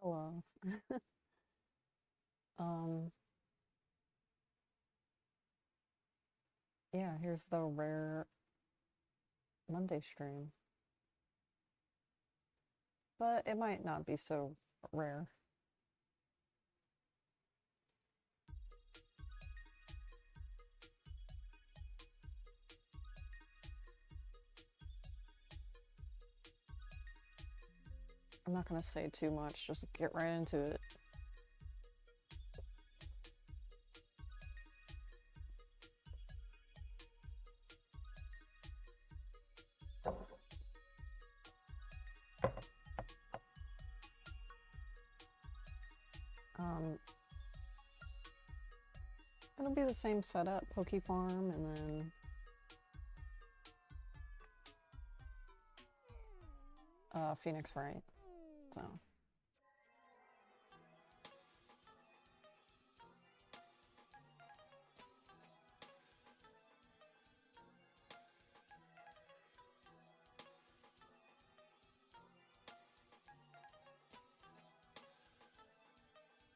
Hello. Um, yeah, here's the rare Monday stream. But it might not be so rare. I'm not gonna say too much, just get right into it. Um, it'll be the same setup, Poke Farm, and then Phoenix Wright. So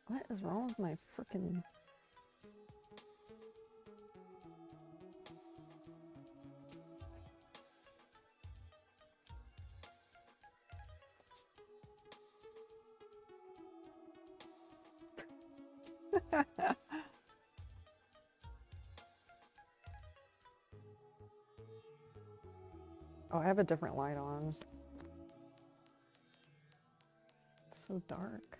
what is wrong with my freaking Oh, I have a different light on. It's so dark.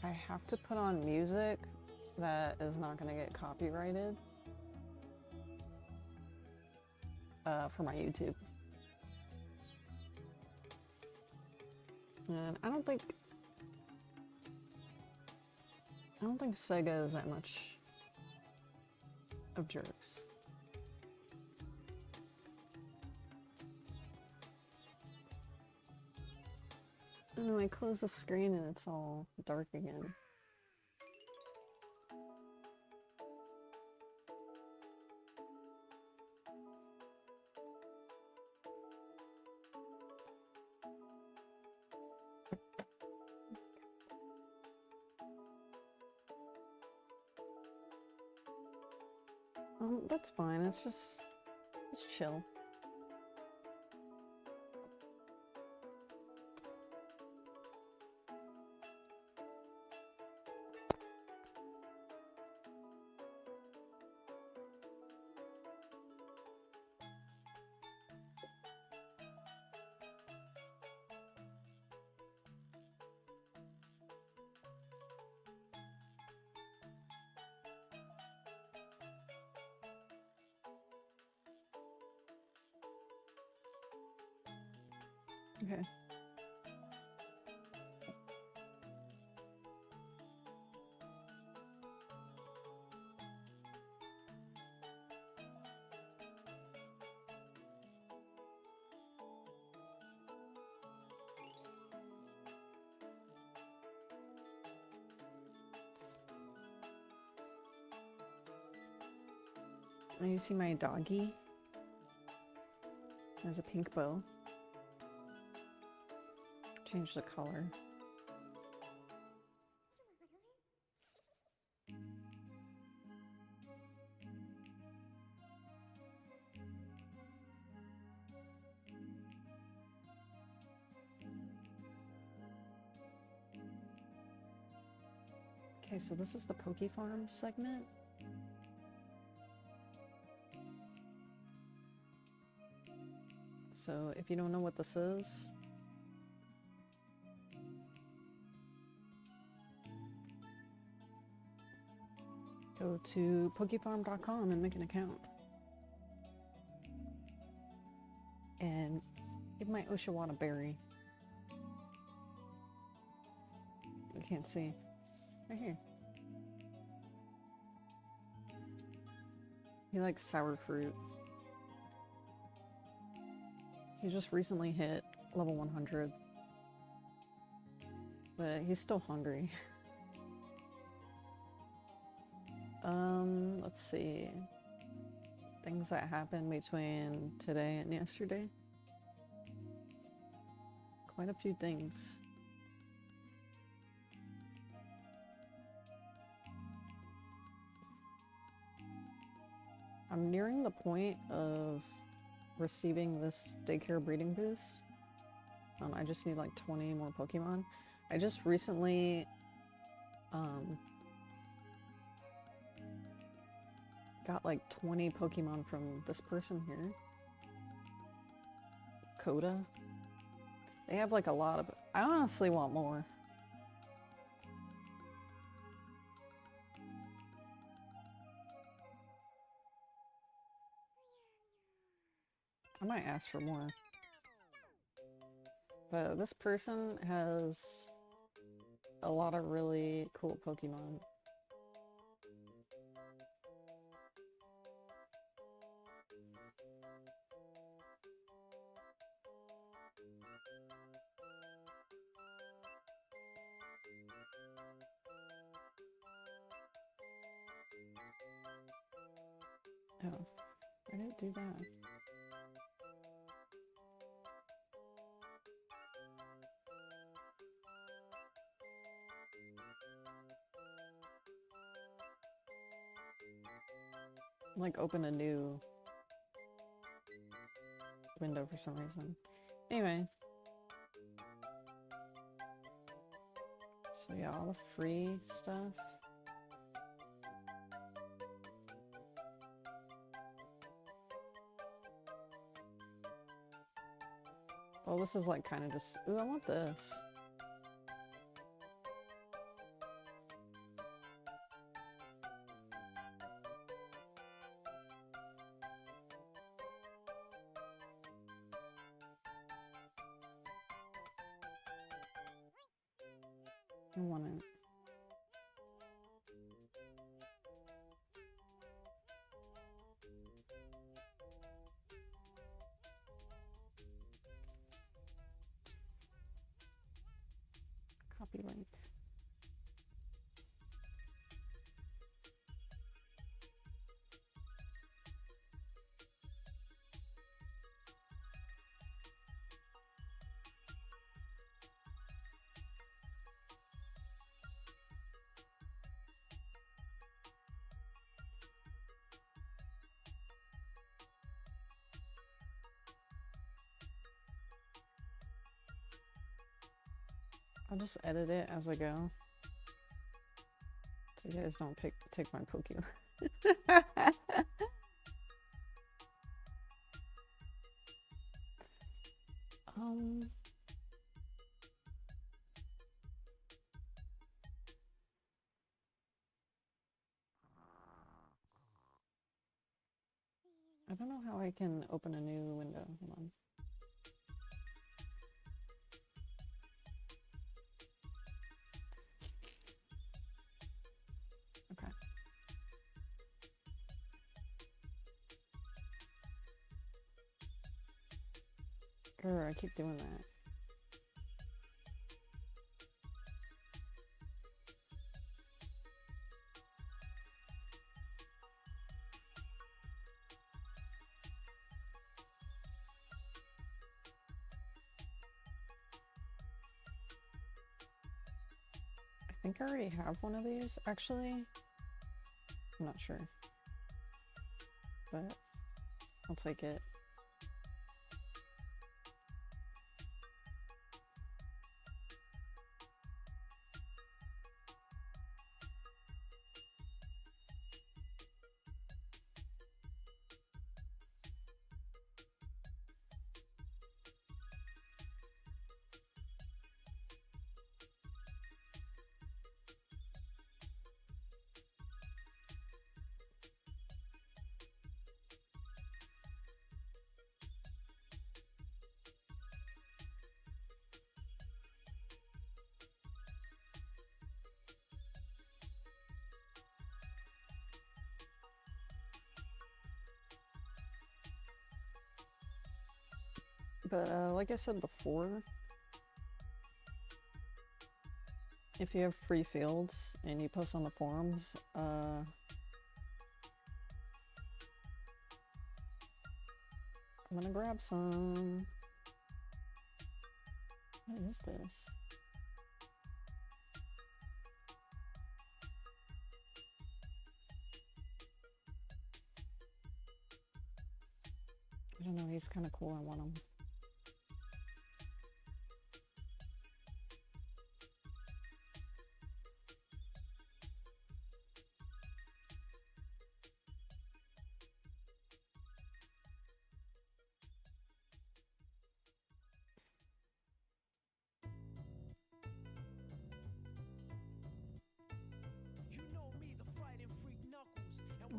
I have to put on music that is not gonna get copyrighted for my YouTube. And I don't think Sega is that much of jerks. And then I close the screen and it's all dark again. That's fine. It's chill. Okay. Now you see my doggy has a pink bow. Change the color. Okay, so this is the Poke Farm segment. So if you don't know what this is, go to pokefarm.com and make an account. And give my Oshawott berry. You can't see. Right here. He likes sour fruit. He just recently hit level 100. But he's still hungry. Let's see. Things that happened between today and yesterday. Quite a few things. I'm nearing the point of receiving this daycare breeding boost. I just need like 20 more Pokemon. I just recently got like 20 Pokemon from this person here. Coda. They have like a lot of... I honestly want more. I might ask for more. But this person has a lot of really cool Pokemon. Oh, I didn't do that. Like open a new window for some reason. Anyway. So yeah, all the free stuff. Well, this is like kind of just, ooh, I want this. I want it. Copy link. I'll just edit it as I go, so you guys don't take my Pokemon. I don't know how I can open a new window. Hold on. Okay. Grr, I keep doing that. I think I already have one of these, actually. I'm not sure. But I'll take it. But like I said before, if you have free fields and you post on the forums, I'm gonna grab some. What is this? I don't know, he's kind of cool, I want him.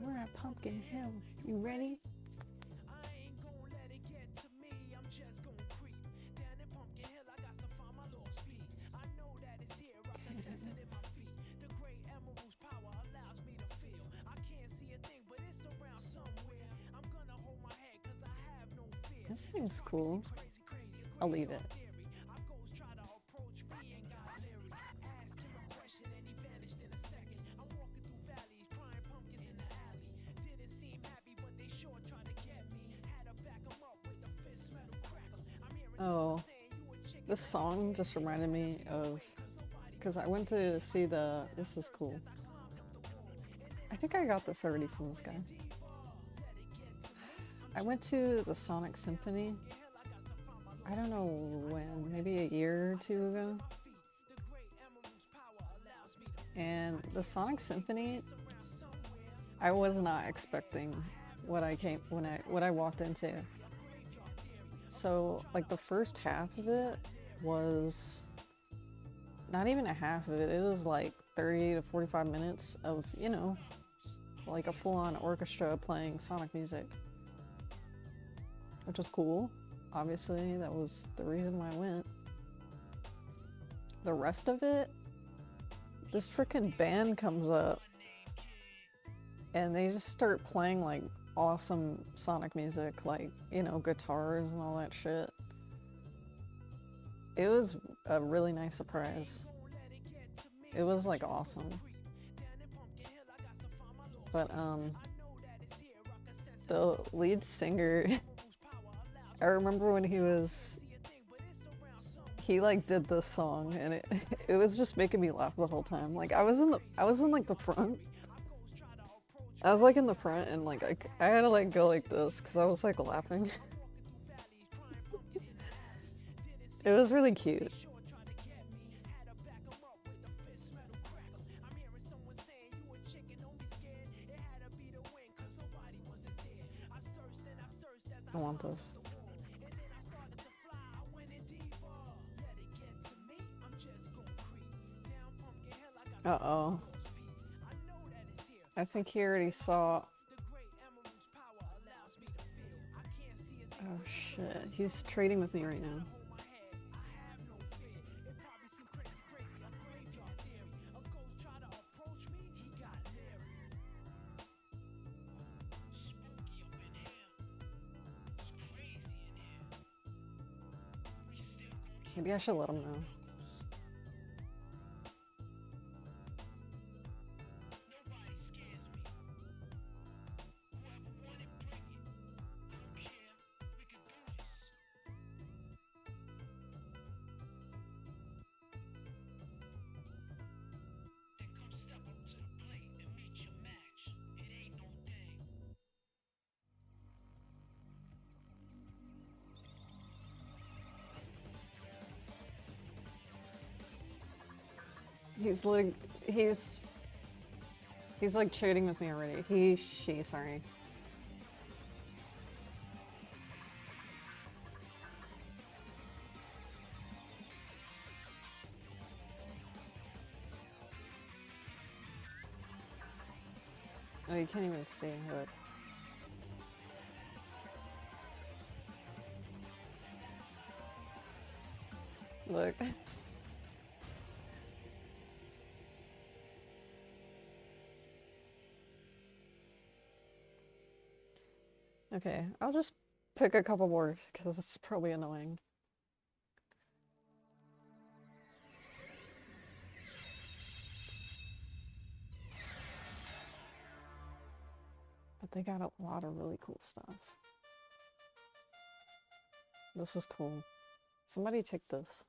We're at Pumpkin Hill. You ready? This thing's cool. I'll leave it. Oh, this song just reminded me of, because I went to see this is cool. I think I got this already from this guy. I went to the Sonic Symphony, I don't know when, maybe a year or two ago. And the Sonic Symphony, I was not expecting what I walked into. So like the first half of it was not even a half of it. It was like 30 to 45 minutes of, you know, like a full-on orchestra playing Sonic music, which was cool. Obviously, that was the reason why I went. The rest of it, this freaking band comes up and they just start playing like awesome Sonic music, like, you know, guitars and all that shit. It was a really nice surprise. It was like awesome. But the lead singer, I remember when he like did this song and it was just making me laugh the whole time. Like I was in like the front. I was like in the front and like I had to like go like this because I was like laughing. It was really cute. I want this. Uh-oh. I think he already saw. Oh shit, he's trading with me right now. Maybe I should let him know. He's like trading with me already. She, sorry. Oh, you can't even see her. Look. Okay, I'll just pick a couple more because it's probably annoying. But they got a lot of really cool stuff. This is cool. Somebody take this.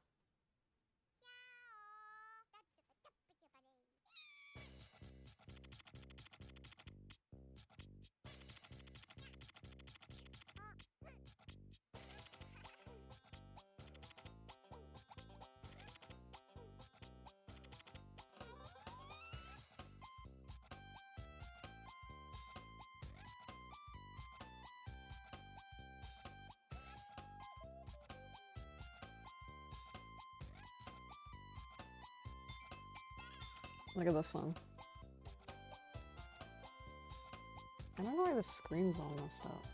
Look at this one. I don't know why the screen's all messed up.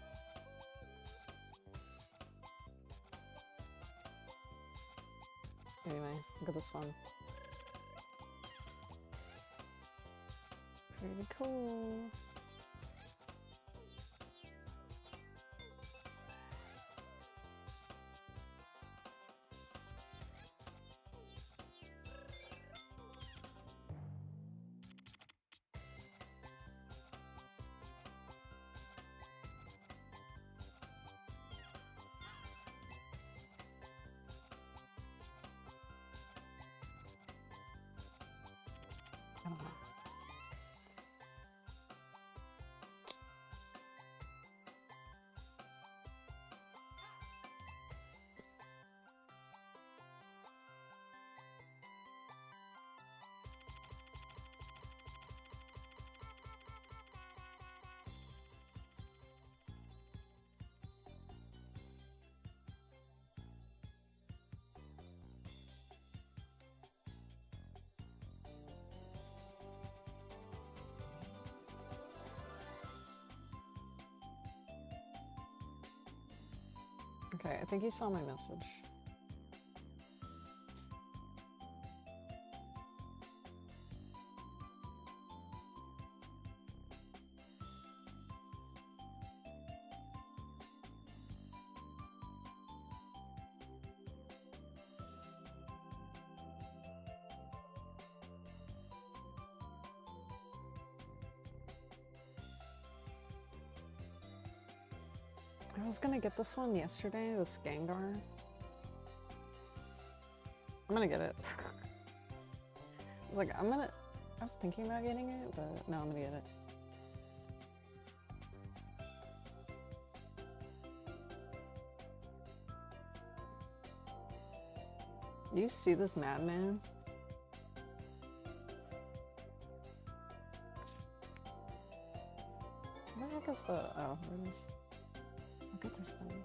Anyway, look at this one. Pretty cool. I don't know. Okay, I think he saw my message. I was gonna get this one yesterday, this Gengar. I'm gonna get it. I was thinking about getting it, but no, I'm gonna get it. Do you see this madman? Where the heck is the, oh, where is, look at this thing.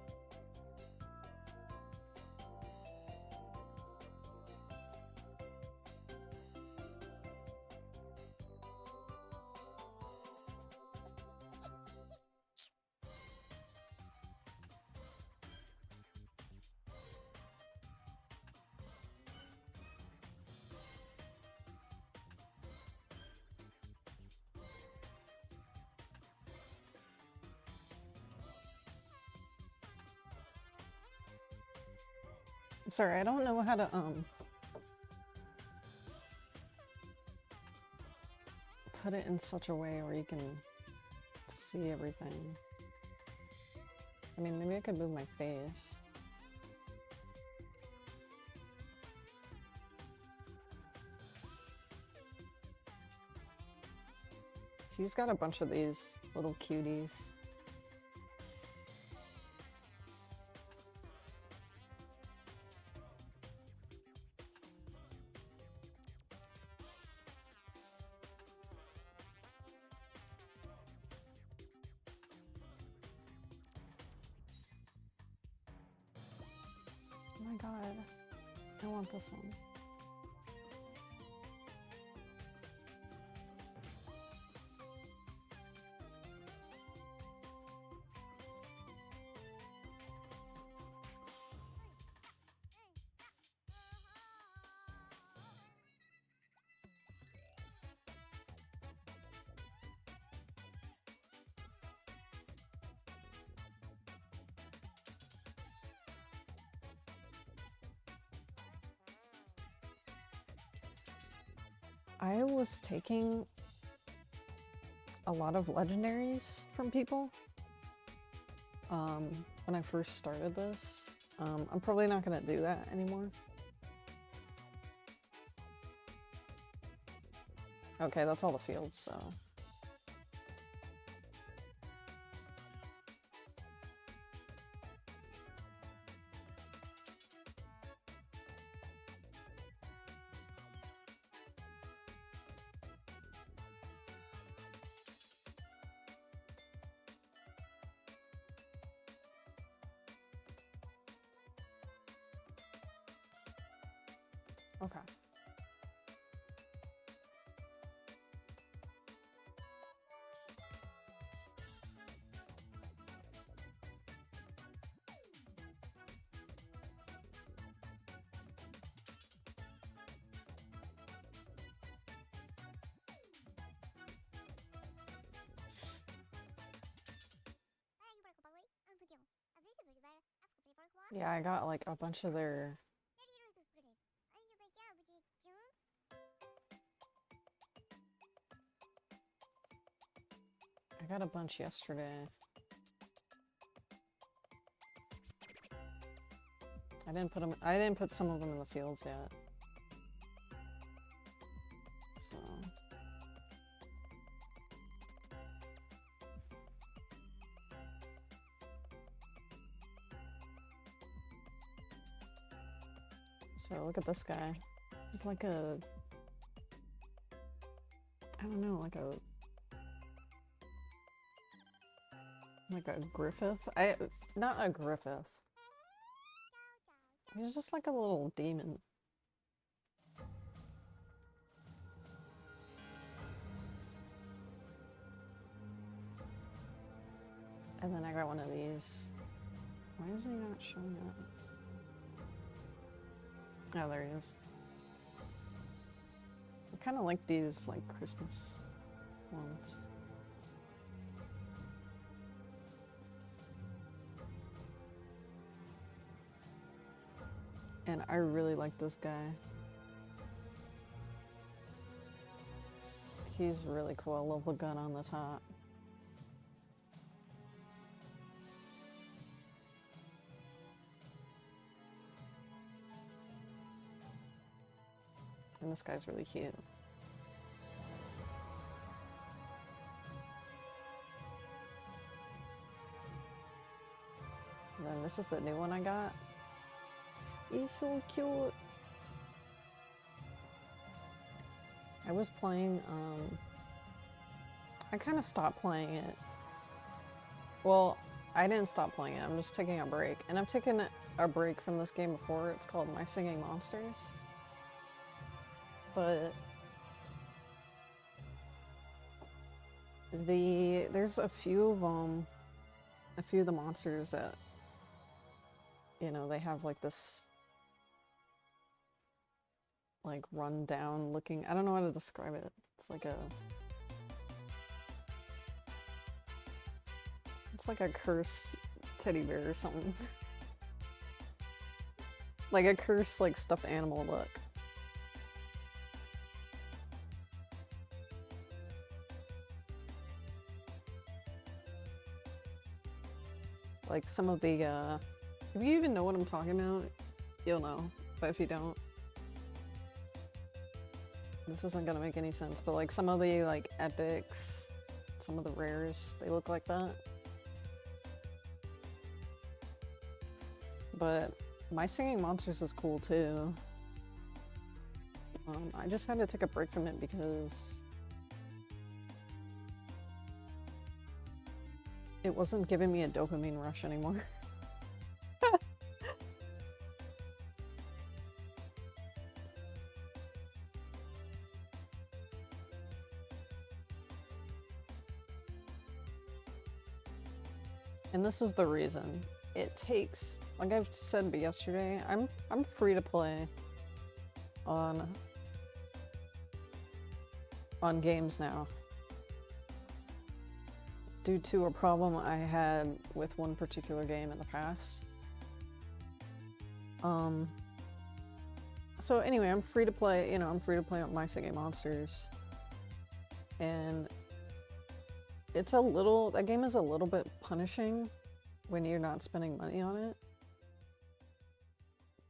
I'm sorry, I don't know how to, put it in such a way where you can see everything. I mean, maybe I could move my face. She's got a bunch of these little cuties. Oh my god, I want this one. I was taking a lot of legendaries from people when I first started this. I'm probably not gonna do that anymore. Okay, that's all the fields, so. Okay. Yeah, I got like a bunch of their... I got a bunch yesterday. I didn't put some of them in the fields yet. So... So look at this guy. He's like a... I don't know, like a Griffith? Not a Griffith. He's just like a little demon. And then I got one of these. Why is he not showing up? Oh, there he is. I kind of like these, like, Christmas ones. And I really like this guy. He's really cool. I love the gun on the top. And this guy's really cute. And then this is the new one I got. He's so cute. I was playing, I kind of stopped playing it. Well, I didn't stop playing it, I'm just taking a break. And I've taken a break from this game before. It's called My Singing Monsters. But there's a few of them, a few of the monsters that, you know, they have like this like run down looking, I don't know how to describe it. It's like a cursed teddy bear or something. Like a cursed like stuffed animal look. Like some of the, if you even know what I'm talking about, you'll know. But if you don't, this isn't gonna make any sense. But like some of the like epics, some of the rares, they look like that. But My Singing Monsters is cool too. I just had to take a break from it because it wasn't giving me a dopamine rush anymore. And this is the reason. It takes, like I've said yesterday, I'm free to play on games now. Due to a problem I had with one particular game in the past. So anyway, I'm free to play, you know, I'm free to play on My Singing Monsters. And it's a little, that game is a little bit punishing when you're not spending money on it.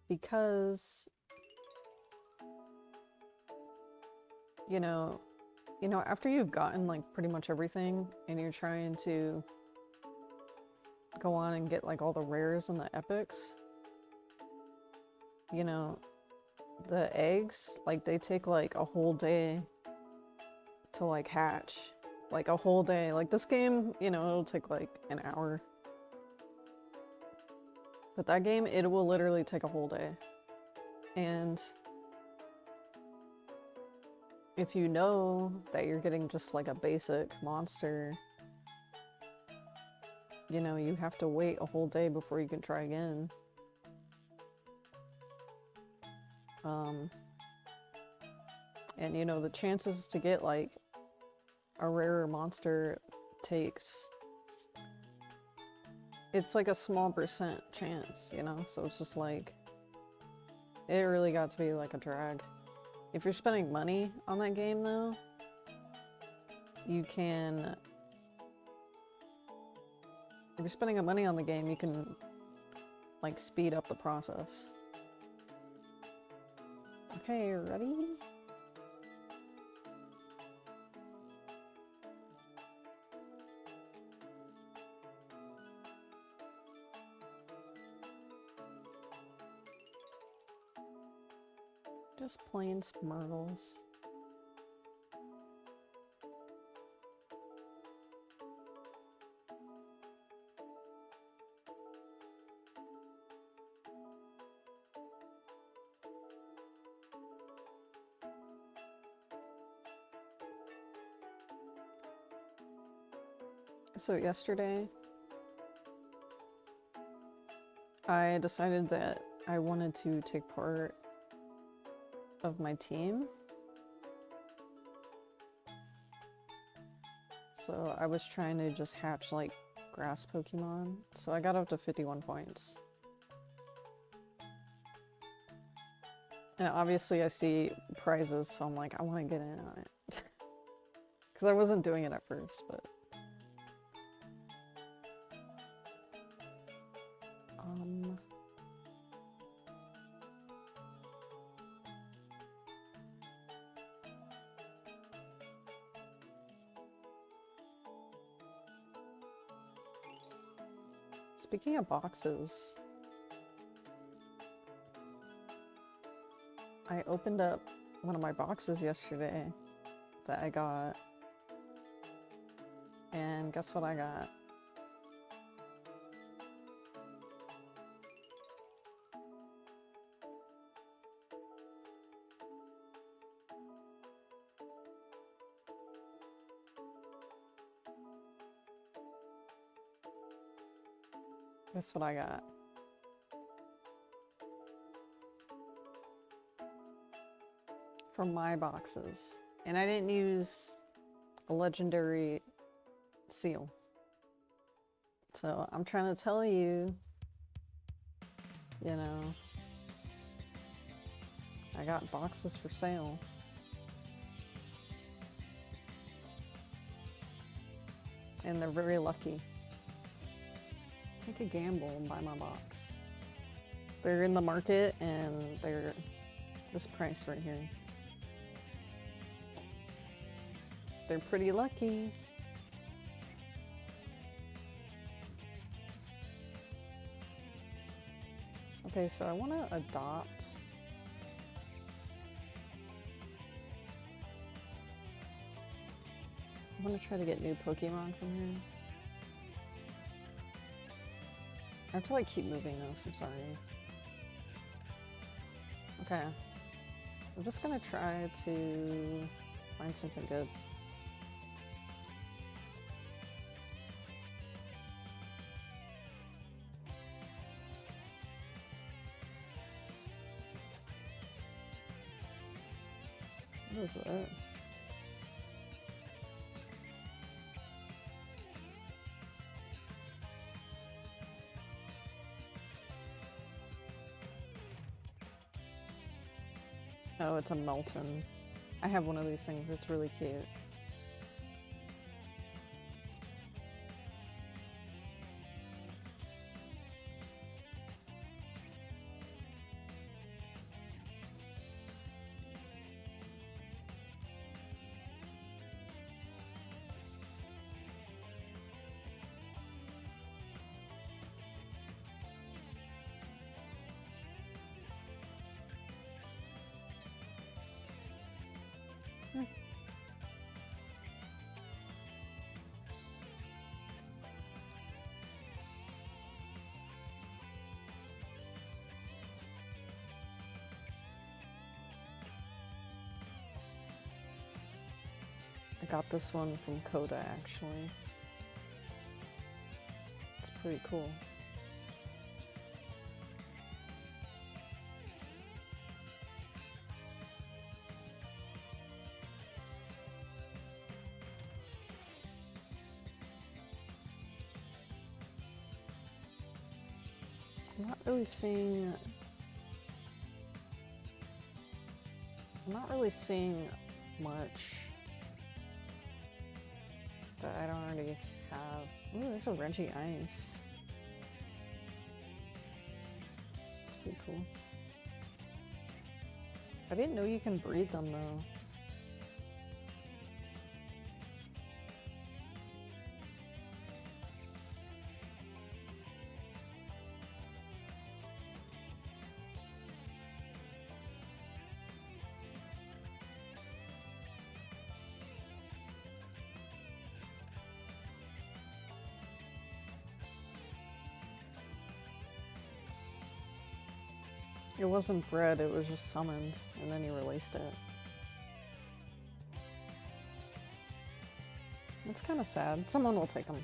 Because, you know, after you've gotten like pretty much everything and you're trying to go on and get like all the rares and the epics, you know, the eggs, like they take like a whole day to like hatch. Like a whole day. Like this game, you know, it'll take like an hour. But that game, it will literally take a whole day. And if you know that you're getting just like a basic monster, you know, you have to wait a whole day before you can try again. And you know, the chances to get like a rarer monster takes, it's like a small percent chance, you know? So it's just like, it really got to be like a drag. If you're spending money on that game though, you can, if you're spending money on the game, you can like speed up the process. Okay, ready? Just plain Smurgles. So yesterday, I decided that I wanted to take part of my team. So I was trying to just hatch like grass Pokemon. So I got up to 51 points. And obviously I see prizes, so I'm like, I want to get in on it. Because I wasn't doing it at first, but... Speaking of boxes, I opened up one of my boxes yesterday that I got, and guess what I got? Guess what I got? From my boxes. And I didn't use a legendary seal. So I'm trying to tell you, you know, I got boxes for sale. And they're very lucky. Take a gamble and buy my box. They're in the market and they're this price right here. They're pretty lucky. Okay, so I want to adopt. I want to try to get new Pokemon from here. I have to like keep moving this, I'm sorry. Okay. I'm just gonna try to find something good. What is this? Oh, it's a Melton. I have one of these things. It's really cute. I got this one from Coda, actually. It's pretty cool. I'm not really seeing much that I don't already have. Ooh, there's a Reggie Ice. It's pretty cool. I didn't know you can breed them though. It wasn't bred, it was just summoned, and then he released it. It's kind of sad. Someone will take them.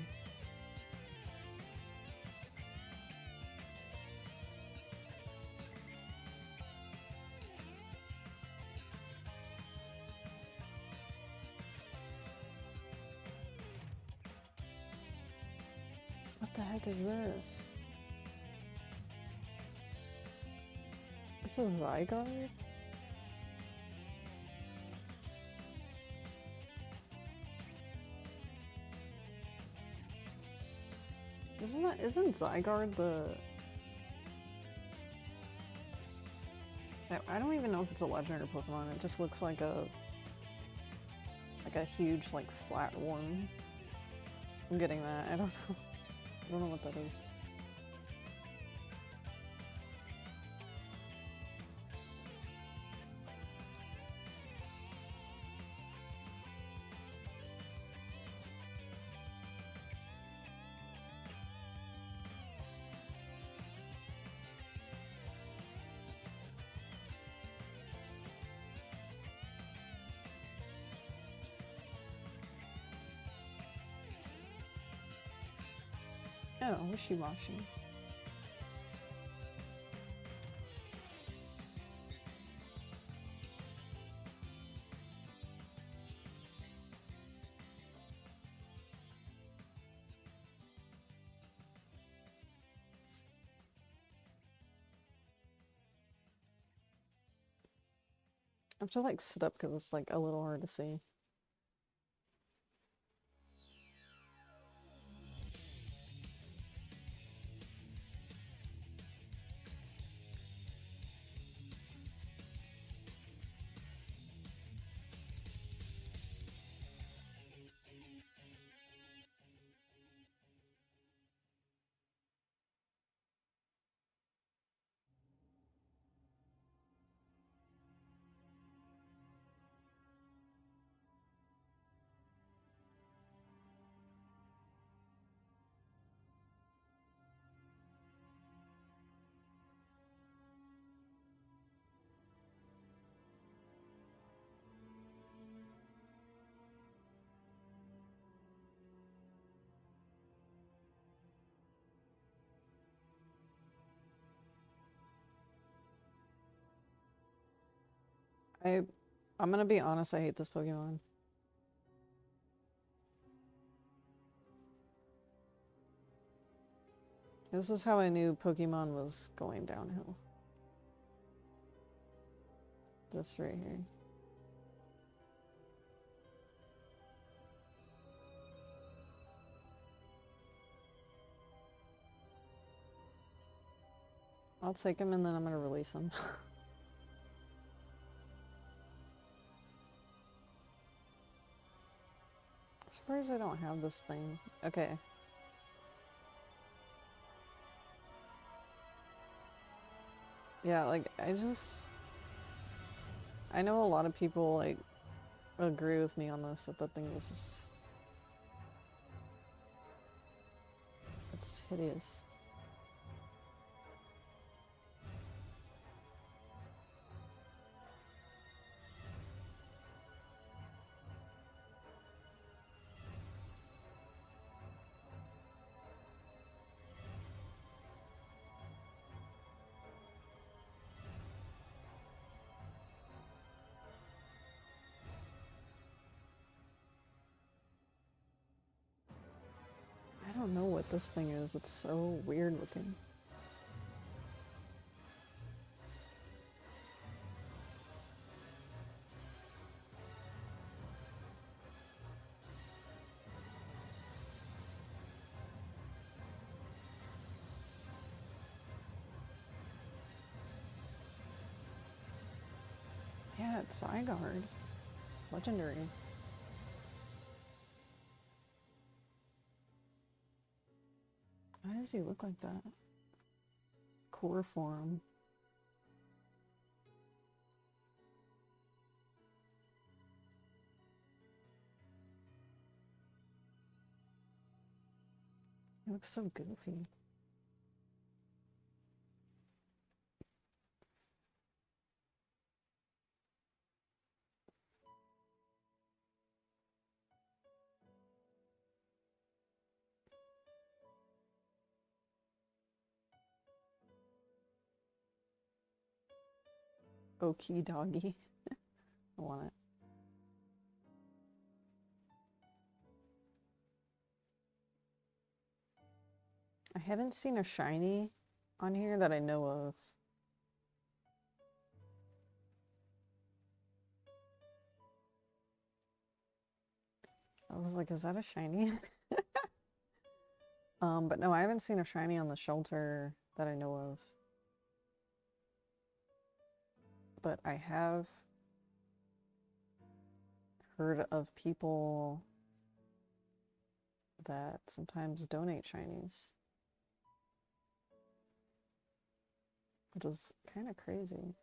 What the heck is this? It's a Zygarde? Isn't Zygarde the... I don't even know if it's a legendary Pokemon, it just looks like a huge, like, flat worm. I'm getting that, I don't know. I don't know what that is. Oh, wishy-washy. I have to like sit up because it's like a little hard to see. I'm gonna be honest, I hate this Pokemon. This is how I knew Pokemon was going downhill. This right here. I'll take him and then I'm gonna release him. I'm surprised I don't have this thing. Okay. Yeah, like, I know a lot of people, like, agree with me on this, that the thing is just... It's hideous. I don't know what this thing is. It's so weird looking. Yeah, it's Zygarde. Legendary. Why does he look like that? Core form. He looks so goofy. Okie doggy. I want it. I haven't seen a shiny on here that I know of. I was like, is that a shiny? But no, I haven't seen a shiny on the shelter that I know of. But I have heard of people that sometimes donate shinies, which is kind of crazy.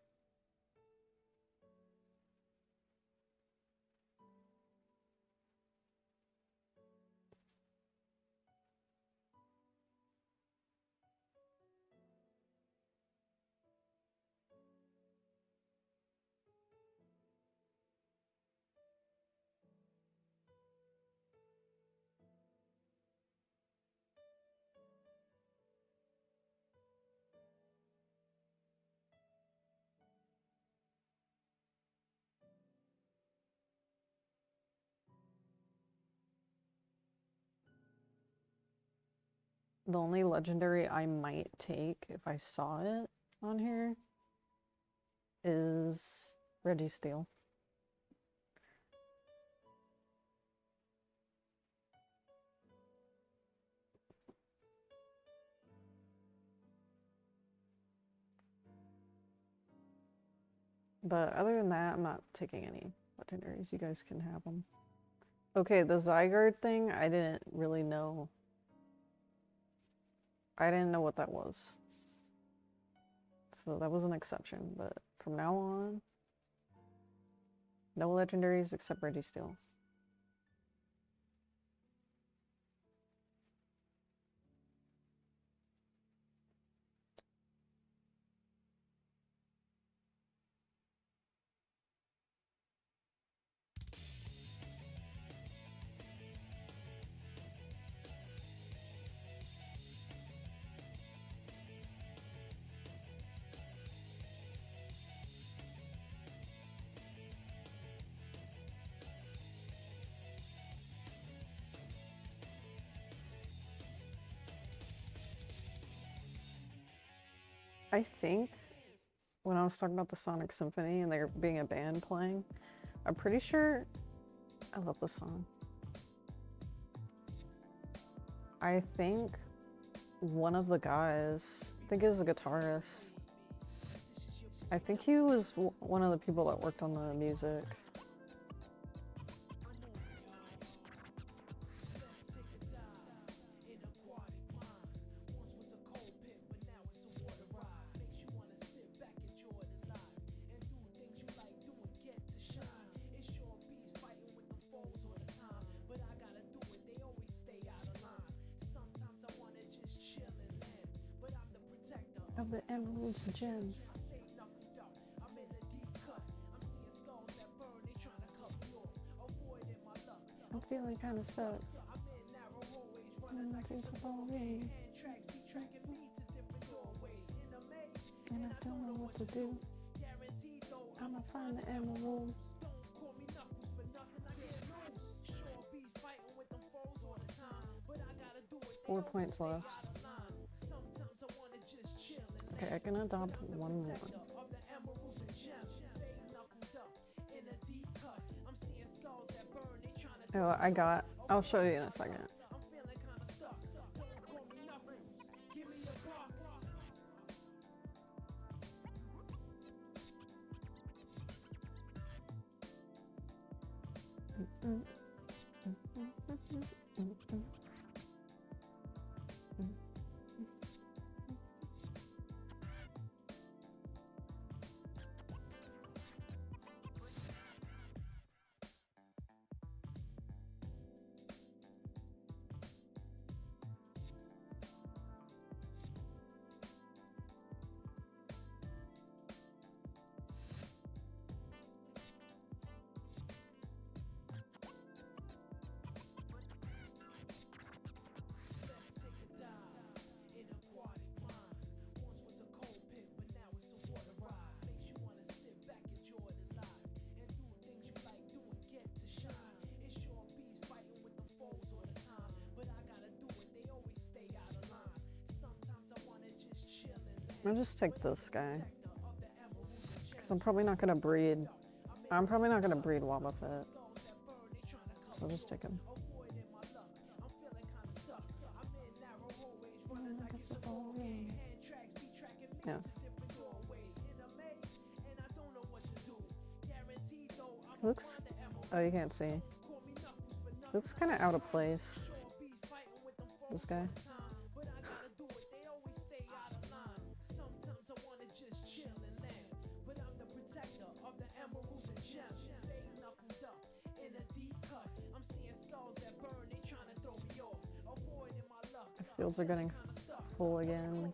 The only legendary I might take if I saw it on here is Registeel. But other than that, I'm not taking any legendaries. You guys can have them. Okay, the Zygarde thing, I didn't really know. I didn't know what that was. So that was an exception, but from now on, no legendaries except Registeel. I think when I was talking about the Sonic Symphony and there being a band playing, I'm pretty sure I love this song. I think one of the guys, I think he was a guitarist. I think he was one of the people that worked on the music. Of the emeralds and gems. I'm feeling kind of stuck. And I don't know what to do. I'ma find the emerald. 4 points left. Okay, I can adopt one more. Oh, I'll show you in a second. I'll just take this guy. Because I'm probably not gonna breed. I'm probably not gonna breed Wobbuffet. So I'll just take him. Yeah. Looks. Oh, you can't see. Looks kind of out of place. This guy. Fields are getting full again.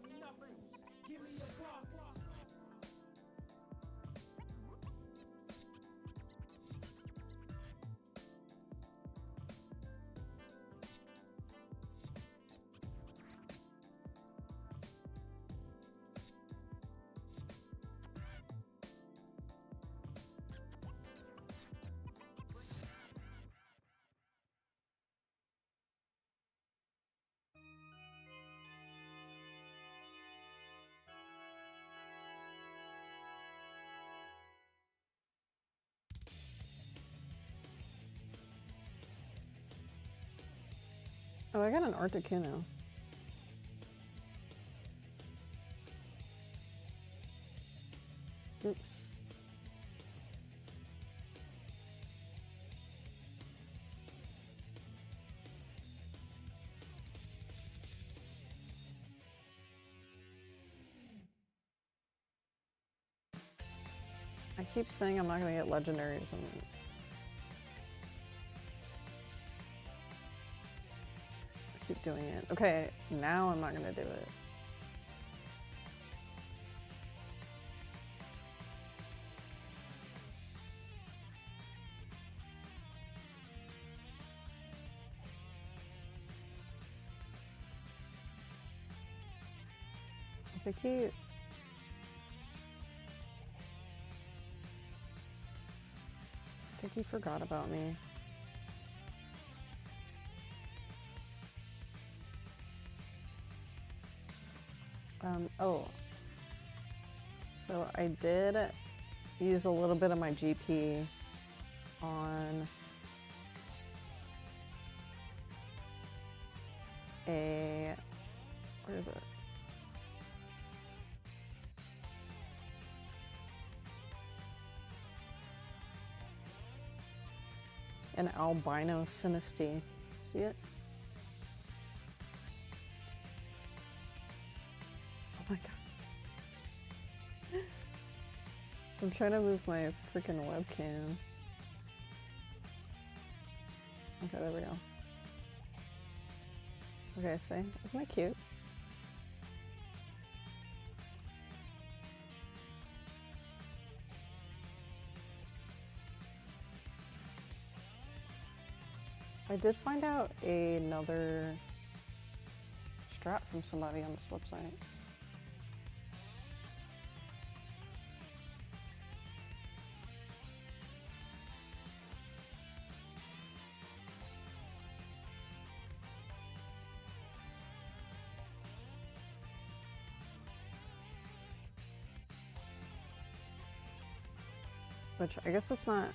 Oh, I got an Articuno. Oops. I keep saying I'm not gonna get legendaries and I keep doing it. Okay, now I'm not gonna do it. I think he forgot about me. Oh. So I did use a little bit of my GP on a, where is it? An albino synesty. See it? Oh my god. I'm trying to move my freaking webcam. Okay, there we go. Okay, see? Isn't it cute? I did find out another strat from somebody on this website. Which I guess it's not,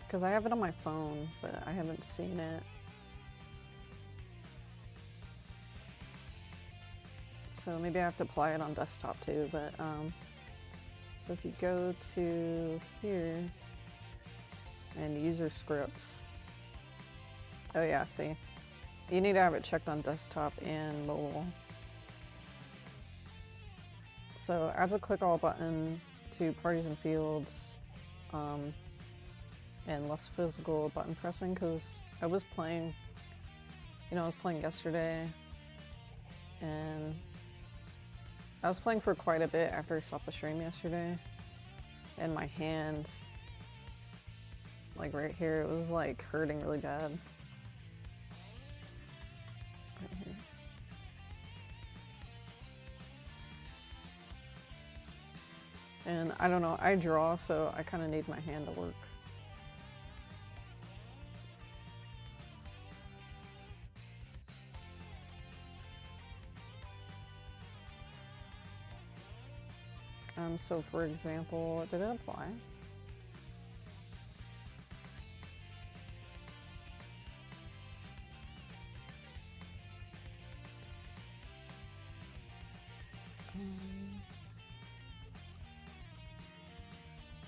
because I have it on my phone, but I haven't seen it. So maybe I have to apply it on desktop too, but so if you go to here and user scripts, oh yeah, see, you need to have it checked on desktop and mobile. So adds a click all button to parties and fields, and less physical button pressing, because I was playing, I was playing yesterday, and I was playing for quite a bit after I stopped the stream yesterday, and my hand, like right here, it was like hurting really bad. Right here. And I don't know, I draw, so I kind of need my hand to work. So for example, did it apply?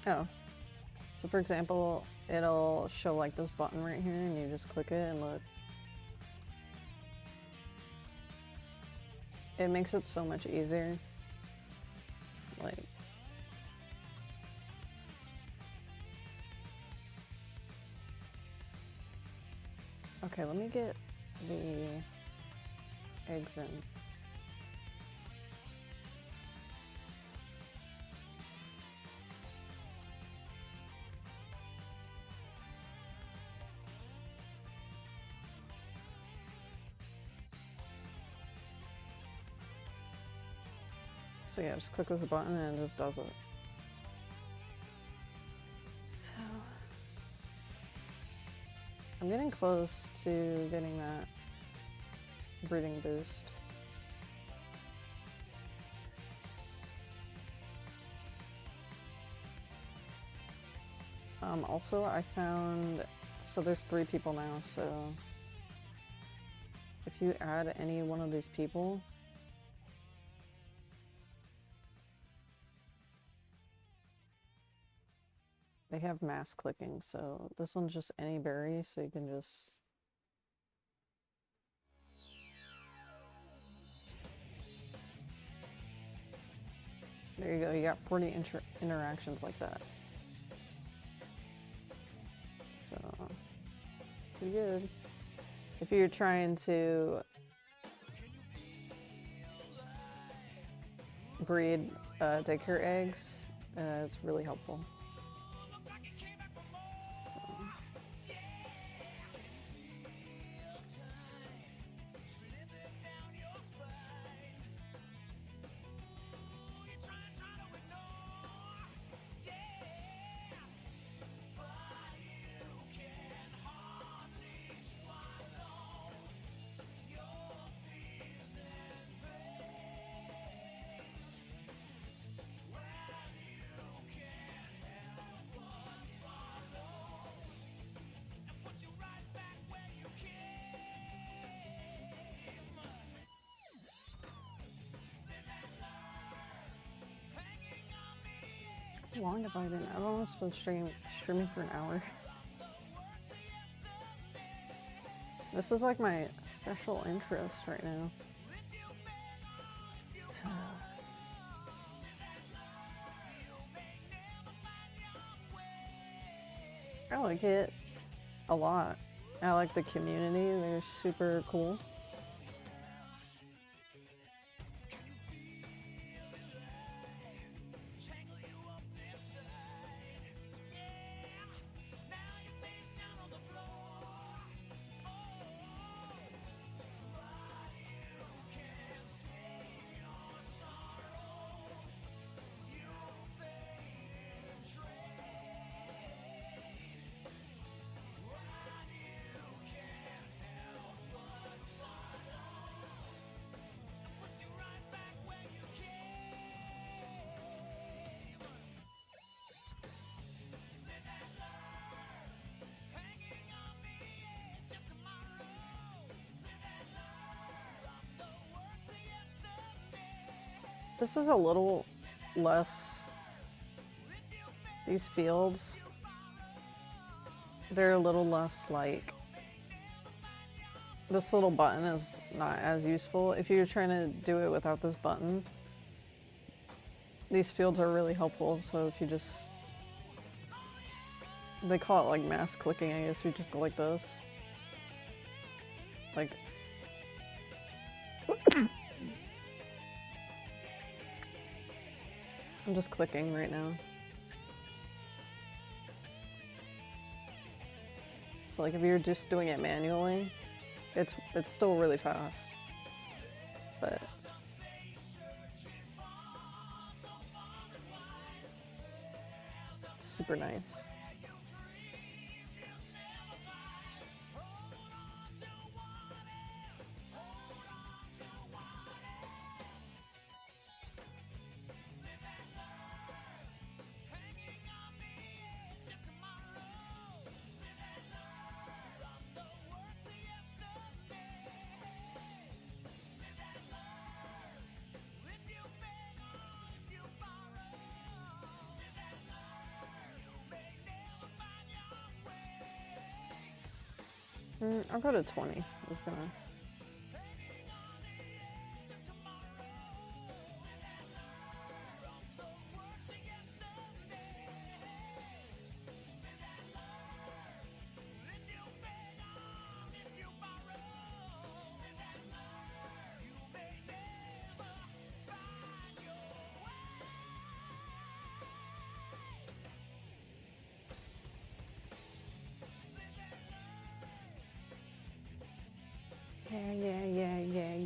Oh, so for example, it'll show like this button right here, and you just click it and look. It makes it so much easier. Like, okay, let me get the eggs in. So yeah, just click this button and it just does it. So I'm getting close to getting that breathing boost. Also I found, so there's 3 people now, so if you add any one of these people, they have mass clicking, so this one's just any berry, so you can just... There you go, you got 40 interactions like that. So, pretty good. If you're trying to breed daycare eggs, it's really helpful. long have I been? I've almost been streaming for an hour. This is like my special interest right now. So. I like it a lot. I like the community, they're super cool. This is a little less, these fields, they're a little less like, this little button is not as useful. If you're trying to do it without this button, these fields are really helpful. So if you just, they call it like mass clicking, I guess. You just go like this. Like, I'm just clicking right now. So like if you're just doing it manually, it's still really fast. But it's super nice. I'll go to 20. I'm just gonna.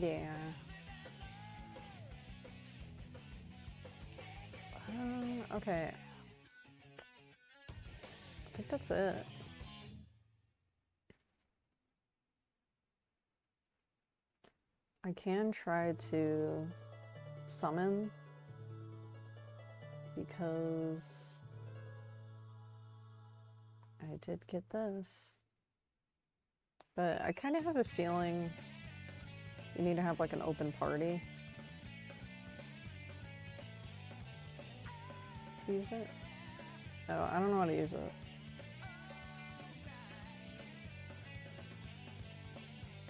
Yeah. Okay. I think that's it. I can try to summon because I did get this. But I kind of have a feeling you need to have like an open party to use it. Oh, I don't know how to use it.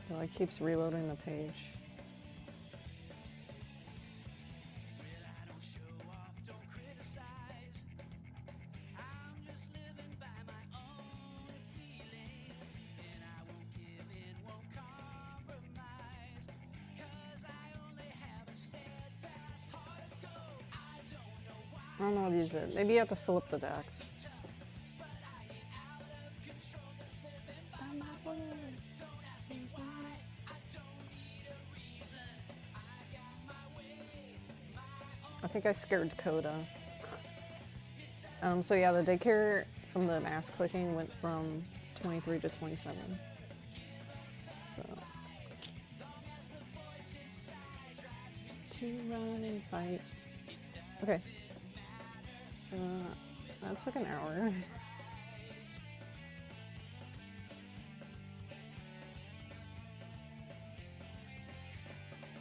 It like keeps reloading the page. I don't know how to use it. Maybe you have to fill up the decks. I think I scared Coda. So yeah, the daycare from the mass clicking went from 23 to 27. So. To run and fight. Okay. So that's like an hour.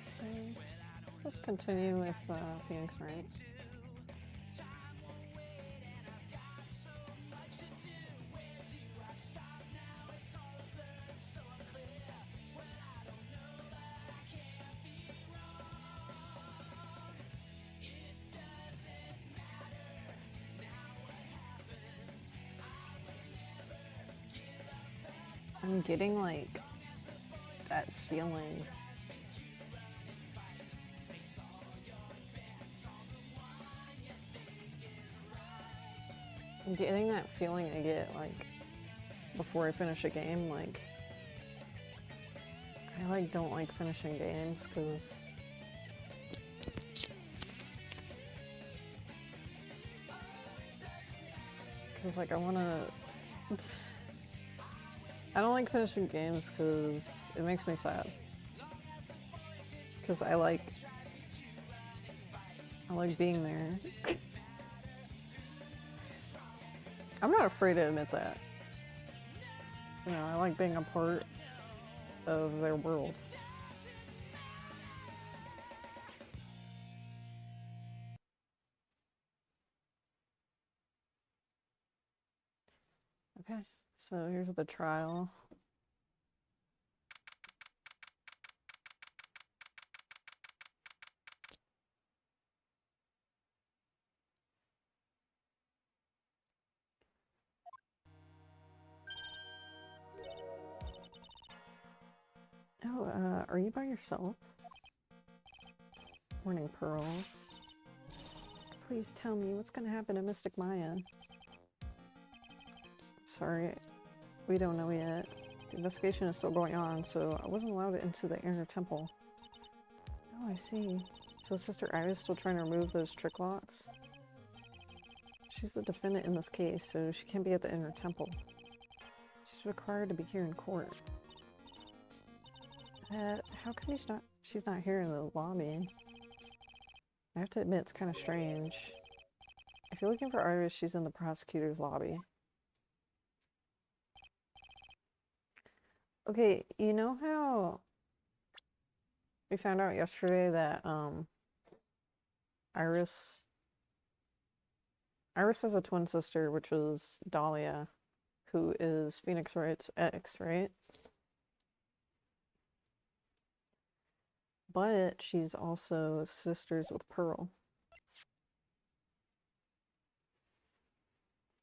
So let's continue with Phoenix Wright. I'm getting like that feeling. I'm getting that feeling I get like before I finish a game. Like I like don't like finishing games because it's like I don't like finishing games because it makes me sad. Because I like being there. I'm not afraid to admit that. You know, I like being a part of their world. Okay, so here's the trial. Oh, are you by yourself? Morning, Pearls. Please tell me what's gonna happen to Mystic Maya. Sorry, we don't know yet. The investigation is still going on, so I wasn't allowed into the inner temple. Oh, I see. So Sister Iris still trying to remove those trick locks? She's the defendant in this case, so she can't be at the inner temple. She's required to be here in court. How come she's not here in the lobby? I have to admit, it's kind of strange. If you're looking for Iris, she's in the prosecutor's lobby. Okay, you know how we found out yesterday that Iris has a twin sister, which was Dahlia, who is Phoenix Wright's ex, right? But she's also sisters with Pearl.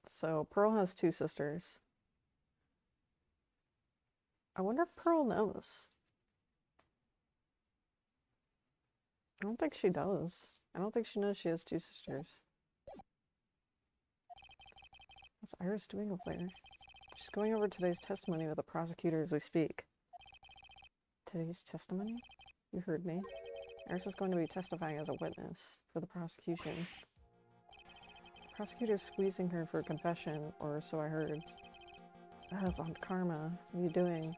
So Pearl has two sisters. I wonder if Pearl knows. I don't think she does. I don't think she knows she has two sisters. What's Iris doing over there? She's going over today's testimony with the prosecutor as we speak. Today's testimony? You heard me. Iris is going to be testifying as a witness for the prosecution. The prosecutor's squeezing her for a confession, or so I heard. Von Karma, what are you doing?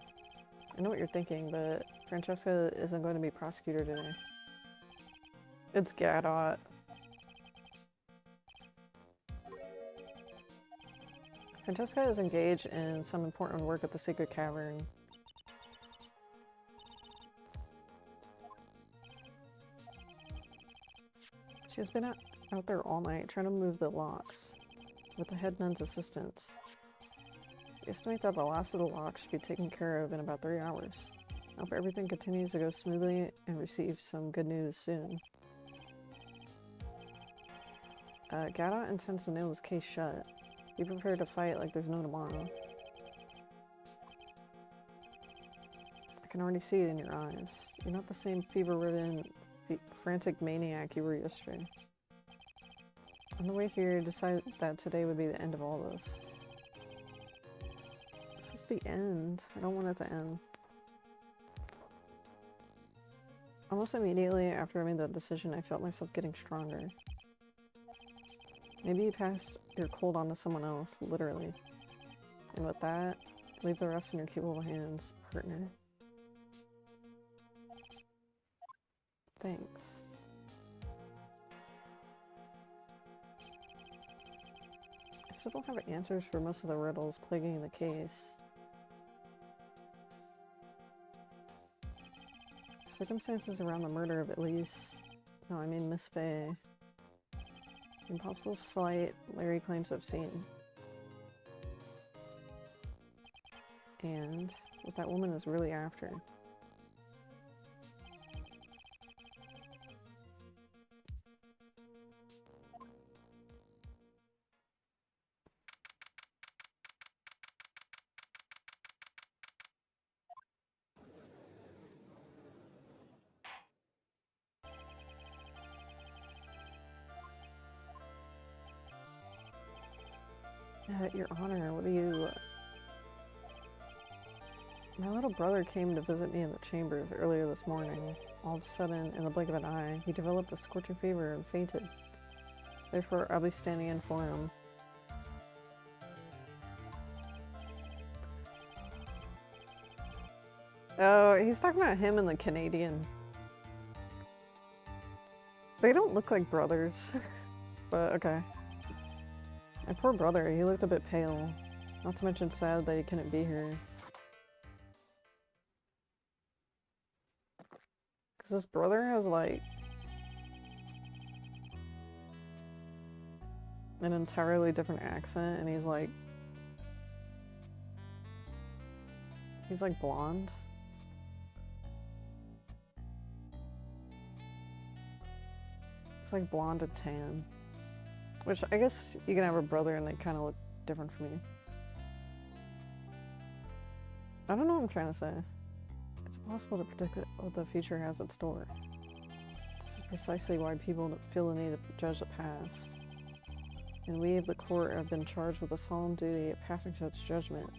I know what you're thinking, but Francesca isn't going to be prosecutor today. It's Gadot. Francesca is engaged in some important work at the Secret Cavern. She has been out there all night trying to move the locks with the head nun's assistance. We estimate that the last of the locks should be taken care of in about 3 hours. I hope everything continues to go smoothly and receive some good news soon. Gadot intends to nail this case shut. Be prepared to fight like there's no tomorrow. I can already see it in your eyes. You're not the same fever-ridden, frantic maniac you were yesterday. On the way here, I decided that today would be the end of all this. This is the end. I don't want it to end. Almost immediately after I made that decision, I felt myself getting stronger. Maybe you pass your cold on to someone else, literally. And with that, leave the rest in your capable hands, partner. Thanks. I still don't have answers for most of the riddles plaguing the case. Circumstances around the murder of Miss Faye. Impossible flight Larry claims to have seen. And what that woman is really after. Your Honor, what do you... My little brother came to visit me in the chambers earlier this morning. All of a sudden, in the blink of an eye, he developed a scorching fever and fainted. Therefore, I'll be standing in for him. Oh, he's talking about him and the Canadian. They don't look like brothers, but okay. My poor brother, he looked a bit pale. Not to mention sad that he couldn't be here. Because his brother has like an entirely different accent, and he's like blonde. It's like blonde and tan. Which I guess you can have a brother and they kind of look different from you. I don't know what I'm trying to say. It's impossible to predict what the future has in store. This is precisely why people feel the need to judge the past. And we of the court have been charged with the solemn duty of passing such judgment.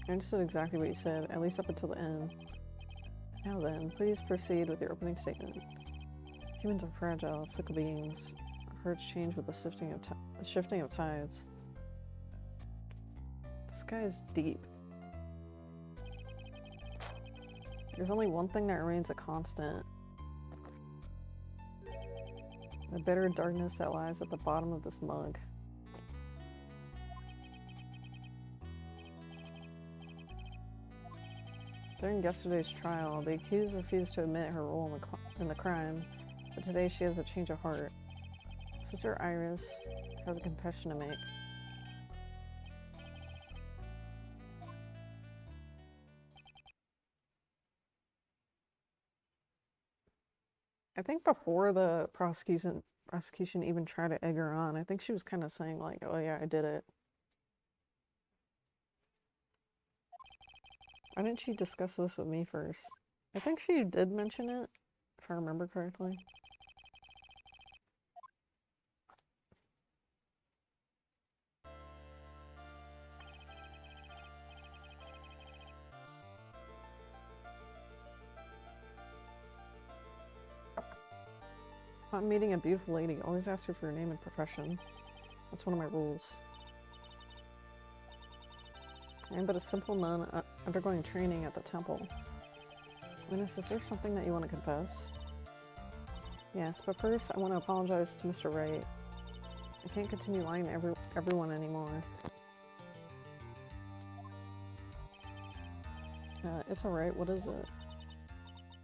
I understood exactly what you said, at least up until the end. Now then, please proceed with your opening statement. Humans are fragile, fickle beings. Our hearts change with the shifting of tides. This guy is deep. There's only one thing that remains a constant. The bitter darkness that lies at the bottom of this mug. During yesterday's trial, the accused refused to admit her role in the crime, but today she has a change of heart. Sister Iris has a confession to make. I think before the prosecution even tried to egg her on, I think she was kind of saying like, oh yeah, I did it. Why didn't she discuss this with me first? I think she did mention it, if I remember correctly. Upon meeting a beautiful lady, always ask her for her name and profession. That's one of my rules. I am but a simple nun undergoing training at the temple. Witness, is there something that you want to confess? Yes, but first I want to apologize to Mr. Wright. I can't continue lying to everyone anymore. It's alright, what is it?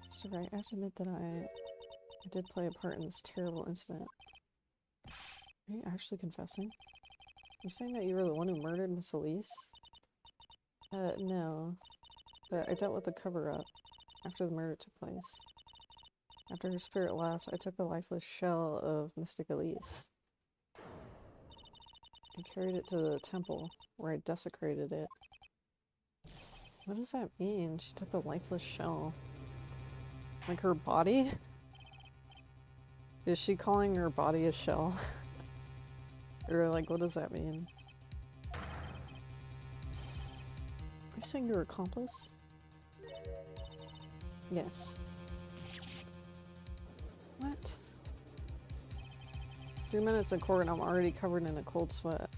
Mr. Wright, I have to admit that I did play a part in this terrible incident. Are you actually confessing? You're saying that you were the one who murdered Miss Elise? No. But I dealt with the cover-up after the murder took place. After her spirit left, I took the lifeless shell of Mystic Elise. I carried it to the temple, where I desecrated it. What does that mean? She took the lifeless shell. Like her body? Is she calling her body a shell? Or like, what does that mean? Are you saying your accomplice? Yes. What? 3 minutes in court and I'm already covered in a cold sweat.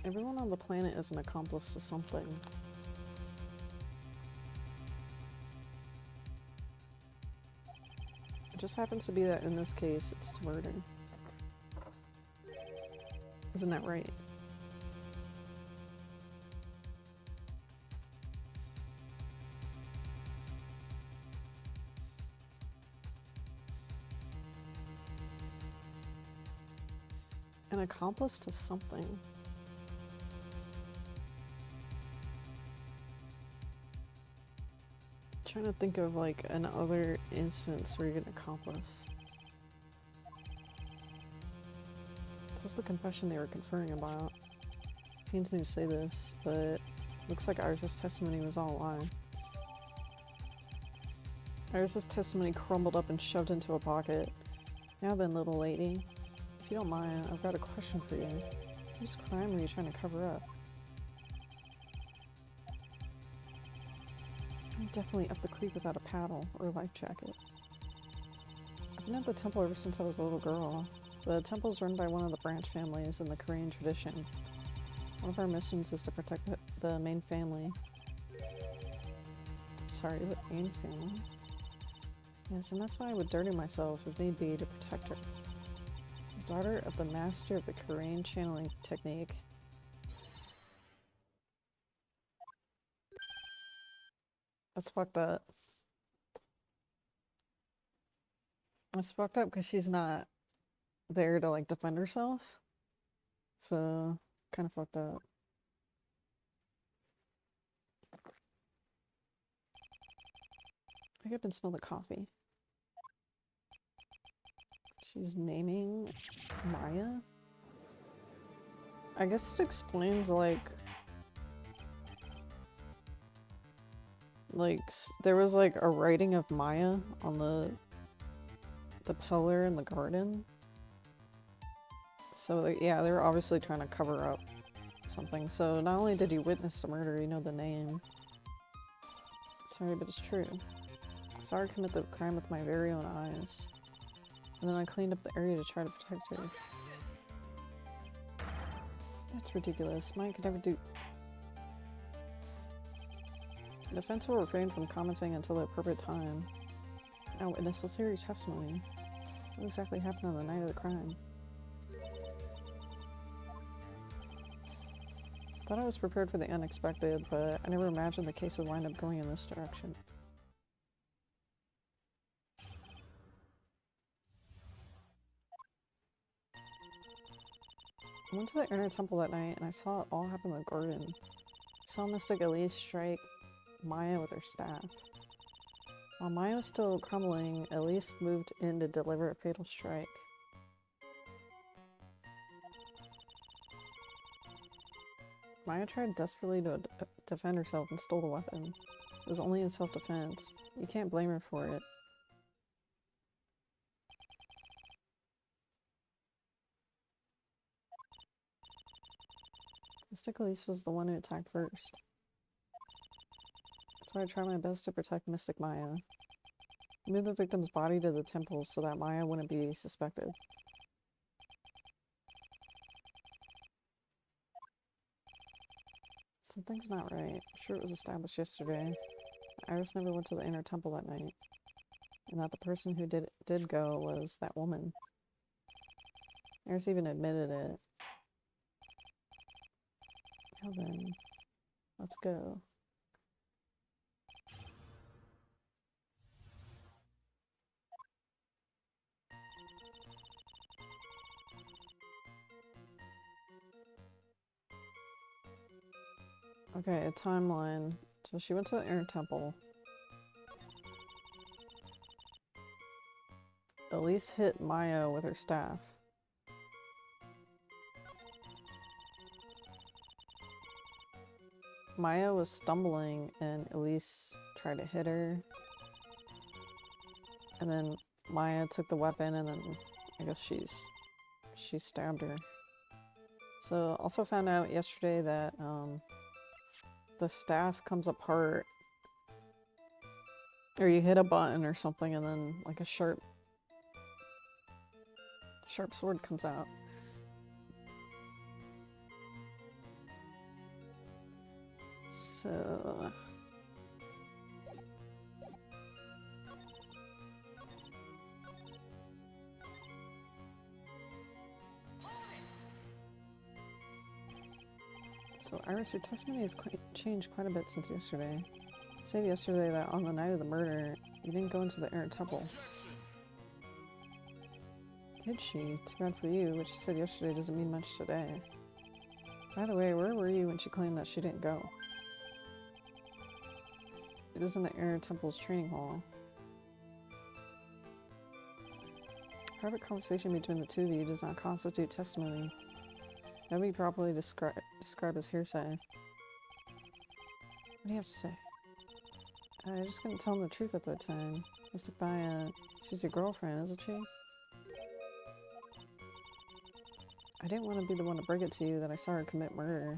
Everyone on the planet is an accomplice to something. It just happens to be that in this case, it's to murder. Isn't that right? An accomplice to something. Trying to think of like another instance where you're an accomplice. Is this the confession they were conferring about? Pains me to say this, but looks like Iris' testimony was all a lie. Iris's testimony crumbled up and shoved into a pocket. Now then, little lady. If you don't mind, I've got a question for you. Whose crime were you trying to cover up? I'm definitely up the creek without a paddle or a life jacket. I've been at the temple ever since I was a little girl. The temple is run by one of the branch families in the Korean tradition. One of our missions is to protect the main family. Sorry, the main family? Yes, and that's why I would dirty myself if need be to protect her. The daughter of the master of the Korean channeling technique. That's fucked up. That's fucked up because she's not there to like defend herself. So, kind of fucked up. I up and smell the coffee. She's naming Maya? I guess it explains like there was like a writing of Maya on the pillar in the garden. So yeah, they were obviously trying to cover up something. So not only did you witness the murder, you know the name. Sorry, but it's true. I saw her commit the crime with my very own eyes. And then I cleaned up the area to try to protect her. That's ridiculous. Maya could never do... The defense will refrain from commenting until the appropriate time. Now witness, let's hear your testimony. What exactly happened on the night of the crime? Thought I was prepared for the unexpected, but I never imagined the case would wind up going in this direction. I went to the inner temple that night and I saw it all happen in the garden. I saw Mystic Elise strike Maya with her staff. While Maya was still crumbling, Elise moved in to deliver a fatal strike. Maya tried desperately to defend herself and stole the weapon. It was only in self-defense. You can't blame her for it. Mystic Elise was the one who attacked first. That's why I tried my best to protect Mystic Maya. I moved the victim's body to the temple so that Maya wouldn't be suspected. Something's not right. I'm sure it was established yesterday. Iris never went to the inner temple that night. And that the person who did go was that woman. Iris even admitted it. Now then, let's go. Okay, a timeline. So she went to the inner temple. Elise hit Maya with her staff. Maya was stumbling and Elise tried to hit her. And then Maya took the weapon and then I guess she stabbed her. So also found out yesterday that the staff comes apart, or you hit a button or something and then like a sharp sword comes out. So Iris, your testimony has changed quite a bit since yesterday. You said yesterday that on the night of the murder, you didn't go into the inner temple. Did she? Too bad for you. What she said yesterday doesn't mean much today. By the way, where were you when she claimed that she didn't go? It was in the inner temple's training hall. Private conversation between the two of you does not constitute testimony. That would be properly described as hearsay. What do you have to say? I just couldn't tell him the truth at that time. Mystic Maya. She's your girlfriend, isn't she? I didn't want to be the one to break it to you that I saw her commit murder.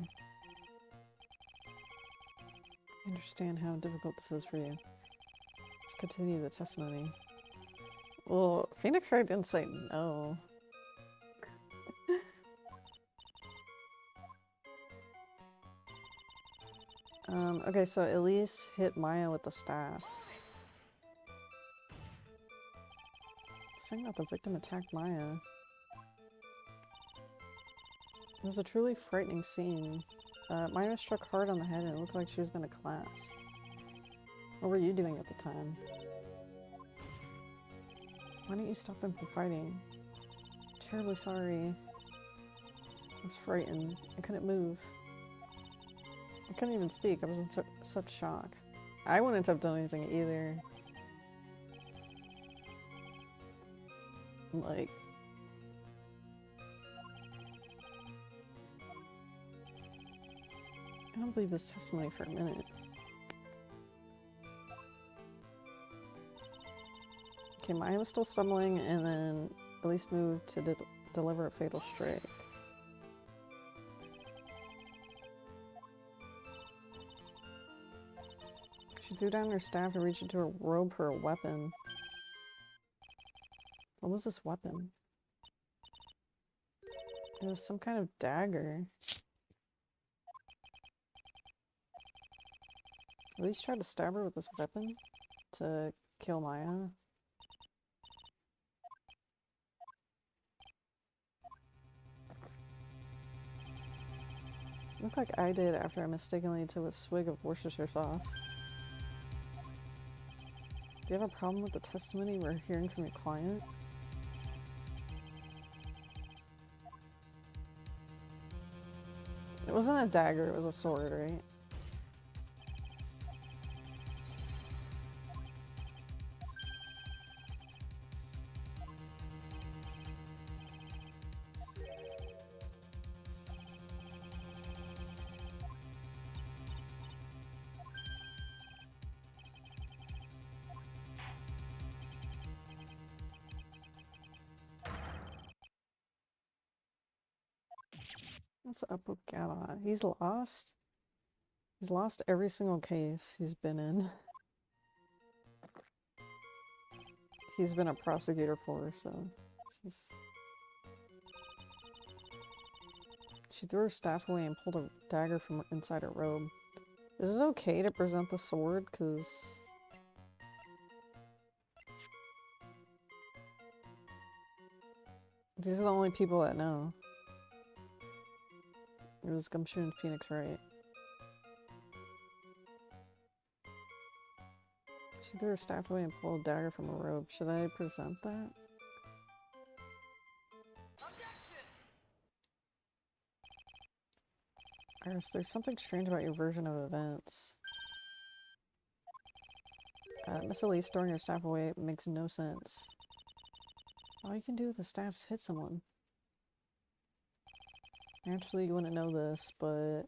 I understand how difficult this is for you. Let's continue the testimony. Well, Phoenix Wright didn't say no. Okay, so Elise hit Maya with the staff. Saying that the victim attacked Maya. It was a truly frightening scene. Maya was struck hard on the head and it looked like she was going to collapse. What were you doing at the time? Why didn't you stop them from fighting? I'm terribly sorry. I was frightened. I couldn't move. I couldn't even speak. I was in such shock. I wouldn't have done anything either. Like... I don't believe this testimony for a minute. Okay, Maya was still stumbling, and then Elise moved to deliver a fatal strike. She threw down her staff and reached into her robe for a weapon. What was this weapon? It was some kind of dagger. Elise tried to stab her with this weapon to kill Maya. Looked like I did after I mistakenly took a swig of Worcestershire sauce. Do you have a problem with the testimony we're hearing from your client? It wasn't a dagger, it was a sword, right? What's up with Gala? He's lost? He's lost every single case he's been in. He's been a prosecutor for, so... She threw her staff away and pulled a dagger from inside her robe. Is it okay to present the sword? Because... these are the only people that know. It was Gumshoe and Phoenix Wright. She threw her staff away and pulled a dagger from her robe. Should I present that? Iris, there's something strange about your version of events. Miss Elise throwing her staff away makes no sense. All you can do with the staff is hit someone. Naturally, you wouldn't know this, but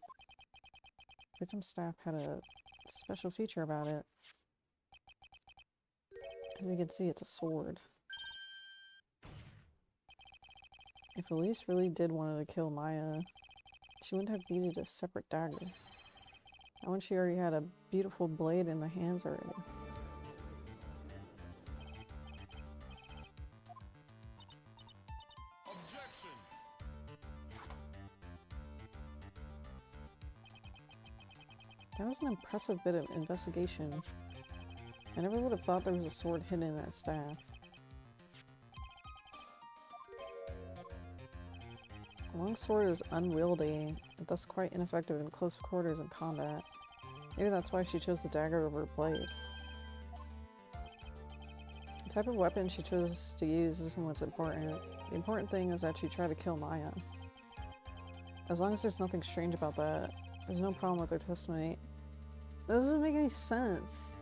victim's staff had a special feature about it. As you can see, it's a sword. If Elise really did want to kill Maya, she wouldn't have needed a separate dagger. Not when she already had a beautiful blade in the hands already. That was an impressive bit of investigation. I never would have thought there was a sword hidden in that staff. A long sword is unwieldy, and thus quite ineffective in close quarters and combat. Maybe that's why she chose the dagger over a blade. The type of weapon she chose to use isn't what's important. The important thing is that she tried to kill Maya. As long as there's nothing strange about that, there's no problem with her testimony. That doesn't make any sense.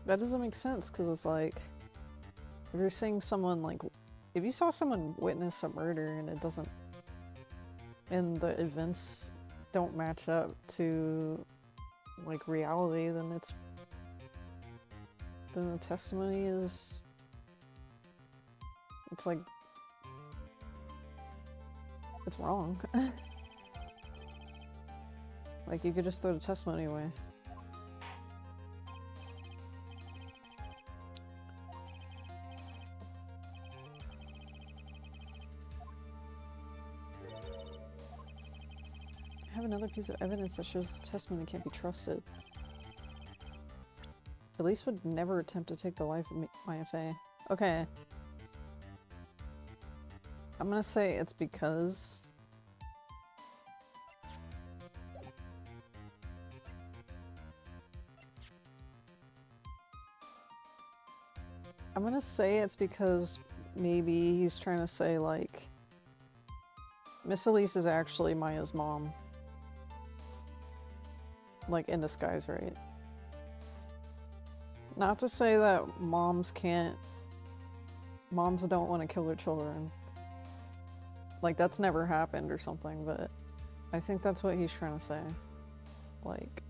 That doesn't make sense, because it's like, if you're saying someone, like, if you saw someone witness a murder and it doesn't, and the events don't match up to like reality, then the testimony is, it's like, it's wrong. Like, you could just throw the testimony away. I have another piece of evidence that shows this testimony can't be trusted. Elise would never attempt to take the life of Maya Fey. Okay. I'm gonna say it's because maybe he's trying to say, like, Miss Elise is actually Maya's mom. Like, in disguise, right? Not to say that moms don't want to kill their children. Like, that's never happened or something, but I think that's what he's trying to say. Like,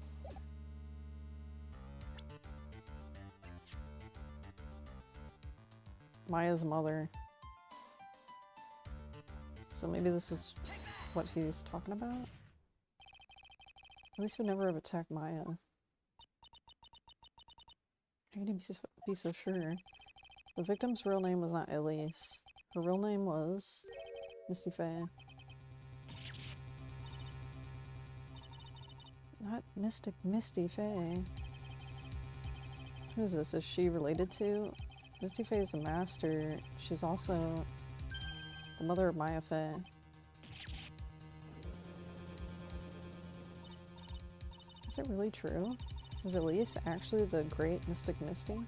Maya's mother. So maybe this is what he's talking about? Elise would never have attacked Maya. How can you be so sure? The victim's real name was not Elise. Her real name was Misty Fey. Not Mystic Misty Fey. Who is this? Is she related to? Misty Fey is the master. She's also the mother of Maya Fey. Is it really true? Is Elise actually the great Mystic Misty?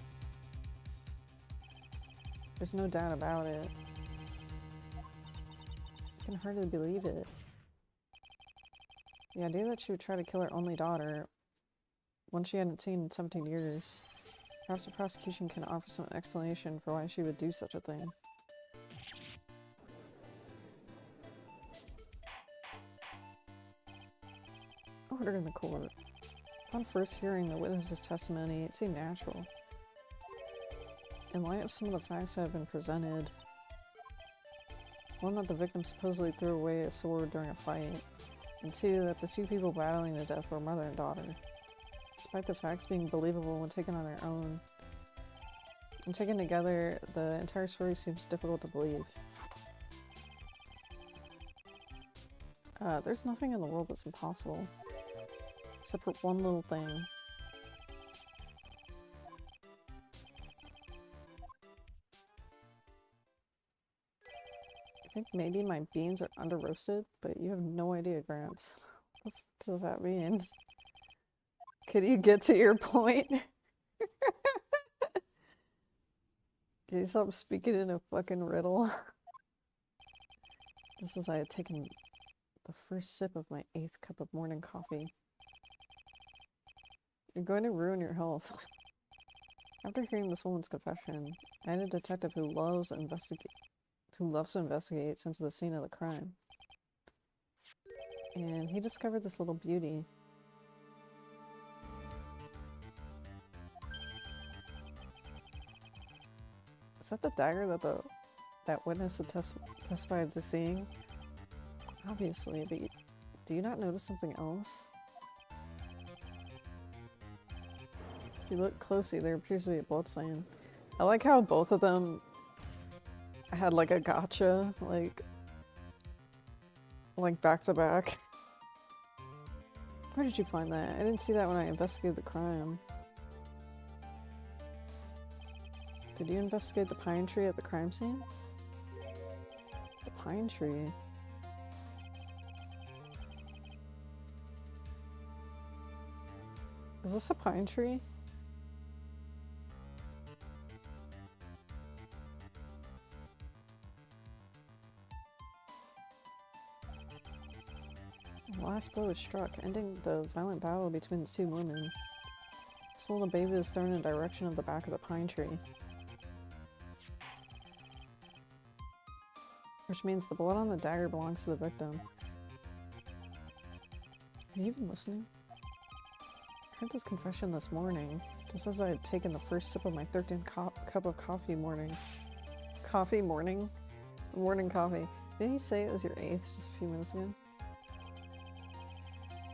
There's no doubt about it. I can hardly believe it. The idea that she would try to kill her only daughter, one she hadn't seen in 17 years. Perhaps the prosecution can offer some explanation for why she would do such a thing. Order in the court. Upon first hearing the witness's testimony, it seemed natural. In light of some of the facts that have been presented, one, that the victim supposedly threw away a sword during a fight, and two, that the two people battling to death were mother and daughter. Despite the facts being believable when taken on their own, when taken together, the entire story seems difficult to believe. There's nothing in the world that's impossible. Except for one little thing. I think maybe my beans are under roasted, but you have no idea, Gramps. What does that mean? Could you get to your point? Can you stop speaking in a fucking riddle? Just as I had taken the first sip of my 8th cup of morning coffee. You're going to ruin your health. After hearing this woman's confession, I had a detective who loves to investigate into the scene of the crime. And he discovered this little beauty. Is that the dagger that that witness had testified to seeing? Obviously, but do you not notice something else? If you look closely, there appears to be a bloodstain. I like how both of them had like a gotcha, like back to back. Where did you find that? I didn't see that when I investigated the crime. Did you investigate the pine tree at the crime scene? The pine tree? Is this a pine tree? The last blow is struck, ending the violent battle between the two women. This little baby is thrown in the direction of the back of the pine tree. Which means the blood on the dagger belongs to the victim. Are you even listening? I heard this confession this morning, just as I had taken the first sip of my 13th cup of coffee morning. Morning coffee. Didn't you say it was your 8th just a few minutes ago?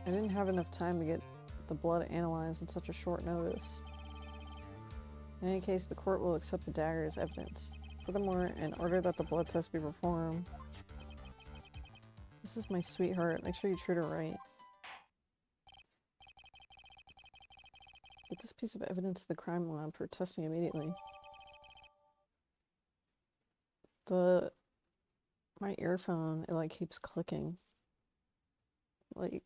I didn't have enough time to get the blood analyzed in such a short notice. In any case, the court will accept the dagger as evidence. Furthermore, in order that the blood test be performed... This is my sweetheart. Make sure you treat her right. Get this piece of evidence to the crime lab for testing immediately. My earphone, it like keeps clicking. Like,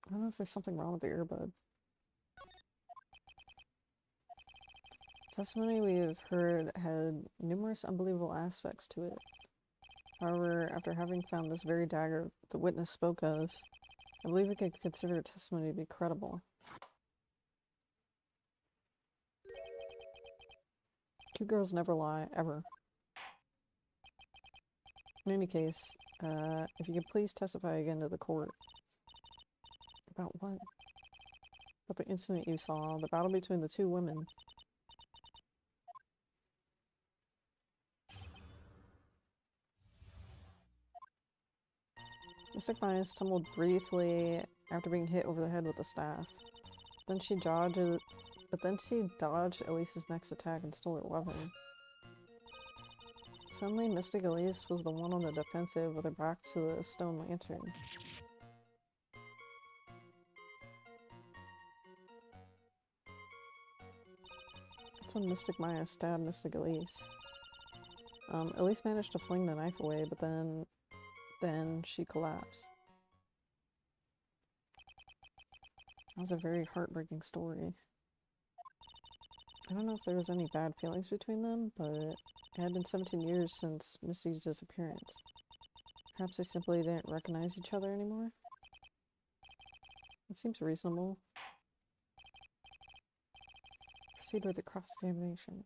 I don't know if there's something wrong with the earbud. Testimony we have heard had numerous unbelievable aspects to it. However, after having found this very dagger the witness spoke of, I believe we could consider her testimony to be credible. Cute girls never lie, ever. In any case, if you could please testify again to the court. About what? About the incident you saw, the battle between the two women. Mystic Maya stumbled briefly after being hit over the head with the staff. Then she dodged Elise's next attack and stole her weapon. Suddenly, Mystic Elise was the one on the defensive with her back to the stone lantern. That's when Mystic Maya stabbed Mystic Elise. Elise managed to fling the knife away, but then she collapsed. That was a very heartbreaking story. I don't know if there was any bad feelings between them, but it had been 17 years since Misty's disappearance. Perhaps they simply didn't recognize each other anymore? It seems reasonable. Proceed with the cross-examination.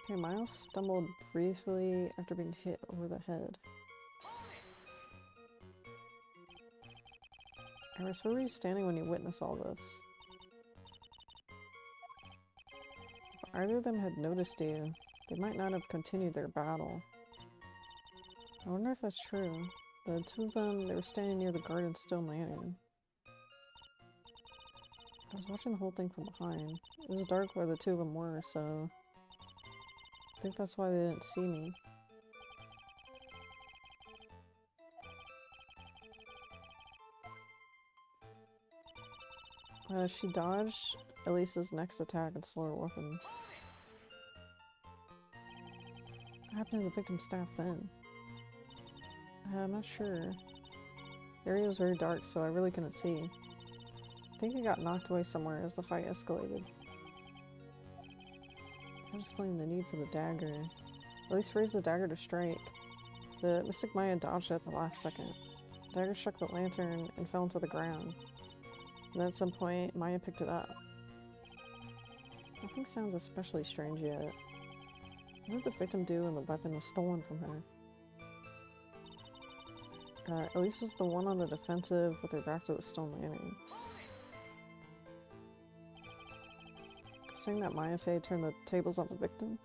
Okay, Miles stumbled briefly after being hit over the head. Iris, where were you standing when you witnessed all this? If either of them had noticed you, they might not have continued their battle. I wonder if that's true. The two of them, they were standing near the garden stone lantern. I was watching the whole thing from behind. It was dark where the two of them were, so... I think that's why they didn't see me. She dodged Elise's next attack and stole her weapon. What happened to the victim's staff then? I'm not sure. The area was very dark, so I really couldn't see. I think it got knocked away somewhere as the fight escalated. That explained the need for the dagger. Elise raised the dagger to strike, but Mystic Maya dodged it at the last second. The dagger struck the lantern and fell into the ground. And then at some point, Maya picked it up. Nothing sounds especially strange yet. What did the victim do when the weapon was stolen from her? Elise was the one on the defensive with her back to the stone lantern. Saying that Maya Fey turned the tables on the victim?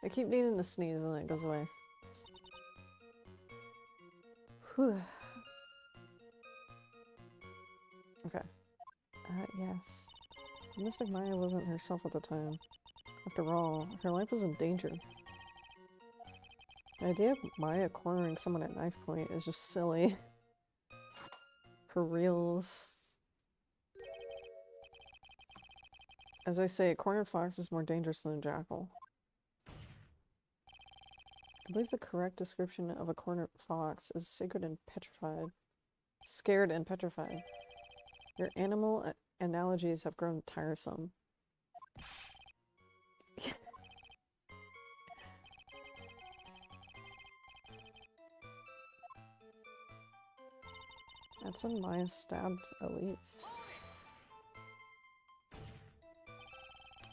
I keep needing to sneeze and then it goes away. Whew. Okay. Yes. Mystic Maya wasn't herself at the time. After all, her life was in danger. The idea of Maya cornering someone at knife point is just silly. For reals. As I say, a cornered fox is more dangerous than a jackal. I believe the correct description of a cornered fox is sacred and petrified. Scared and petrified. Your animal analogies have grown tiresome. That's when Maya stabbed Elise.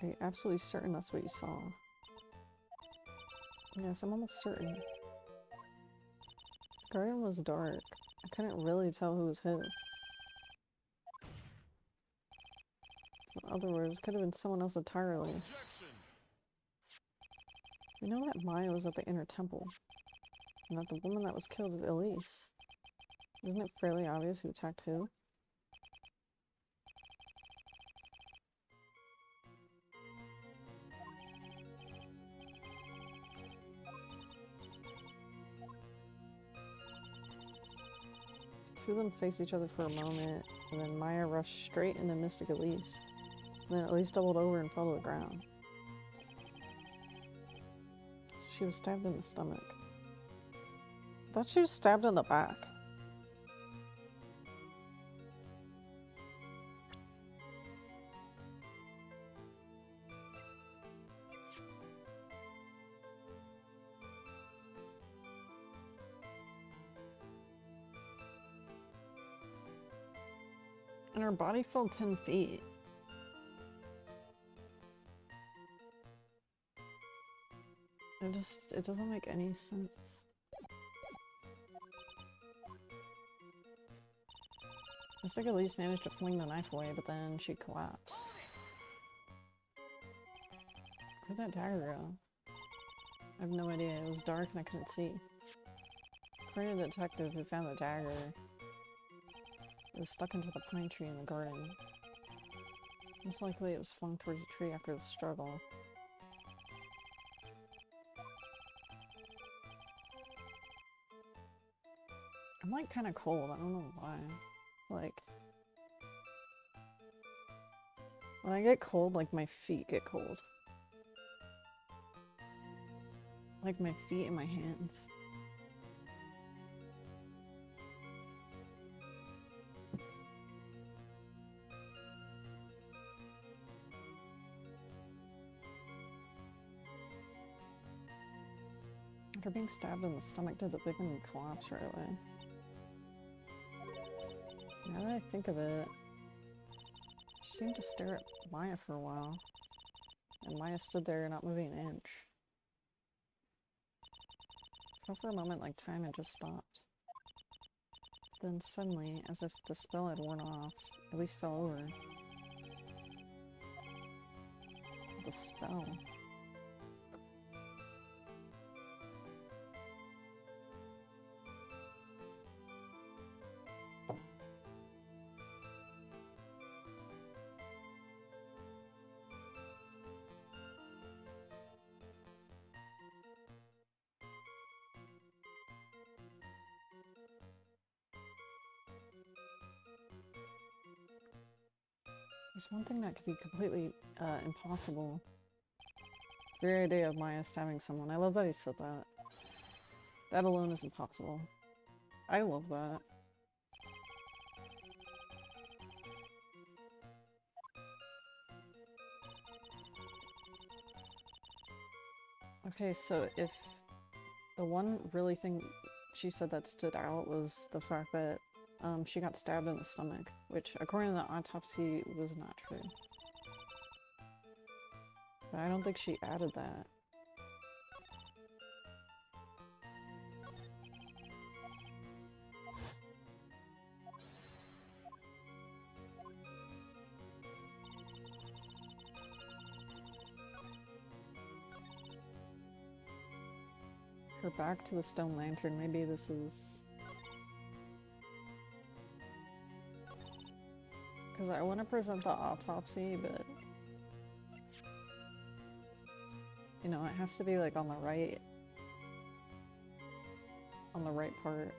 Are you absolutely certain that's what you saw? Yes, I'm almost certain. The garden was dark. I couldn't really tell who was who. So in other words, it could have been someone else entirely. We know that Maya was at the inner temple, and that the woman that was killed is Elise. Isn't it fairly obvious who attacked who? Two of them face each other for a moment, and then Maya rushed straight into Mystic Elise. And then Elise doubled over and fell to the ground. So she was stabbed in the stomach. I thought she was stabbed in the back. And her body fell 10 feet. It doesn't make any sense. Mystic Elise managed to fling the knife away, but then she collapsed. Where'd that dagger go? I have no idea. It was dark and I couldn't see. According to the detective who found the dagger, it was stuck into the pine tree in the garden. Most likely it was flung towards the tree after the struggle. I'm like kind of cold, I don't know why. Like, when I get cold, like my feet get cold. Like my feet and my hands. After being stabbed in the stomach, did the victim collapse right away? Now that I think of it, she seemed to stare at Maya for a while, and Maya stood there not moving an inch. I felt for a moment like time had just stopped. Then suddenly, as if the spell had worn off, Elise fell over. The spell. There's one thing that could be completely impossible. The very idea of Maya stabbing someone. I love that he said that. That alone is impossible. I love that. Okay, so if the one really thing she said that stood out was the fact that she got stabbed in the stomach, which according to the autopsy was not true. But I don't think she added that. Her back to the stone lantern, maybe this is... Because I want to present the autopsy, but... You know, it has to be like on the right part.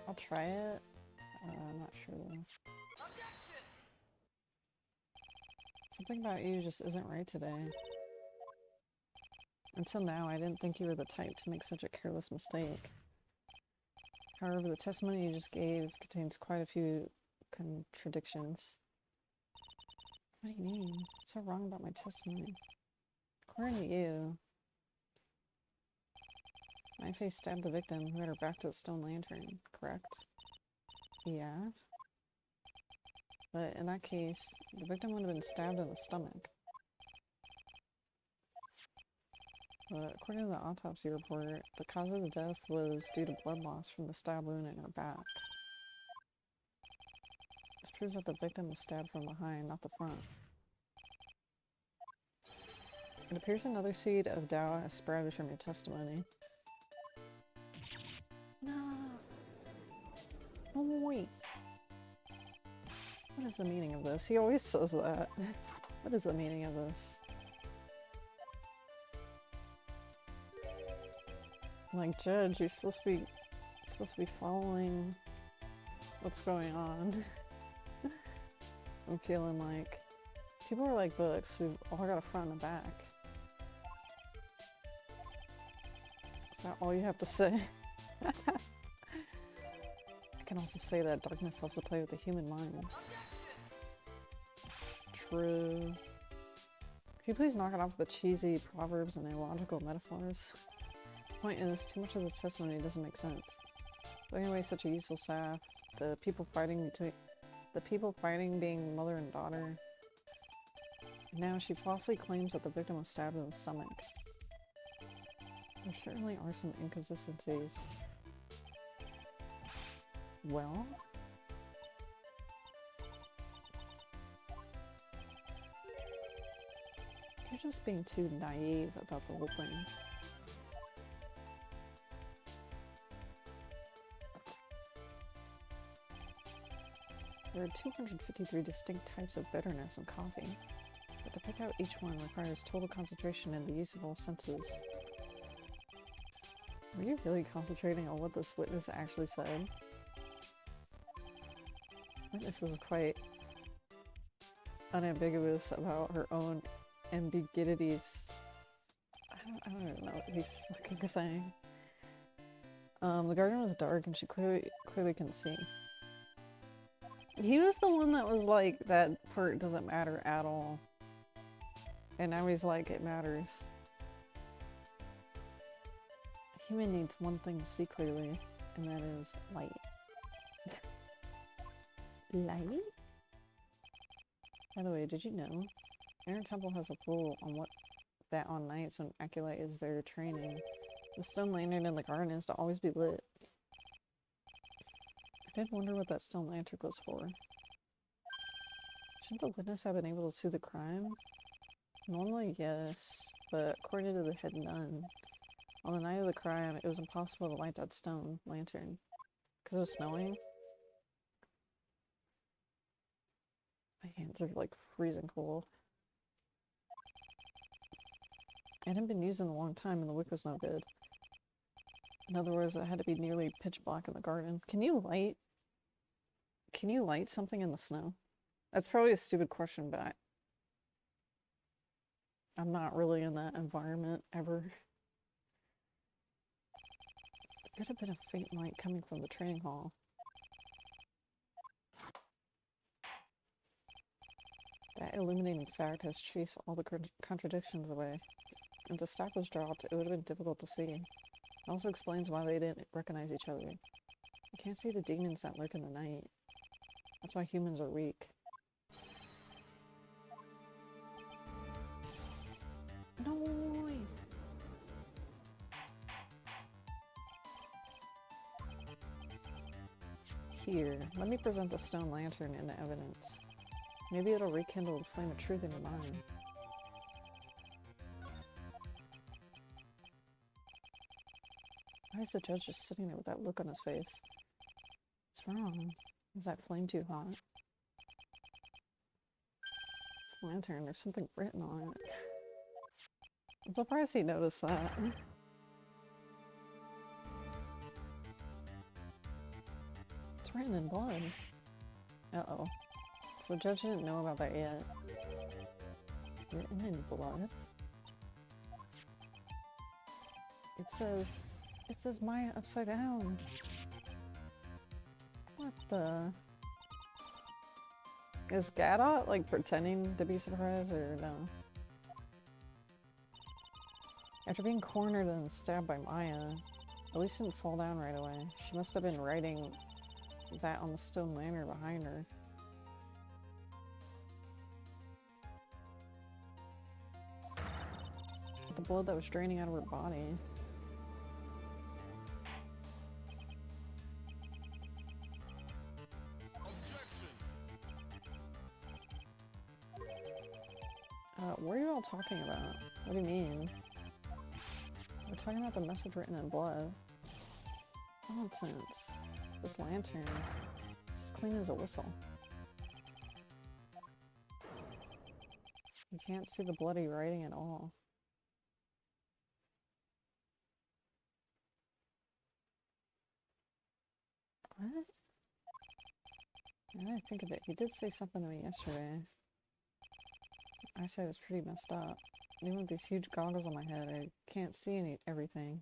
I'll try it. I'm not sure though. Something about you just isn't right today. Until now, I didn't think you were the type to make such a careless mistake. However, the testimony you just gave contains quite a few contradictions. What do you mean? What's so wrong about my testimony? According to you, my face stabbed the victim who had her back to the stone lantern, correct? Yeah. But in that case, the victim would have been stabbed in the stomach. But according to the autopsy report, the cause of the death was due to blood loss from the stab wound in her back. This proves that the victim was stabbed from behind, not the front. It appears another seed of doubt has sprouted from your testimony. No. Oh, wait. What is the meaning of this? He always says that. What is the meaning of this? Like, Judge, you're supposed to be following what's going on. I'm feeling like people are like books. We've all got a front and a back. Is that all you have to say? I can also say that darkness loves to play with the human mind. True. Could you please knock it off with the cheesy proverbs and illogical metaphors? Point is, too much of this testimony doesn't make sense. But anyway, such a useful staff. The people fighting being mother and daughter. Now she falsely claims that the victim was stabbed in the stomach. There certainly are some inconsistencies. Well? You're just being too naive about the whole thing. There are 253 distinct types of bitterness in coffee, but to pick out each one requires total concentration and the use of all senses. Were you really concentrating on what this witness actually said? Witness was quite unambiguous about her own ambiguities. I don't even know what he's fucking saying. The garden was dark and she clearly couldn't see. He was the one that was like, that part doesn't matter at all. And now he's like, it matters. A human needs one thing to see clearly, and that is light. Light? By the way, did you know? Inner Temple has a rule on that on nights when Acolyte is there training, the stone lantern in the garden is to always be lit. I did wonder what that stone lantern was for. Shouldn't the witness have been able to see the crime? Normally, yes, but according to the head nun, on the night of the crime, it was impossible to light that stone lantern. Because it was snowing? My hands are like freezing cold. It hadn't been used in a long time and the wick was no good. In other words, it had to be nearly pitch black in the garden. Can you light something in the snow? That's probably a stupid question, but I'm not really in that environment ever. There could have been a faint light coming from the training hall. That illuminating fact has chased all the contradictions away. If the staff was dropped, it would have been difficult to see. It also explains why they didn't recognize each other. You can't see the demons that lurk in the night. That's why humans are weak. Noise! Here, let me present the stone lantern into evidence. Maybe it'll rekindle the flame of truth in your mind. Why is the judge just sitting there with that look on his face? What's wrong? Is that flame too hot? This lantern, there's something written on it. I'm surprised he noticed that. It's written in blood. Uh-oh. So the judge didn't know about that yet. Written in blood? It says Maya upside down. What the? Is Gadot like pretending to be surprised or no? After being cornered and stabbed by Maya, Elise didn't fall down right away. She must have been writing that on the stone lantern behind her. The blood that was draining out of her body. What are you all talking about? What do you mean? We're talking about the message written in blood. Nonsense. This lantern. It's as clean as a whistle. You can't see the bloody writing at all. What? Now that I think of it, he did say something to me yesterday. I said it was pretty messed up. Even with these huge goggles on my head, I can't see everything.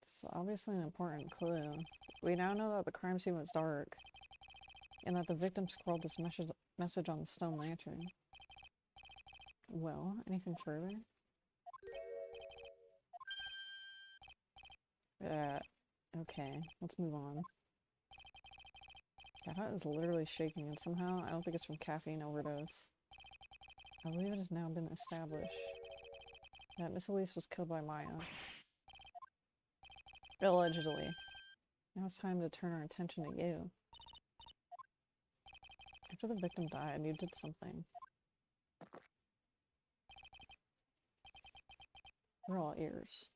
It's obviously an important clue. We now know that the crime scene was dark, and that the victim scrawled this message on the stone lantern. Well, anything further? Okay, let's move on. Gadot is literally shaking, and somehow I don't think it's from caffeine overdose. I believe it has now been established that Miss Elise was killed by Maya. Allegedly. Now it's time to turn our attention to you. After the victim died, you did something. We're all ears.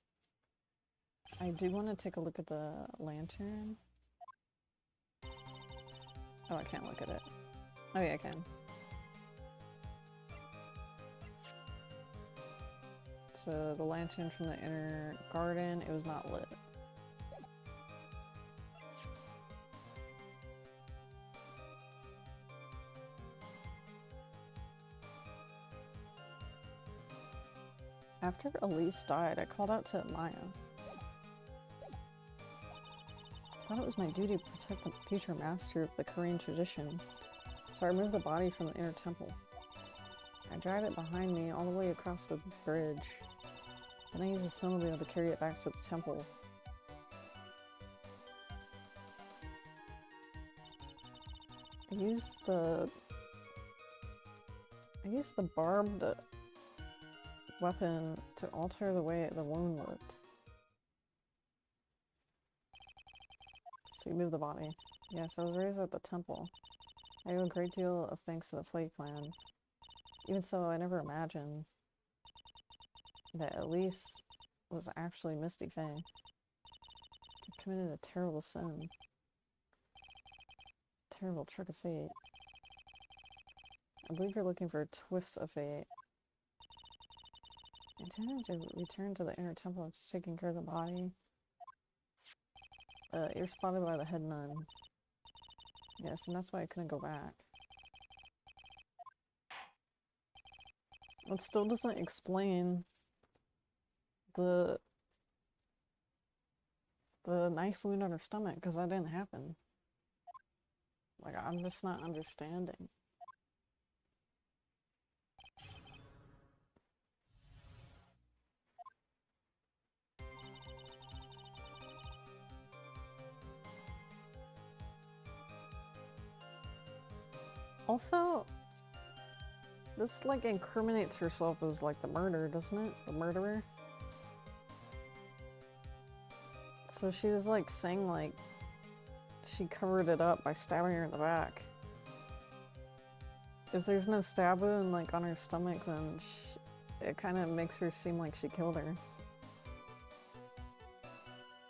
I do want to take a look at the lantern. Oh, I can't look at it. Oh yeah, I can. So the lantern from the inner garden, it was not lit. After Elise died, I called out to Maya. I thought it was my duty to protect the future master of the Korean tradition, so I removed the body from the inner temple. I dragged it behind me all the way across the bridge. Then I used a snowmobile to carry it back to the temple. I used the barbed weapon to alter the way the wound looked. So you moved the body. Yes, I was raised at the temple. I owe a great deal of thanks to the Flake clan. Even so, I never imagined that Elise was actually Misty Fae. I committed a terrible sin. Terrible trick of fate. I believe you're looking for twists of fate. I intended to return to the inner temple after taking care of the body. You're spotted by the head nun. Yes, and that's why I couldn't go back. It still doesn't explain the knife wound on her stomach, because that didn't happen. Like, I'm just not understanding. Also, this like incriminates herself as like the murderer, doesn't it? The murderer. So she was like saying like she covered it up by stabbing her in the back. If there's no stab wound like on her stomach, then it kind of makes her seem like she killed her.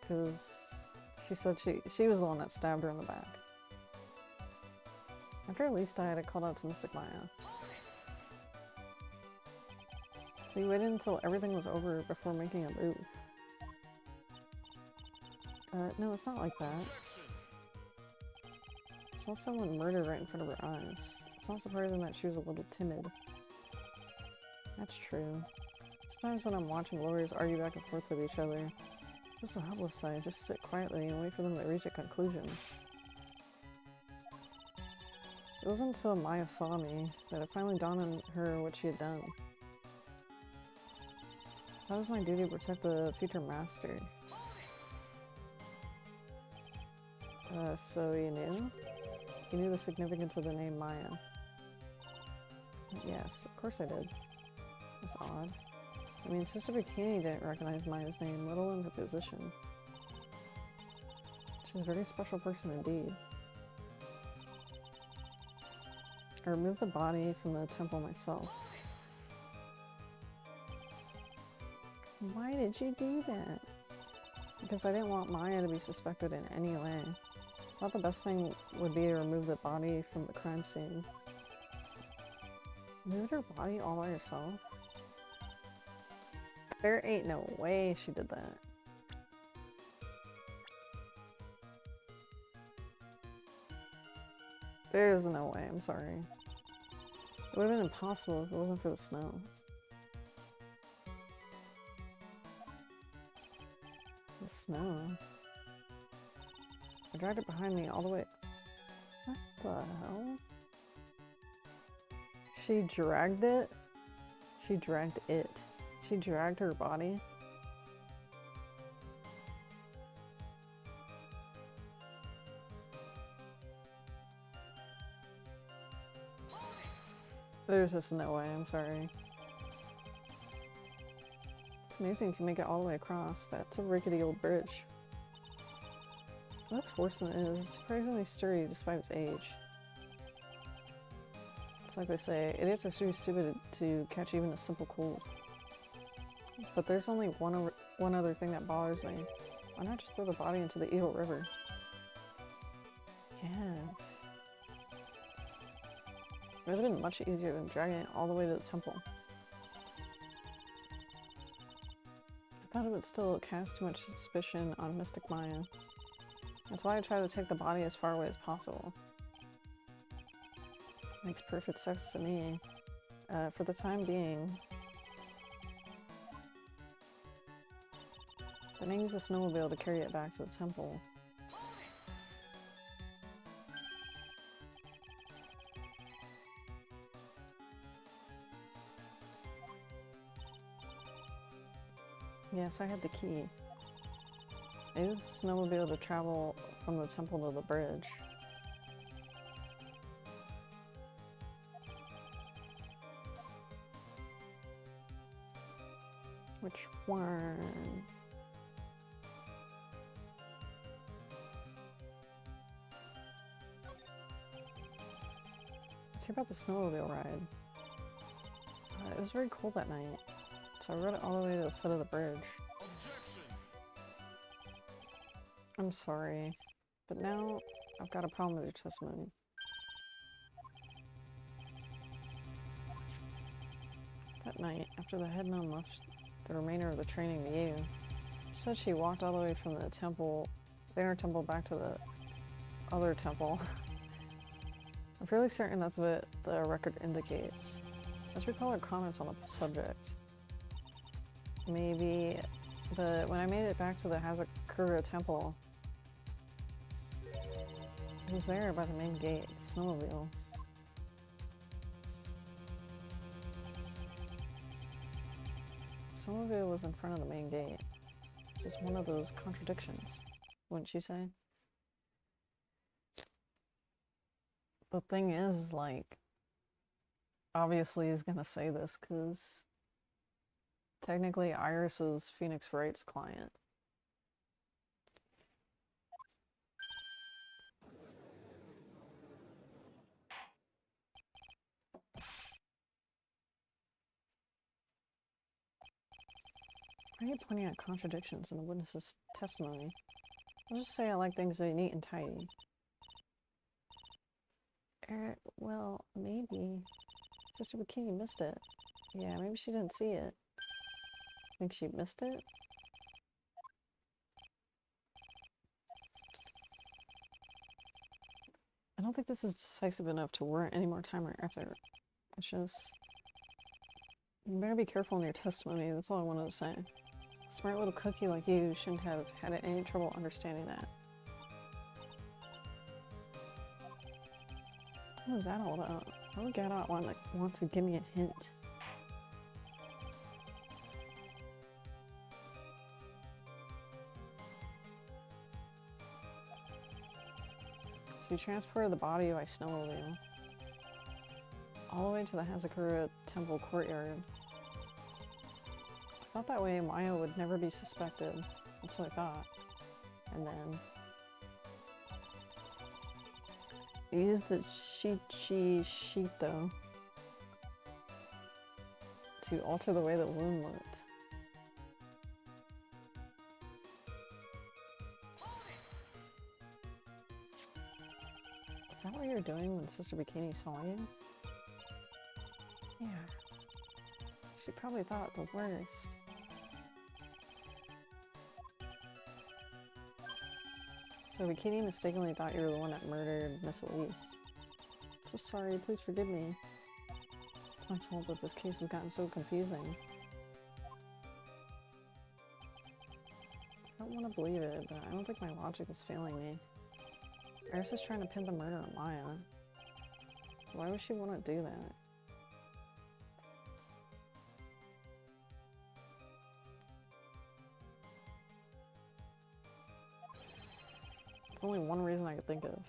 Because she said she was the one that stabbed her in the back. After Elise died, I called out to Mystic Maya. So you waited until everything was over before making a move. No, it's not like that. I saw someone murdered right in front of her eyes. It's not surprising that she was a little timid. That's true. It's Sometimes when I'm watching lawyers argue back and forth with each other, I feel so helpless that I just sit quietly and wait for them to reach a conclusion. It wasn't until Maya saw me that it finally dawned on her what she had done. That was my duty to protect the future master. So you knew? You knew the significance of the name Maya. Yes, of course I did. That's odd. I mean, Sister Bikini didn't recognize Maya's name, let alone her position. She's a very special person indeed. I removed the body from the temple myself. Why did you do that? Because I didn't want Maya to be suspected in any way. I thought the best thing would be to remove the body from the crime scene. Moved her body all by herself? There ain't no way she did that. There's no way, I'm sorry. It would have been impossible if it wasn't for the snow. The snow? I dragged it behind me all the way. What the hell? She dragged it? She dragged it. She dragged her body? There's just no way, I'm sorry. It's amazing you can make it all the way across. That's a rickety old bridge. That's worse than it is. It's surprisingly sturdy despite its age. It's like they say, idiots are too stupid to catch even a simple cold. But there's only one other thing that bothers me. Why not just throw the body into the evil river? Yes. It would have been much easier than dragging it all the way to the temple. I thought it would still cast too much suspicion on Mystic Maya. That's why I try to take the body as far away as possible. Makes perfect sense to me. For the time being, I may use a snowmobile to carry it back to the temple. Yes, I had the key. I used the snowmobile to travel from the temple to the bridge. Which one? Let's hear about the snowmobile ride. It was very cold that night, so I rode it all the way to the foot of the bridge. I'm sorry, but now I've got a problem with your testimony. That night, after the head nun left the remainder of the training to you, she said she walked all the way from the temple, the inner temple, back to the other temple. I'm fairly certain that's what the record indicates. Let's recall her comments on the subject. Maybe, but when I made it back to the Hazakura temple, it was there by the main gate, the snowmobile. Snowmobile was in front of the main gate. It's just one of those contradictions, wouldn't you say? The thing is, like, obviously he's gonna say this because technically Iris is Phoenix Wright's client. I keep pointing out contradictions in the witness's testimony. I'll just say I like things neat and tidy. Well, maybe. Sister Bikini missed it. Yeah, maybe she didn't see it. Think she missed it? I don't think this is decisive enough to warrant any more time or effort. It's just... You better be careful in your testimony, that's all I wanted to say. A smart little cookie like you shouldn't have had any trouble understanding that. What was that all about? Why would Gadot want to give me a hint? So you transported the body by snowmobile all the way to the Hazakura Temple courtyard. I thought that way Maya would never be suspected. That's what I thought. And then you used the Shito to alter the way the wound looked. Is that what you were doing when Sister Bikini saw you? Yeah. She probably thought the worst. So Bikini mistakenly thought you were the one that murdered Miss Elise. So sorry, please forgive me. It's my fault that this case has gotten so confusing. I don't want to believe it, but I don't think my logic is failing me. Iris is trying to pin the murder on Maya. Why would she want to do that? There's only one reason I could think of.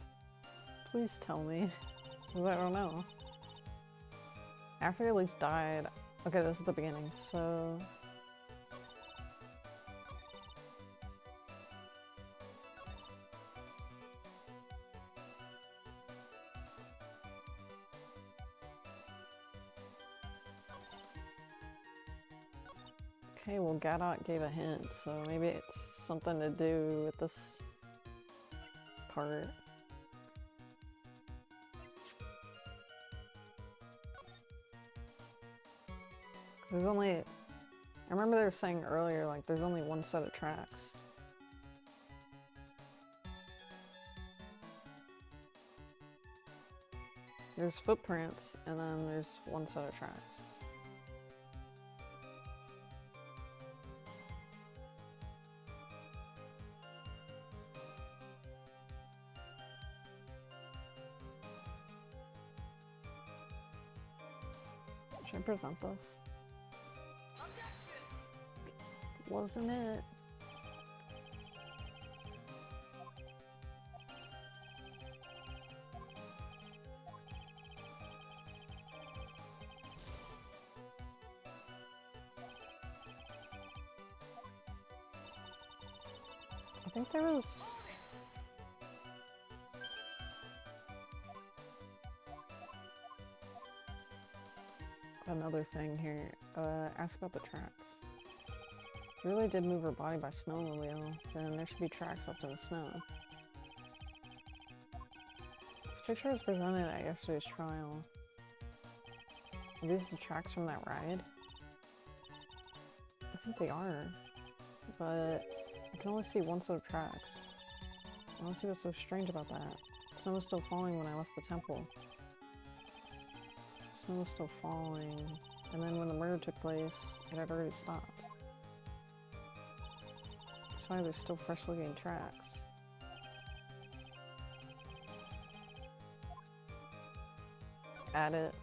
Please tell me. Because I don't know. After Elise died... Okay, this is the beginning, so... Okay, well Gadot gave a hint, so maybe it's something to do with this part. There's only... I remember they were saying earlier, like, there's only one set of tracks. There's footprints, and then there's one set of tracks. Should I present this? Wasn't it? I think there was... another thing here. Ask about the tracks. If you really did move her body by snowmobile, then there should be tracks left in the snow. This picture was presented at yesterday's trial. Are these the tracks from that ride? I think they are, but I can only see one set of tracks. I don't see what's so strange about that. Snow was still falling when I left the temple. Snow was still falling, and then when the murder took place, it had already stopped. That's why there's still fresh-looking tracks. Add it.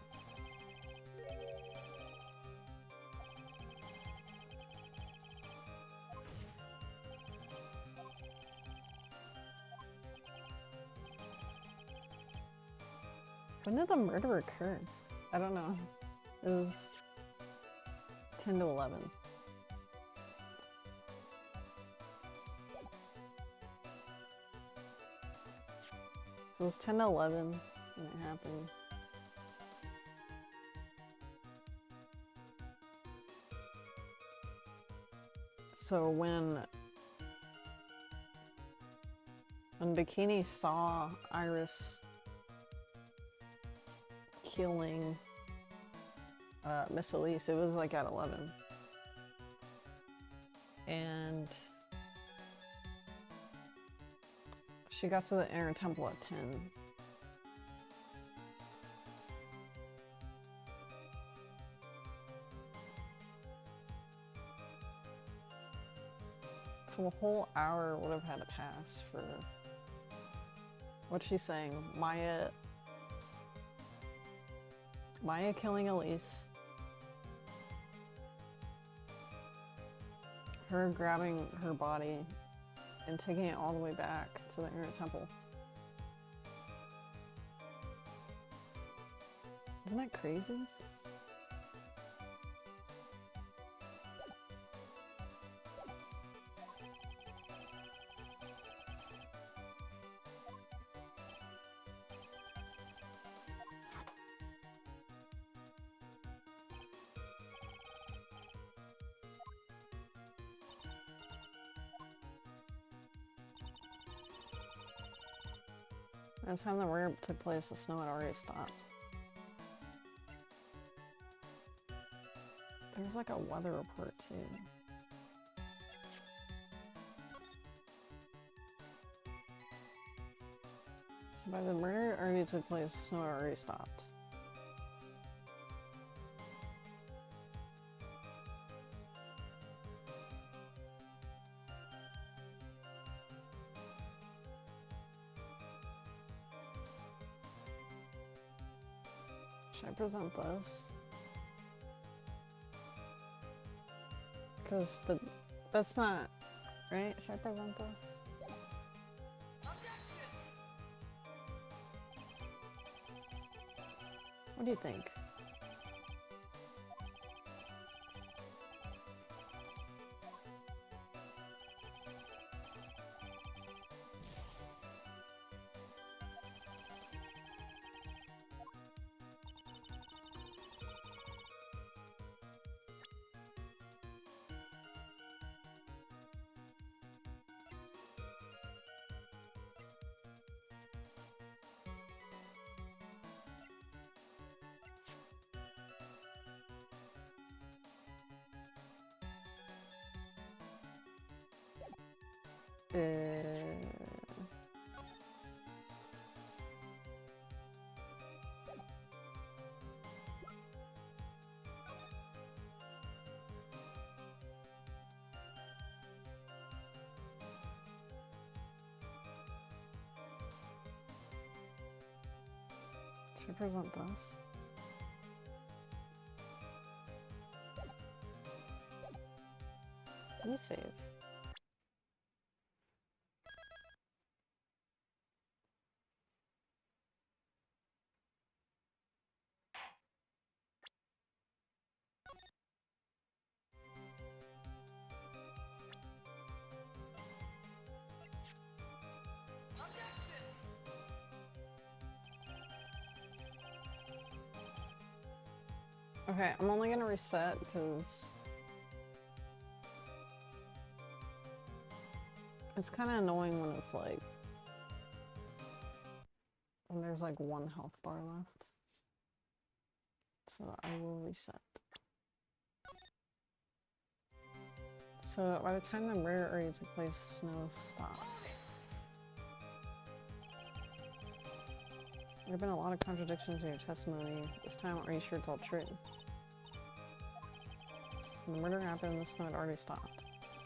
When did the murder occur? I don't know. It was 10 to 11. So it was 10 to 11 when it happened. So when Bikini saw Iris killing Miss Elise, it was like at 11. And she got to the inner temple at 10. So a whole hour would have had to pass for... What's she saying? Maya killing Elise. Her grabbing her body and taking it all the way back to the inner temple. Isn't that crazy? By the time the murder took place, the snow had already stopped. There's like a weather report too. So by the murder already took place, the snow had already stopped. Should I present this? Because that's not right. Should I present this? What do you think? Should I present this? Let me save. Okay, I'm only gonna reset because it's kind of annoying when it's like when there's like one health bar left. So I will reset. So by the time the murder already took place, snow stopped. There have been a lot of contradictions in your testimony. This time, are you sure it's all true? When the murder happened, the snow had already stopped.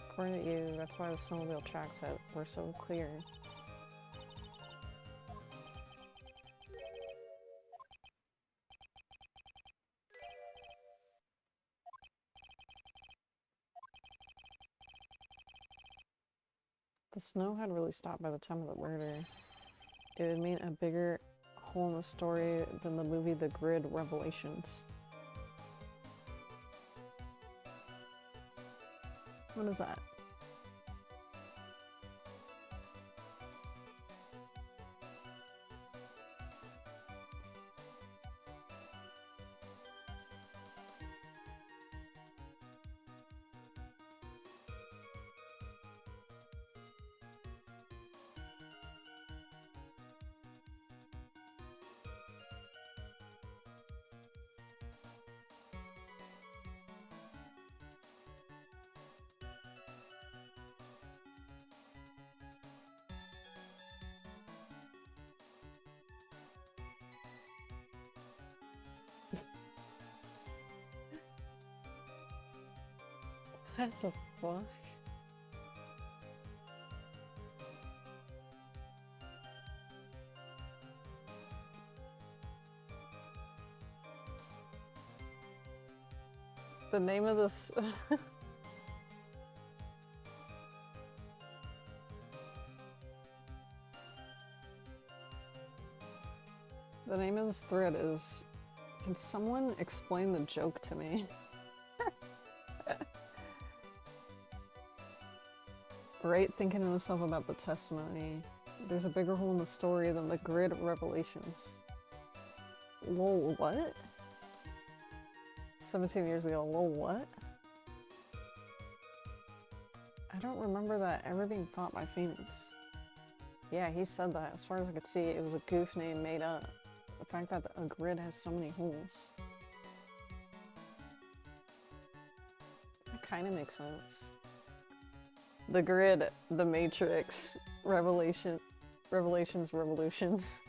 According to you, that's why the snowmobile tracks were so clear. The snow had really stopped by the time of the murder. It would mean a bigger hole in the story than the movie The Grid Revelations. What is that? What the fuck? The name of this... The name of this thread is, can someone explain the joke to me? Wright thinking to himself about the testimony. There's a bigger hole in the story than the grid revelations. Lol, what? 17 years ago, lol, what? I don't remember that ever being thought by Phoenix. Yeah, he said that. As far as I could see, it was a goof name made up. The fact that a grid has so many holes. That kind of makes sense. The grid, the Matrix, Revelations, Revolutions.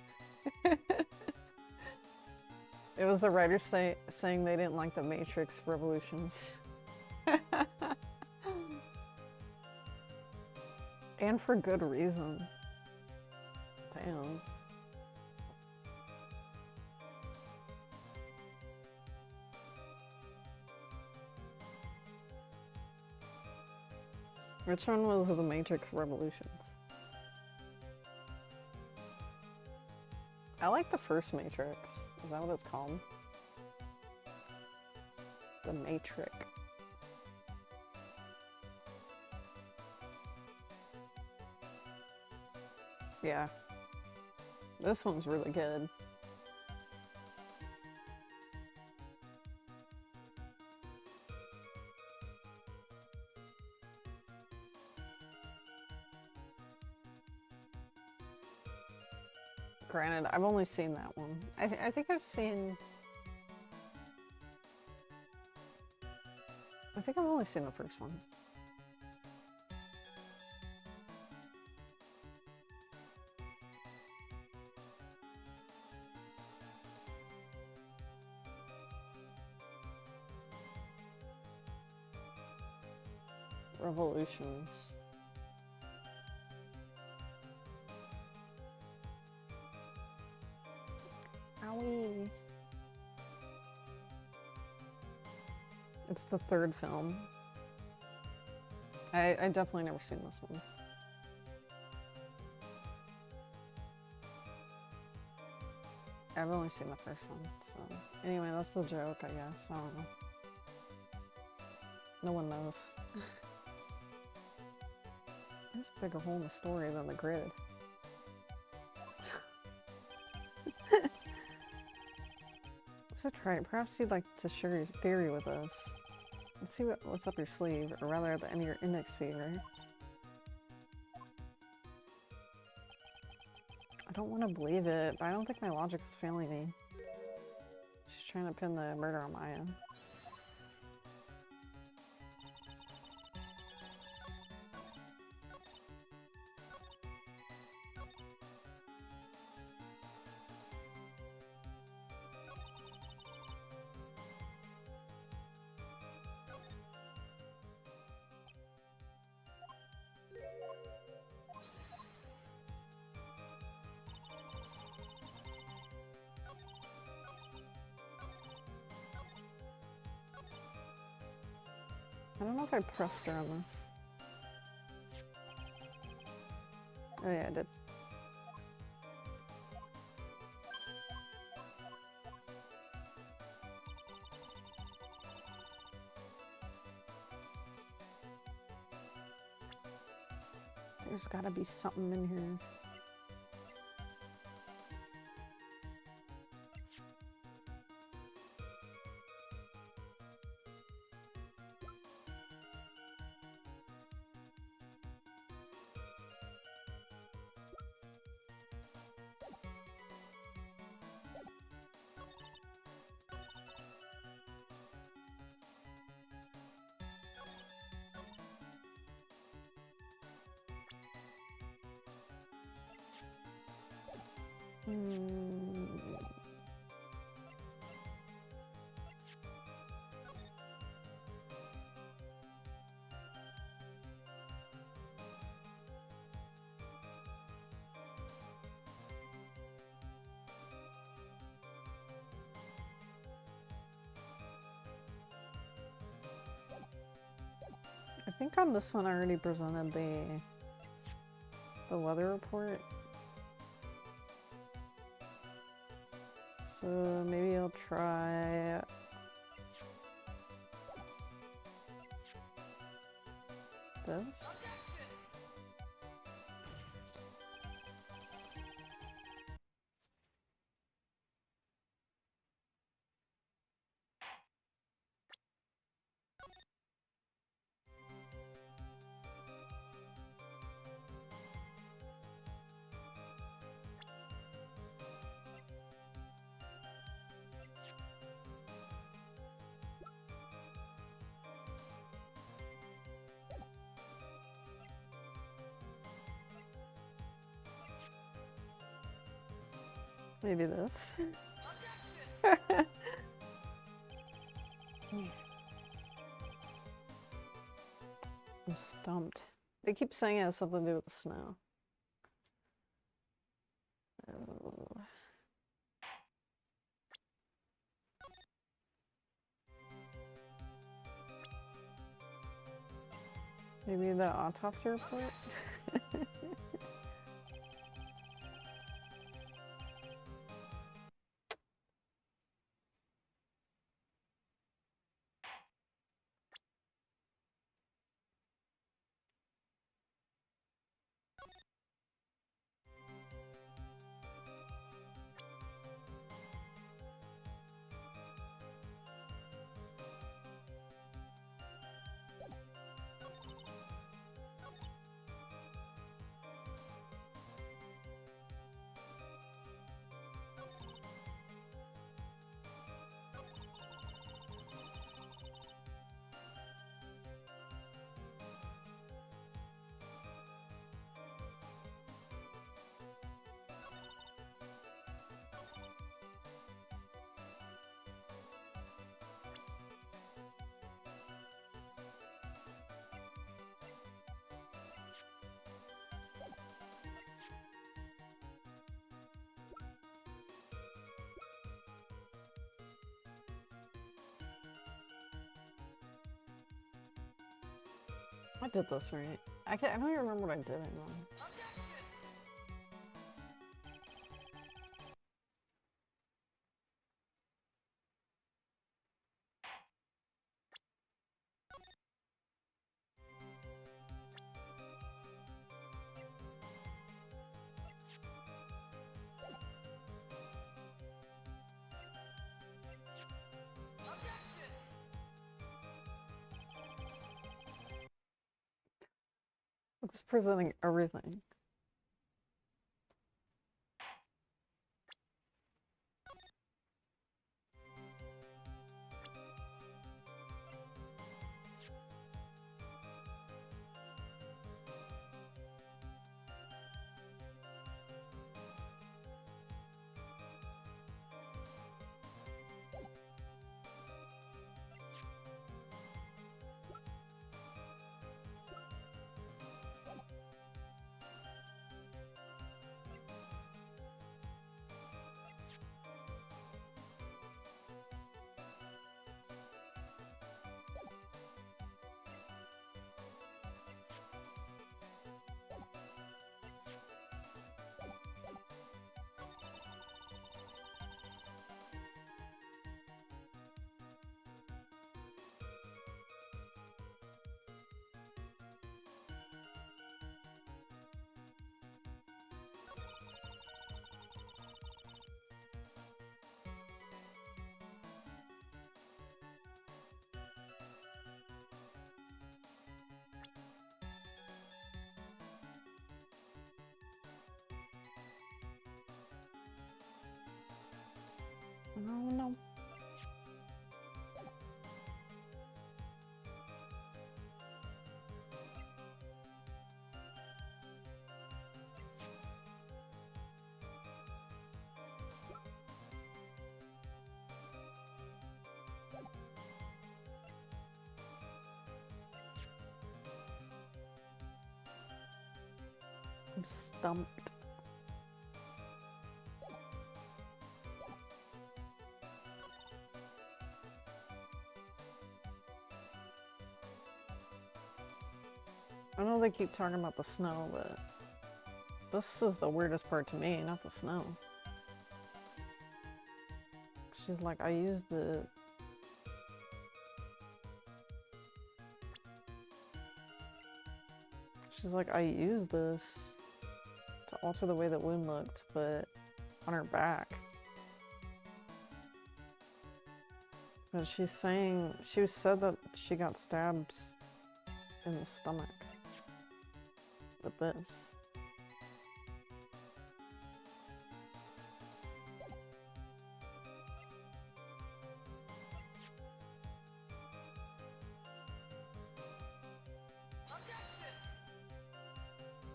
It was the writers saying they didn't like the Matrix Revolutions. And for good reason. Damn. Which one was the Matrix Revolutions? I like the first Matrix. Is that what it's called? The Matrix. Yeah. This one's really good. Granted, I've only seen that one. I think I've seen... I think I've only seen the first one. Revolutions. Owie. It's the third film. I definitely never seen this one. I've only seen the first one, so... Anyway, that's the joke, I guess. I don't know. No one knows. There's a bigger hole in the story than the grid. So try it. Perhaps you'd like to share your theory with us. Let's see what's up your sleeve, or rather at the end of your index finger. I don't want to believe it, but I don't think my logic is failing me. She's trying to pin the murder on Maya. I don't know if I pressed her on this. Oh yeah, I did. There's gotta be something in here. think on this one I already presented the weather report. So maybe I'll try this. Maybe this. I'm stumped. They keep saying it has something to do with the snow. Oh. Maybe the autopsy report? I did this right. I don't even remember what I did anymore. I'm just presenting everything. Oh no. I'm stumped. I know they keep talking about the snow, but this is the weirdest part to me, not the snow. She's like, I used the... She's like, I used this to alter the way that wind looked, but on her back. But she's saying, she said that she got stabbed in the stomach with this.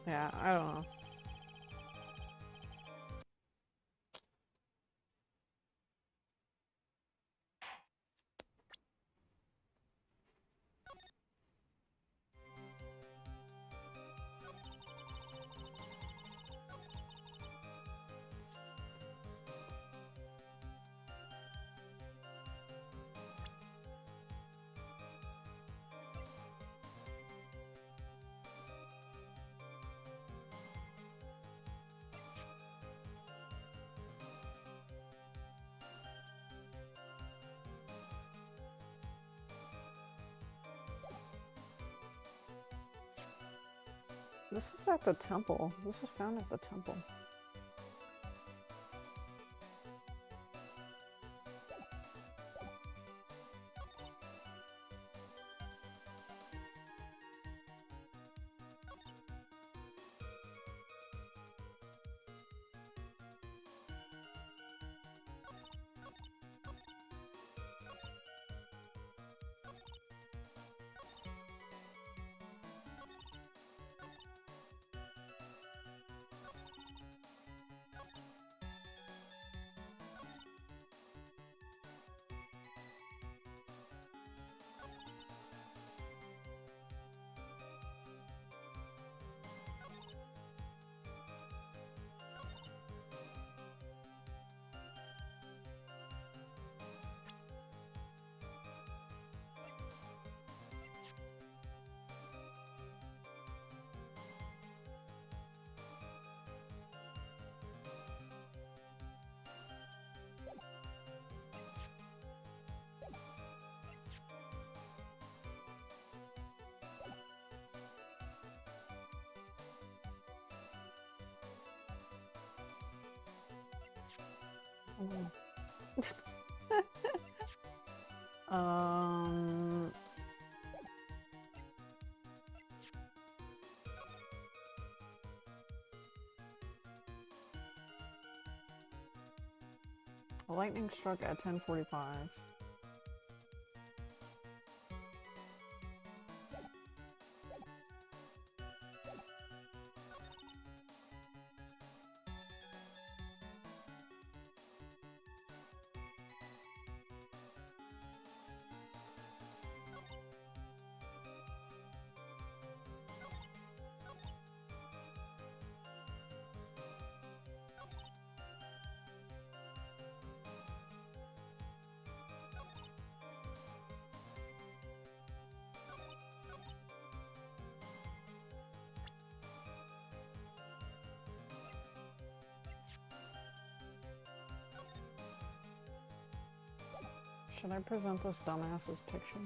Yeah, I don't know. This was at the temple. This was found at the temple. um... Lightning struck at 10:45. Should I present this dumbass's picture?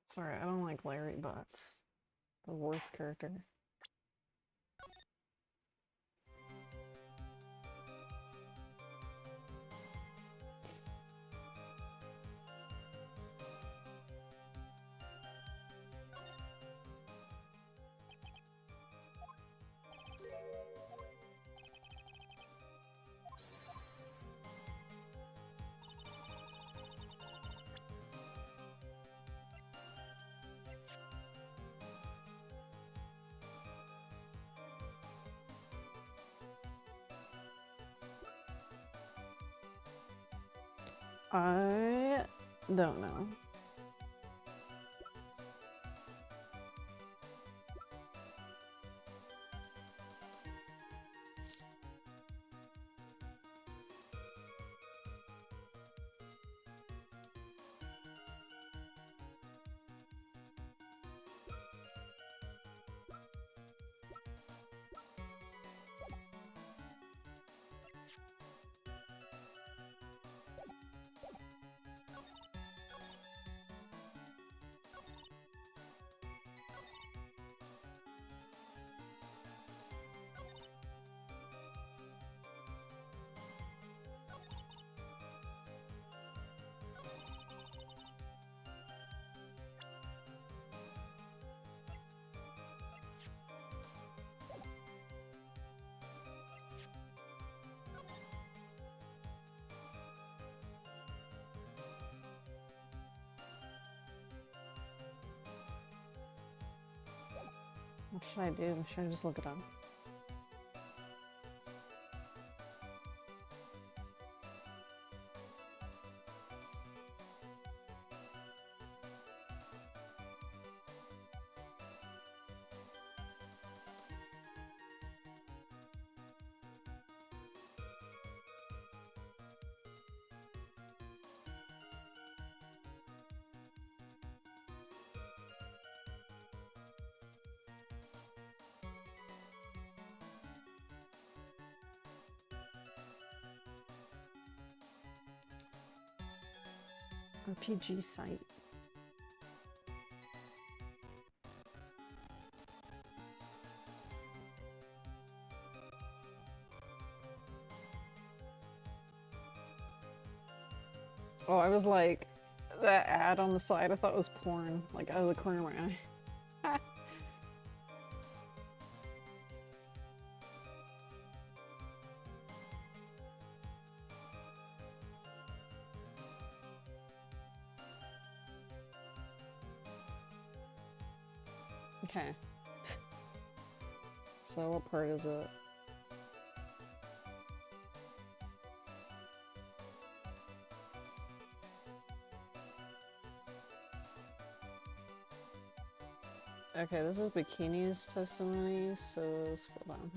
Sorry, I don't like Larry Butts. The worst character. I don't know. What should I do? Should I just look it up? RPG site. Oh, I was like, that ad on the side, I thought it was porn, like out of the corner of my eye. Okay. So what part is it? Okay, this is Bikini's testimony, so scroll down.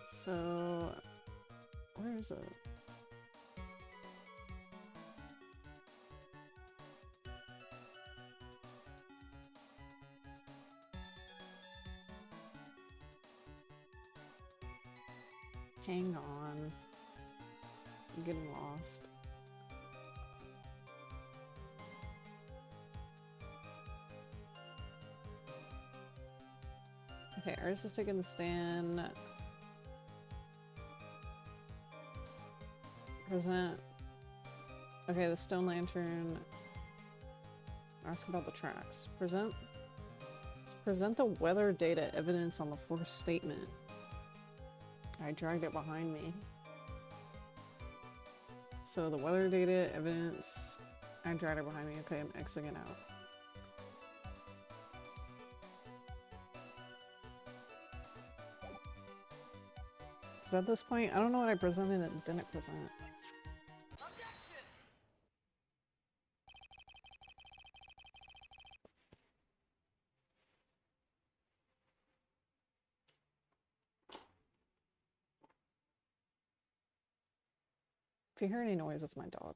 So, where is it? Hang on. I'm getting lost. Okay, artist is taking the stand. Present. Okay, the stone lantern. Ask about the tracks. Present the weather data evidence on the fourth statement. I dragged it behind me. So the weather data evidence, I dragged it behind me. Okay, I'm exiting it out. Because at this point, I don't know what I presented and didn't present. If you hear any noise, it's my dog.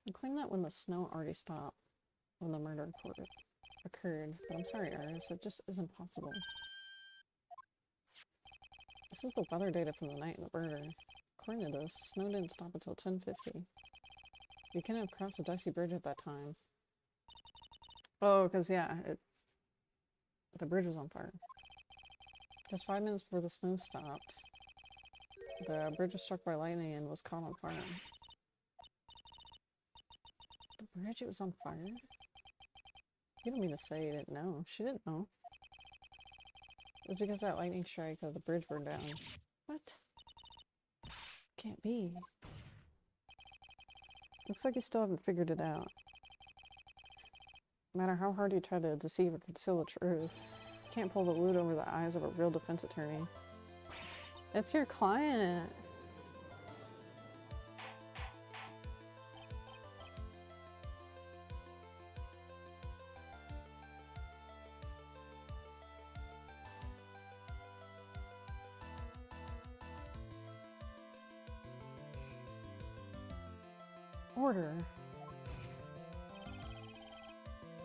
I claim that when the snow already stopped, when the murder occurred, but I'm sorry, Iris, it just isn't possible. This is the weather data from the night of the murder. According to this, the snow didn't stop until 10:50. You couldn't have crossed the dicey bridge at that time. Oh, because yeah, the bridge was on fire. Because 5 minutes before the snow stopped, the bridge was struck by lightning and was caught on fire. The bridge, it was on fire? You don't mean to say you didn't know. She didn't know. It was because that lightning strike of the bridge burned down. What? Can't be. Looks like you still haven't figured it out. No matter how hard you try to deceive or conceal the truth, you can't pull the wood over the eyes of a real defense attorney. It's your client. Order.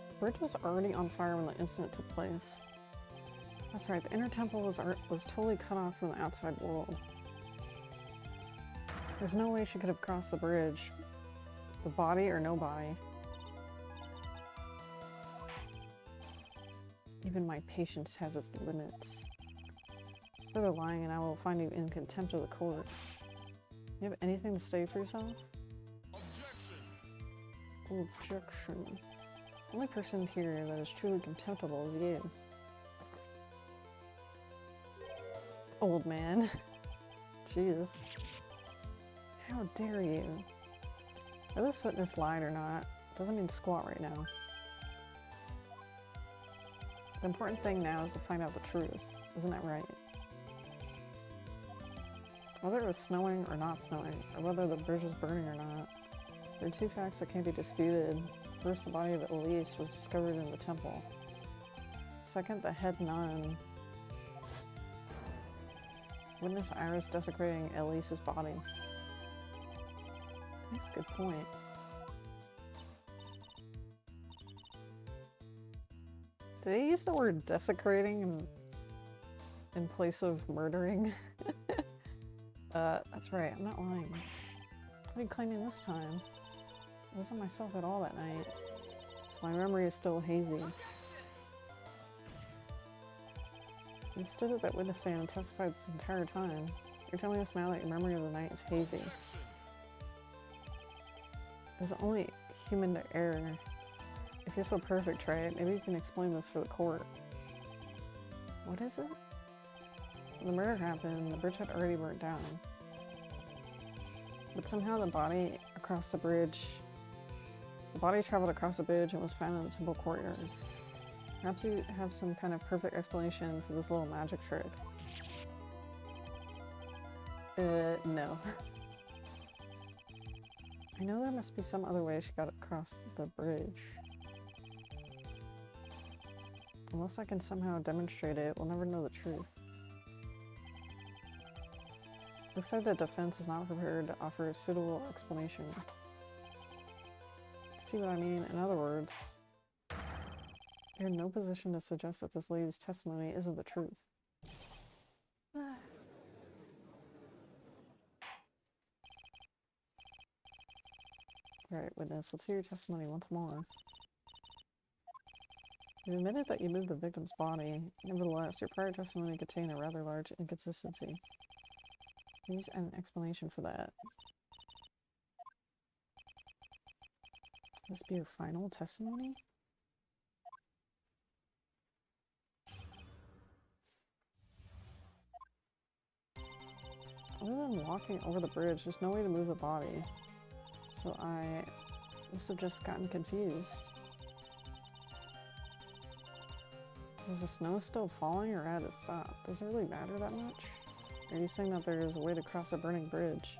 The bridge was already on fire when the incident took place. That's right, the inner temple was totally cut off from the outside world. There's no way she could have crossed the bridge, the body or no body. Even my patience has its limits. Further lying and I will find you in contempt of the court. You have anything to say for yourself? Objection. The only person here that is truly contemptible is you. Old man. Jeez. How dare you? Whether this witness lied or not doesn't mean squat right now. The important thing now is to find out the truth. Isn't that right? Whether it was snowing or not snowing, or whether the bridge was burning or not, there are two facts that can't be disputed. First, the body of Elise was discovered in the temple. Second, the head nun. Witness Iris desecrating Elise's body. That's a good point. Did they use the word desecrating in place of murdering? That's right, I'm not lying. What are you claiming this time? I wasn't myself at all that night, so my memory is still hazy. You've stood at that witness stand and testified this entire time. You're telling us now that your memory of the night is hazy. It's only human to err. If you're so perfect, Wright, maybe you can explain this for the court. What is it? When the murder happened, the bridge had already burnt down. But somehow the body traveled across the bridge and was found in the temple courtyard. Perhaps you have some kind of perfect explanation for this little magic trick. No. I know there must be some other way she got across the bridge. Unless I can somehow demonstrate it, we'll never know the truth. Looks like the defense is not prepared to offer a suitable explanation. See what I mean? In other words, you're in no position to suggest that this lady's testimony isn't the truth. Alright, witness, let's hear your testimony once more. You admitted that you moved the victim's body. Nevertheless, your prior testimony contained a rather large inconsistency. Please an explanation for that. Will this be your final testimony? Other than walking over the bridge, there's no way to move the body. So I must have just gotten confused. Is the snow still falling or had it stopped? Does it really matter that much? Are you saying that there is a way to cross a burning bridge?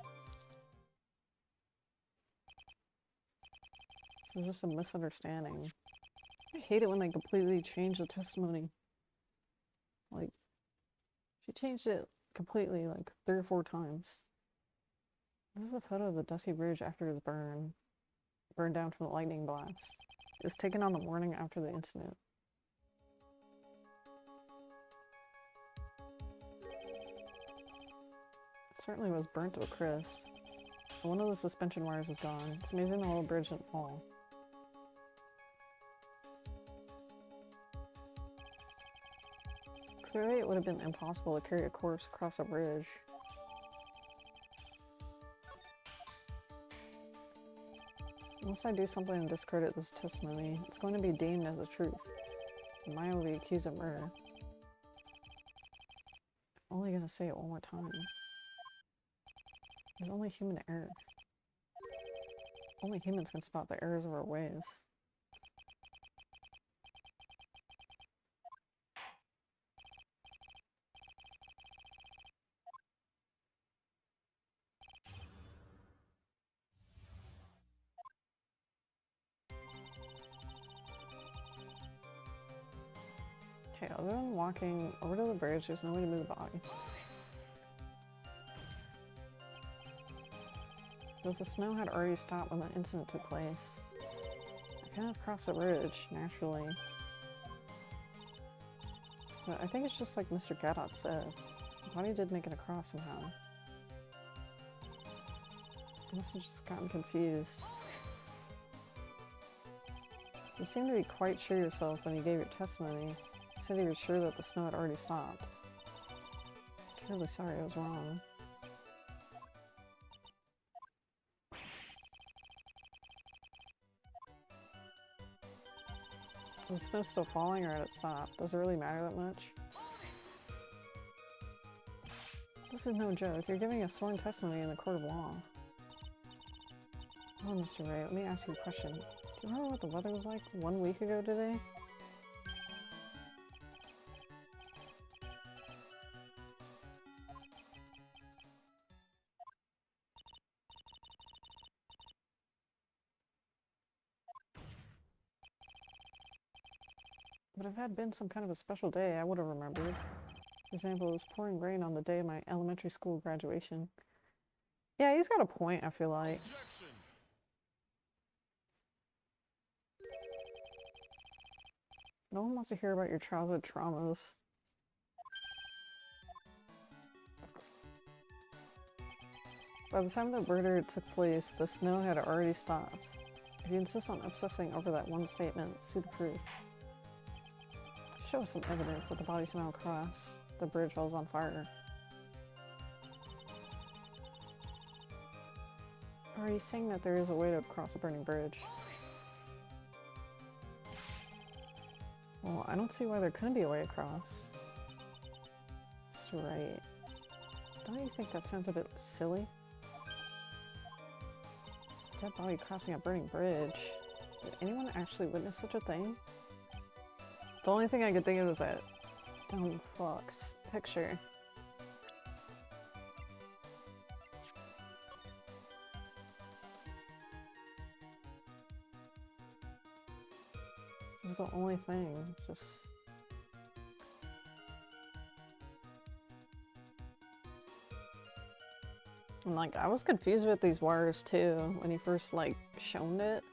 So it's just a misunderstanding. I hate it when they completely change the testimony. Like, she changed it completely like 3 or 4 times. This is a photo of the dusty bridge after it was burned down from the lightning blast. It was taken on the morning after the incident. It certainly was burnt to a crisp. One of the suspension wires is gone. It's amazing the whole bridge didn't fall. Clearly it would have been impossible to carry a corpse across a bridge. Unless I do something to discredit this testimony, it's going to be deemed as the truth. And Maya will be accused of murder. I'm only gonna say it one more time. There's only human error. Only humans can spot the errors of our ways. Okay, other than walking over to the bridge, there's no way to move the body. But the snow had already stopped when the incident took place. I kind of crossed the bridge, naturally. But I think it's just like Mr. Gadot said. The body did make it across somehow. I must have just gotten confused. You seemed to be quite sure yourself when you gave your testimony. You said you were sure that the snow had already stopped. I'm terribly sorry I was wrong. Is the snow still falling or had it stopped? Does it really matter that much? This is no joke. You're giving a sworn testimony in the court of law. Oh, Mr. Wright, let me ask you a question. Do you remember what the weather was like 1 week ago today? But if it had been some kind of a special day, I would have remembered. For example, it was pouring rain on the day of my elementary school graduation. Yeah, he's got a point, I feel like. No one wants to hear about your childhood traumas. By the time the murder took place, the snow had already stopped. If you insist on obsessing over that one statement, see the proof. Show us some evidence that the body somehow crossed the bridge while it was on fire. Or are you saying that there is a way to cross a burning bridge? Well, I don't see why there couldn't be a way across. That's right. Don't you think that sounds a bit silly? Dead body crossing a burning bridge. Did anyone actually witness such a thing? The only thing I could think of was that dumb fuck's picture. This is the only thing. It's just... And like, I was confused with these wires too when he first like shown it.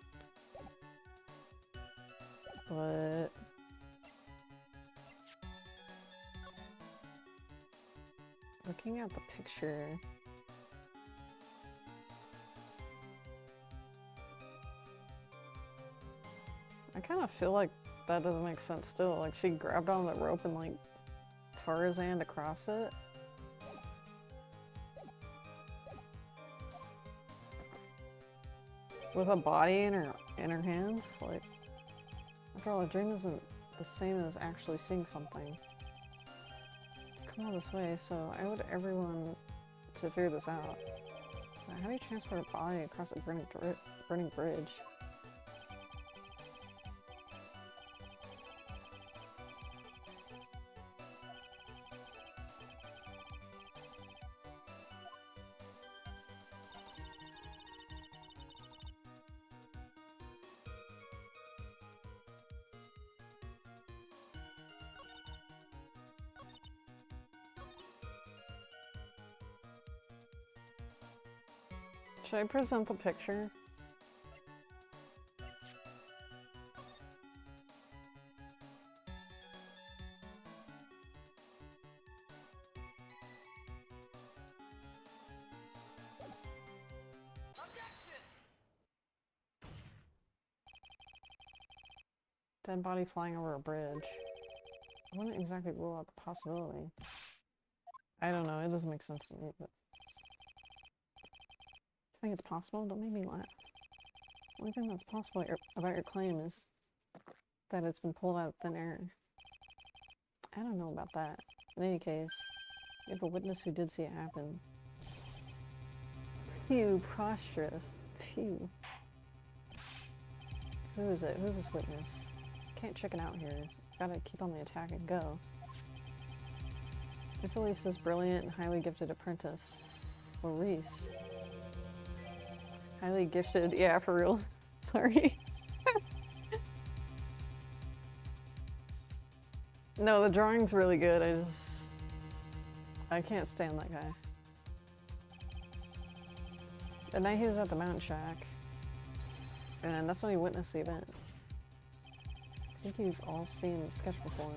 But... looking at the picture... I kind of feel like that doesn't make sense still. Like, she grabbed on the rope and like Tarzaned across it. With a body in her hands? Like, after all, a dream isn't the same as actually seeing something. Come all this way, so I owed everyone to figure this out. How do you transport a body across a burning bridge? Should I present the picture? Dead body flying over a bridge. I wouldn't exactly rule out the possibility. I don't know, it doesn't make sense to me, but... I think it's possible? Don't make me laugh. The only thing that's possible about your claim is that it's been pulled out of thin air. I don't know about that. In any case, we have a witness who did see it happen. Phew, prosperous. Phew. Who is it? Who's this witness? Can't chicken out here. Gotta keep on the attack and go. Miss Elise's brilliant and highly gifted apprentice. Well, Reese. Highly gifted, yeah, for real. Sorry. No, the drawing's really good. I can't stand that guy. The night he was at the mountain shack, and that's when he witnessed the event. I think you've all seen the sketch before.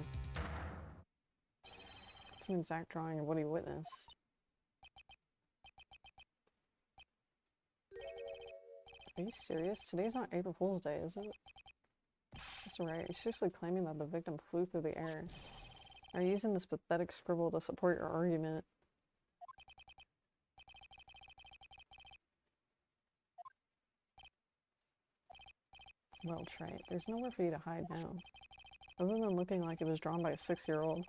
It's an exact drawing of what he witnessed. Are you serious? Today's not April Fool's Day, is it? Mr. Wright, are you seriously claiming that the victim flew through the air? Are you using this pathetic scribble to support your argument? Well, Trey, there's nowhere for you to hide now. Other than looking like it was drawn by a 6-year-old,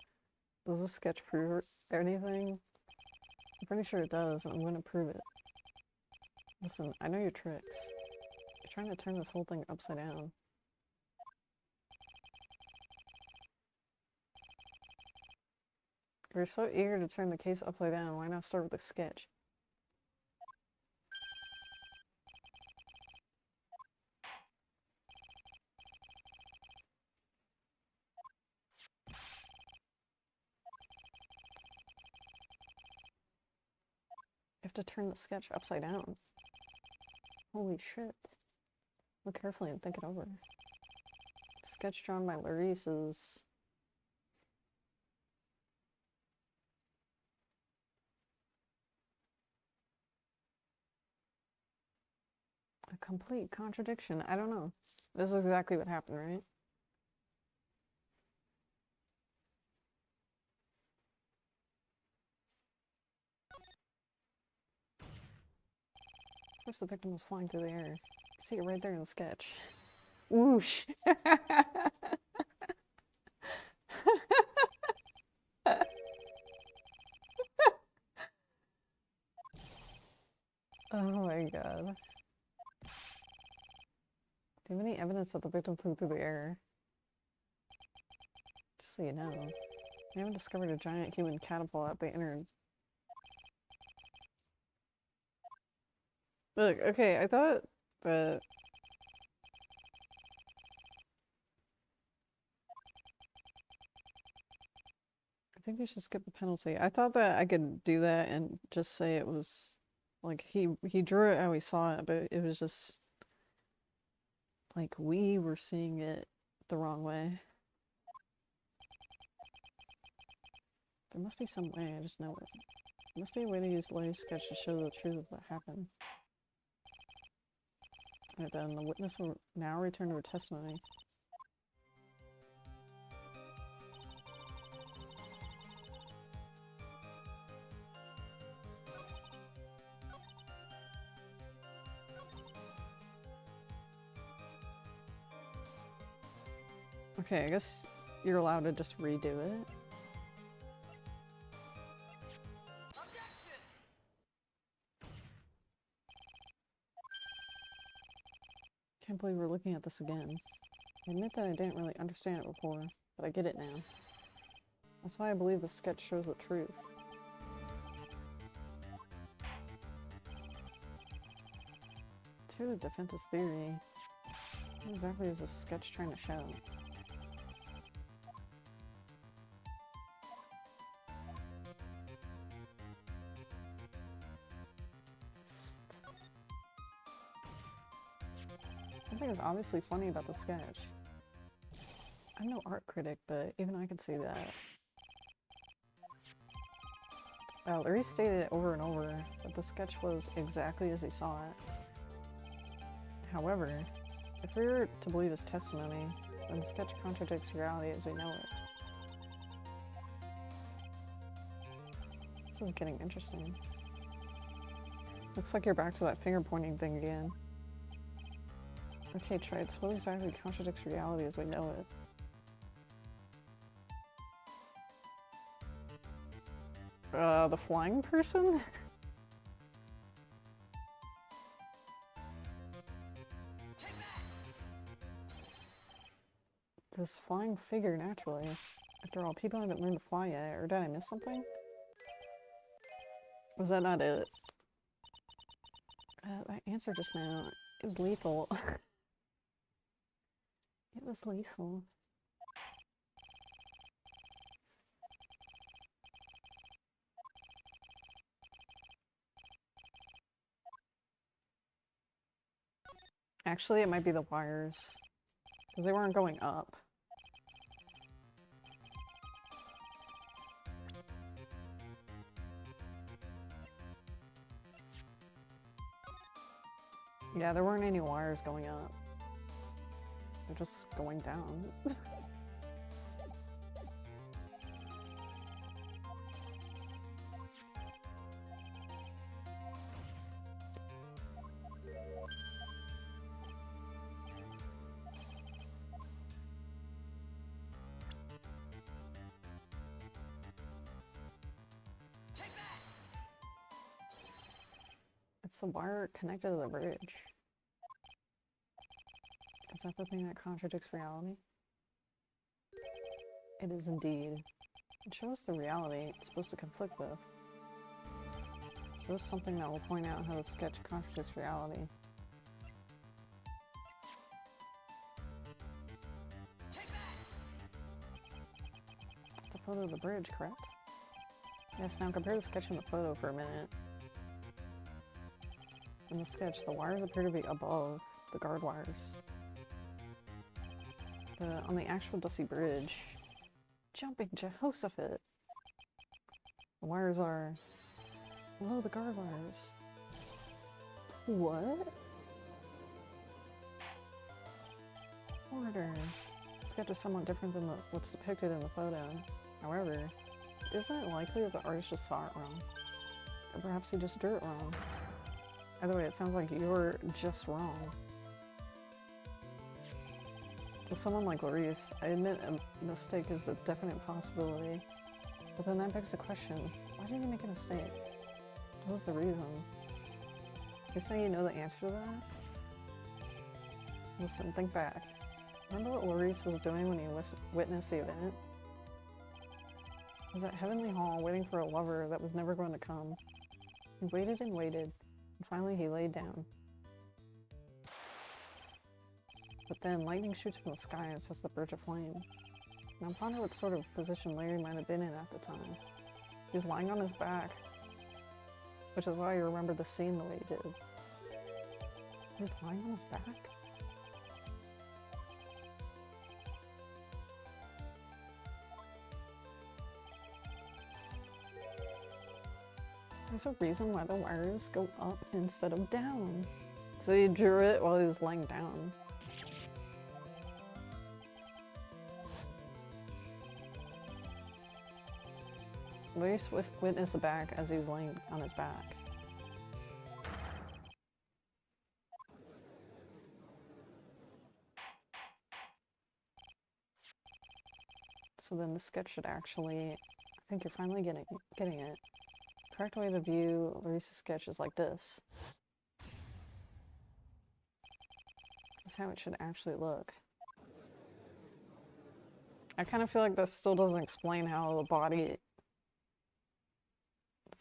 does this sketch prove anything? I'm pretty sure it does, and I'm gonna prove it. Listen, I know your tricks. You're trying to turn this whole thing upside down. If you're so eager to turn the case upside down, why not start with a sketch? You have to turn the sketch upside down. Holy shit. Look carefully and think it over. The sketch drawn by Larisse is... a complete contradiction. I don't know. This is exactly what happened, right? Of course the victim was flying through the air. You see it right there in the sketch. Whoosh! Oh my god. Do you have any evidence that the victim flew through the air? Just so you know. We haven't discovered a giant human catapult at the entered. Look, okay, I thought that... I think we should skip the penalty. I thought that I could do that and just say it was... like, he drew it how he saw it, but it was just... like, we were seeing it the wrong way. There must be some way, I just know it. There must be a way to use Larry's sketch to show the truth of what happened. Alright then, the witness will now return to her testimony. Okay, I guess you're allowed to just redo it. Can't believe we're looking at this again. I admit that I didn't really understand it before, but I get it now. That's why I believe the sketch shows the truth. Let's hear the defense's theory. What exactly is this sketch trying to show? Something is obviously funny about the sketch. I'm no art critic, but even I can see that. Larry stated over and over that the sketch was exactly as he saw it. However, if we were to believe his testimony, then the sketch contradicts reality as we know it. This is getting interesting. Looks like you're back to that finger pointing thing again. Okay, Trites, what exactly contradicts reality as we know it? The flying person? This flying figure, naturally. After all, people haven't learned to fly yet, or did I miss something? Was that not it? That answer just now, it was lethal. It was lethal. Actually, it might be the wires. Because they weren't going up. Yeah, there weren't any wires going up. They're just going down. That's the wire connected to the bridge. Is that the thing that contradicts reality? It is indeed. It shows the reality it's supposed to conflict with. It shows something that will point out how the sketch contradicts reality. It's a photo of the bridge, correct? Yes, now compare the sketch and the photo for a minute. In the sketch, the wires appear to be above the guard wires. On the actual dusty bridge, jumping Jehoshaphat, the wires are below the guard wires. What? Order. The sketch is somewhat different than what's depicted in the photo. However, isn't it likely that the artist just saw it wrong? Or perhaps he just drew it wrong? Either way, it sounds like you're just wrong. With someone like Clarice, I admit a mistake is a definite possibility. But then that begs the question, why did he make a mistake? What was the reason? You're saying you know the answer to that? Listen, think back. Remember what Clarice was doing when he witnessed the event? He was at Heavenly Hall waiting for a lover that was never going to come. He waited and waited, and finally he laid down. But then lightning shoots from the sky and sets the bridge aflame. Now ponder what sort of position Larry might have been in at the time. He was lying on his back, which is why you remember the scene the way he did. He was lying on his back? There's a reason why the wires go up instead of down. So he drew it while he was laying down. Larry witnessed the back as he was laying on his back. So then the sketch should actually, I think you're finally getting it. Correct way to view Larissa's sketch is like this. That's how it should actually look. I kind of feel like this still doesn't explain how the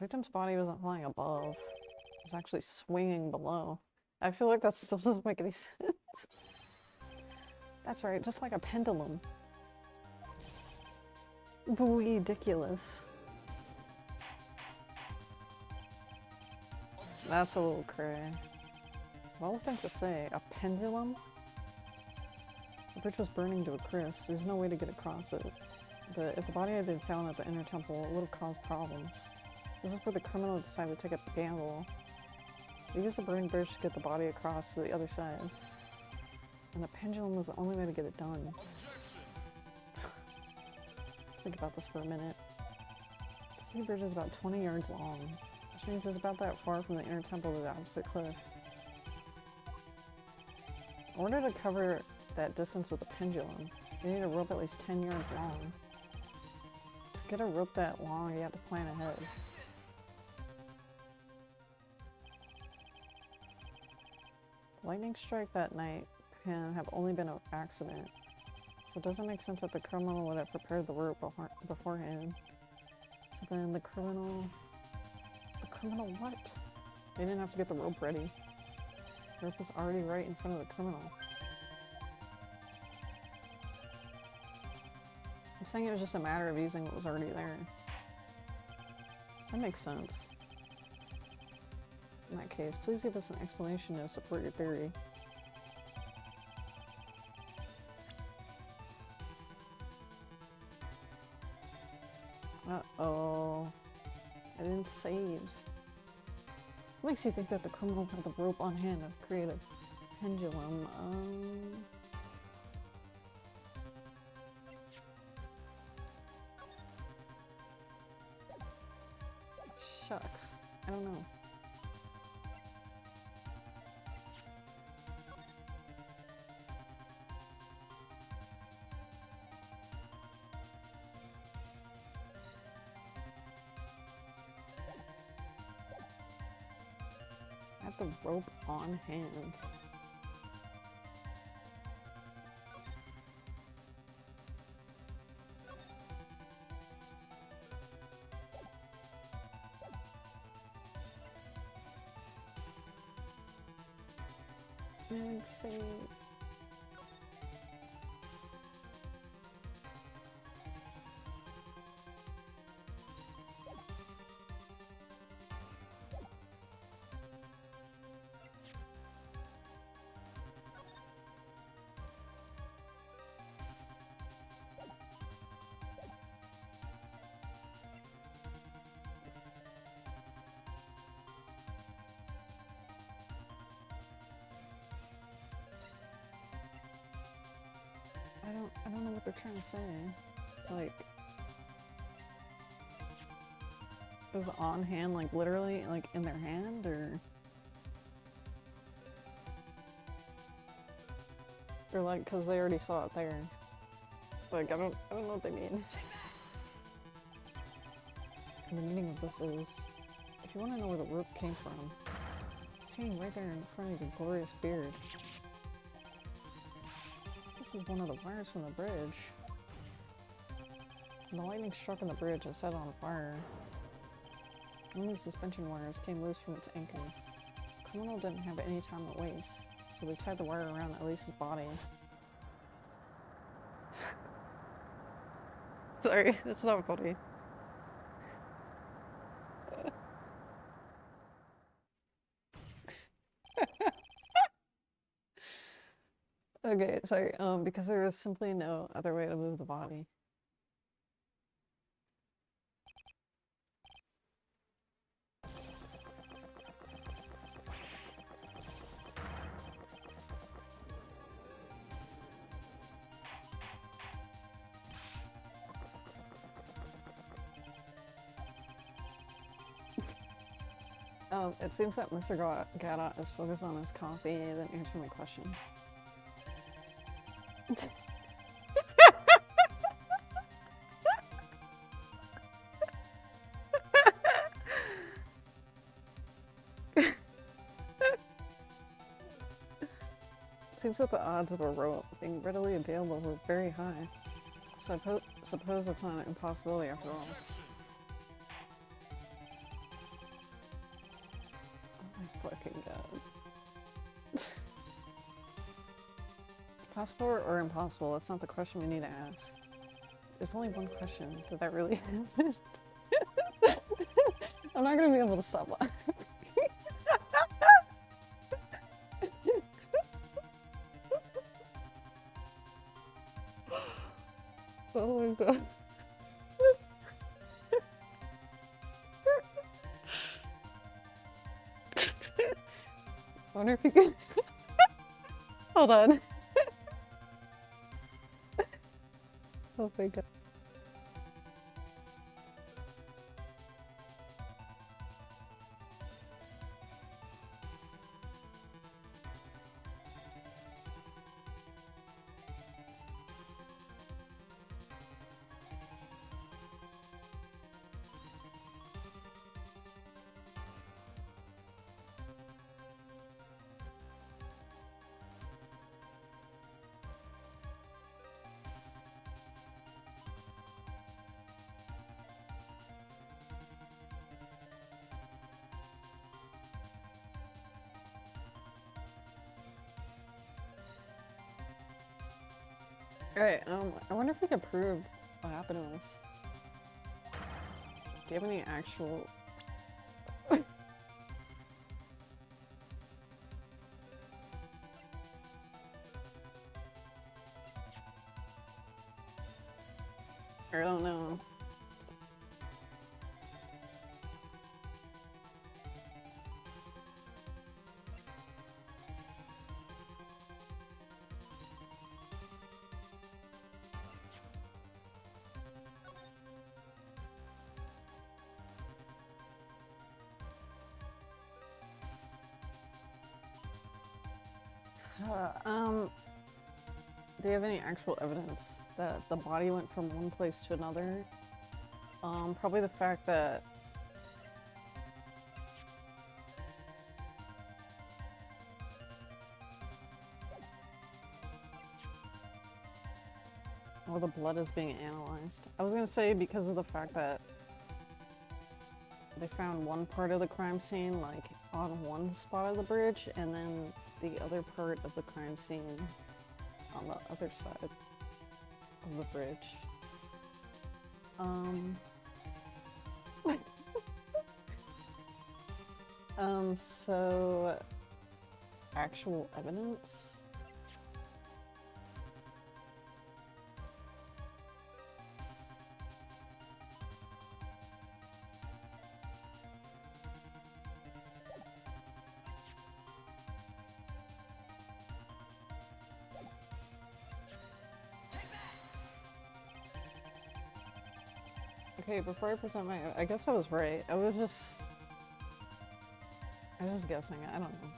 victim's body wasn't flying above. It was actually swinging below. I feel like that still doesn't make any sense. That's right, just like a pendulum. Ridiculous. That's a little cray. Well, thing to say, a pendulum? The bridge was burning to a crisp. There's no way to get across it. But if the body had been found at the inner temple, it would have caused problems. This is where the criminal decided to take a gamble. He used the burning bridge to get the body across to the other side. And the pendulum was the only way to get it done. Let's think about this for a minute. The sea bridge is about 20 yards long, which means it's about that far from the inner temple to the opposite cliff. In order to cover that distance with a pendulum, you need a rope at least 10 yards long. To get a rope that long, you have to plan ahead. Lightning strike that night can have only been an accident, so it doesn't make sense that the criminal would have prepared the rope beforehand. So then the criminal what? They didn't have to get the rope ready. The rope was already right in front of the criminal. I'm saying it was just a matter of using what was already there. That makes sense. In that case, please give us an explanation to support your theory. Uh-oh. I didn't save. What makes you think that the criminal had the rope on hand to create a pendulum? Shucks. I don't know. the rope on hand? Insane. I don't know what they're trying to say. It's like it was on hand, like literally, like in their hand, or like because they already saw it there. Like I don't know what they mean. And the meaning of this is, if you want to know where the rope came from, it's hanging right there in front of your glorious beard. This is one of the wires from the bridge. When the lightning struck on the bridge and set on fire. One of the suspension wires came loose from its anchor. The criminal didn't have any time to waste, so they tied the wire around Elise's body. Sorry, that's not funny. Okay, sorry, because there was simply no other way to move the body. It seems that Mr. Gada is focused on his coffee than answering my question. Seems that the odds of a rope being readily available were very high. So I suppose it's not an impossibility after all. Oh my fucking god. Possible or impossible, that's not the question we need to ask. There's only one question. Did that really happen? I'm not gonna be able to stop laughing. Oh my god. I wonder if you can. Hold on. Oh my god. Alright, I wonder if we can prove what happened to us. Do you have any actual... I don't know. Do you have any actual evidence that the body went from one place to another? Probably the fact that Or the blood is being analyzed. I was gonna say because of the fact that they found one part of the crime scene like on one spot of the bridge and then the other part of the crime scene on the other side of the bridge. So actual evidence. Okay, before I present my, I guess I was right. I was just guessing. I don't know.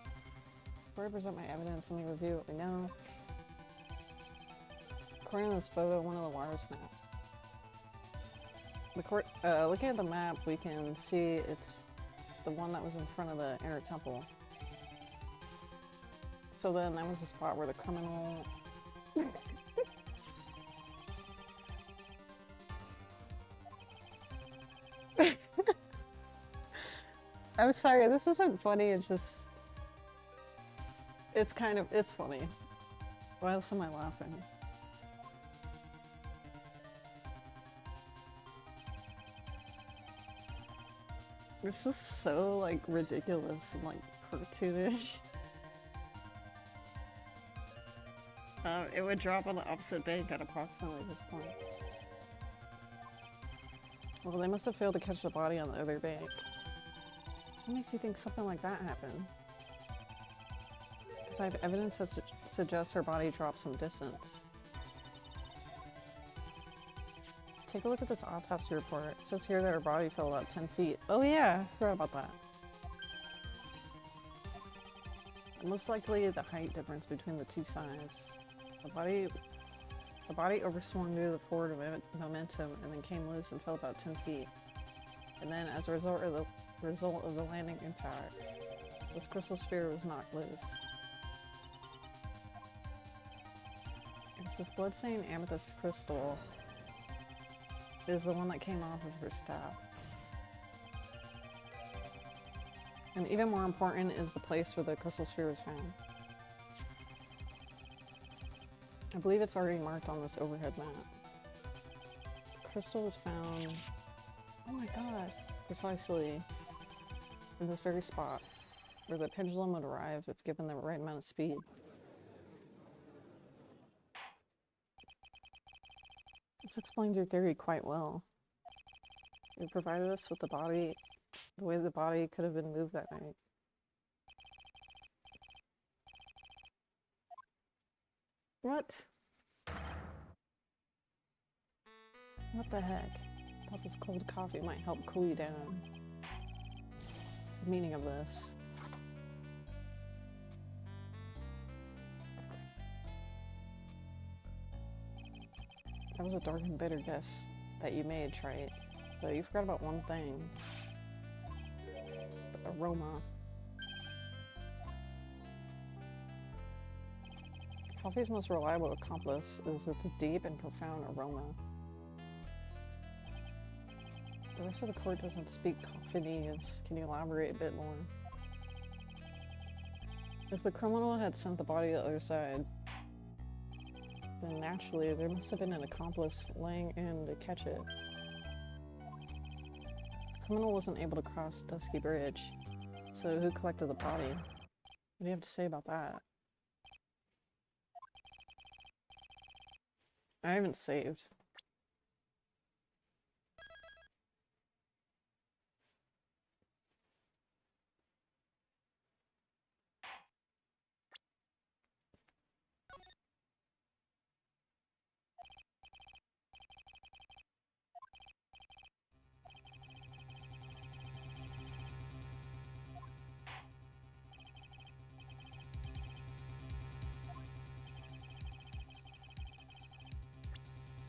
Before I present my evidence, let me review what we know. According to this photo, one of the wire snaps. Looking at the map, we can see it's the one that was in front of the inner temple. So then that was the spot where the criminal... I'm sorry, this isn't funny, it's just... It's kind of, it's funny. Why else am I laughing? It's just so, like, ridiculous and, like, cartoonish. It would drop on the opposite bank at approximately this point. Well, they must have failed to catch the body on the other bank. What makes you think something like that happened? Because I have evidence that suggests her body dropped some distance. Take a look at this autopsy report. It says here that her body fell about 10 feet. Oh yeah, I forgot about that. Most likely the height difference between the two sides. The body overswung due to the forward momentum and then came loose and fell about 10 feet. And then as a result of the landing impact, this crystal sphere was knocked loose. It's this blood-stained amethyst crystal is the one that came off of her staff. And even more important is the place where the crystal sphere was found. I believe it's already marked on this overhead map. The crystal was found, oh my god, precisely in this very spot where the pendulum would arrive if given the right amount of speed. This explains your theory quite well. It provided us with the way the body could have been moved that night. What? What the heck? I thought this cold coffee might help cool you down. What's the meaning of this? That was a dark and bitter guess that you made, Wright. But you forgot about one thing. The aroma. Coffee's most reliable accomplice is its deep and profound aroma. The rest of the court doesn't speak Coffinese. Can you elaborate a bit more? If the criminal had sent the body to the other side, then naturally there must have been an accomplice laying in to catch it. The criminal wasn't able to cross Dusky Bridge, so who collected the body? What do you have to say about that? I haven't saved.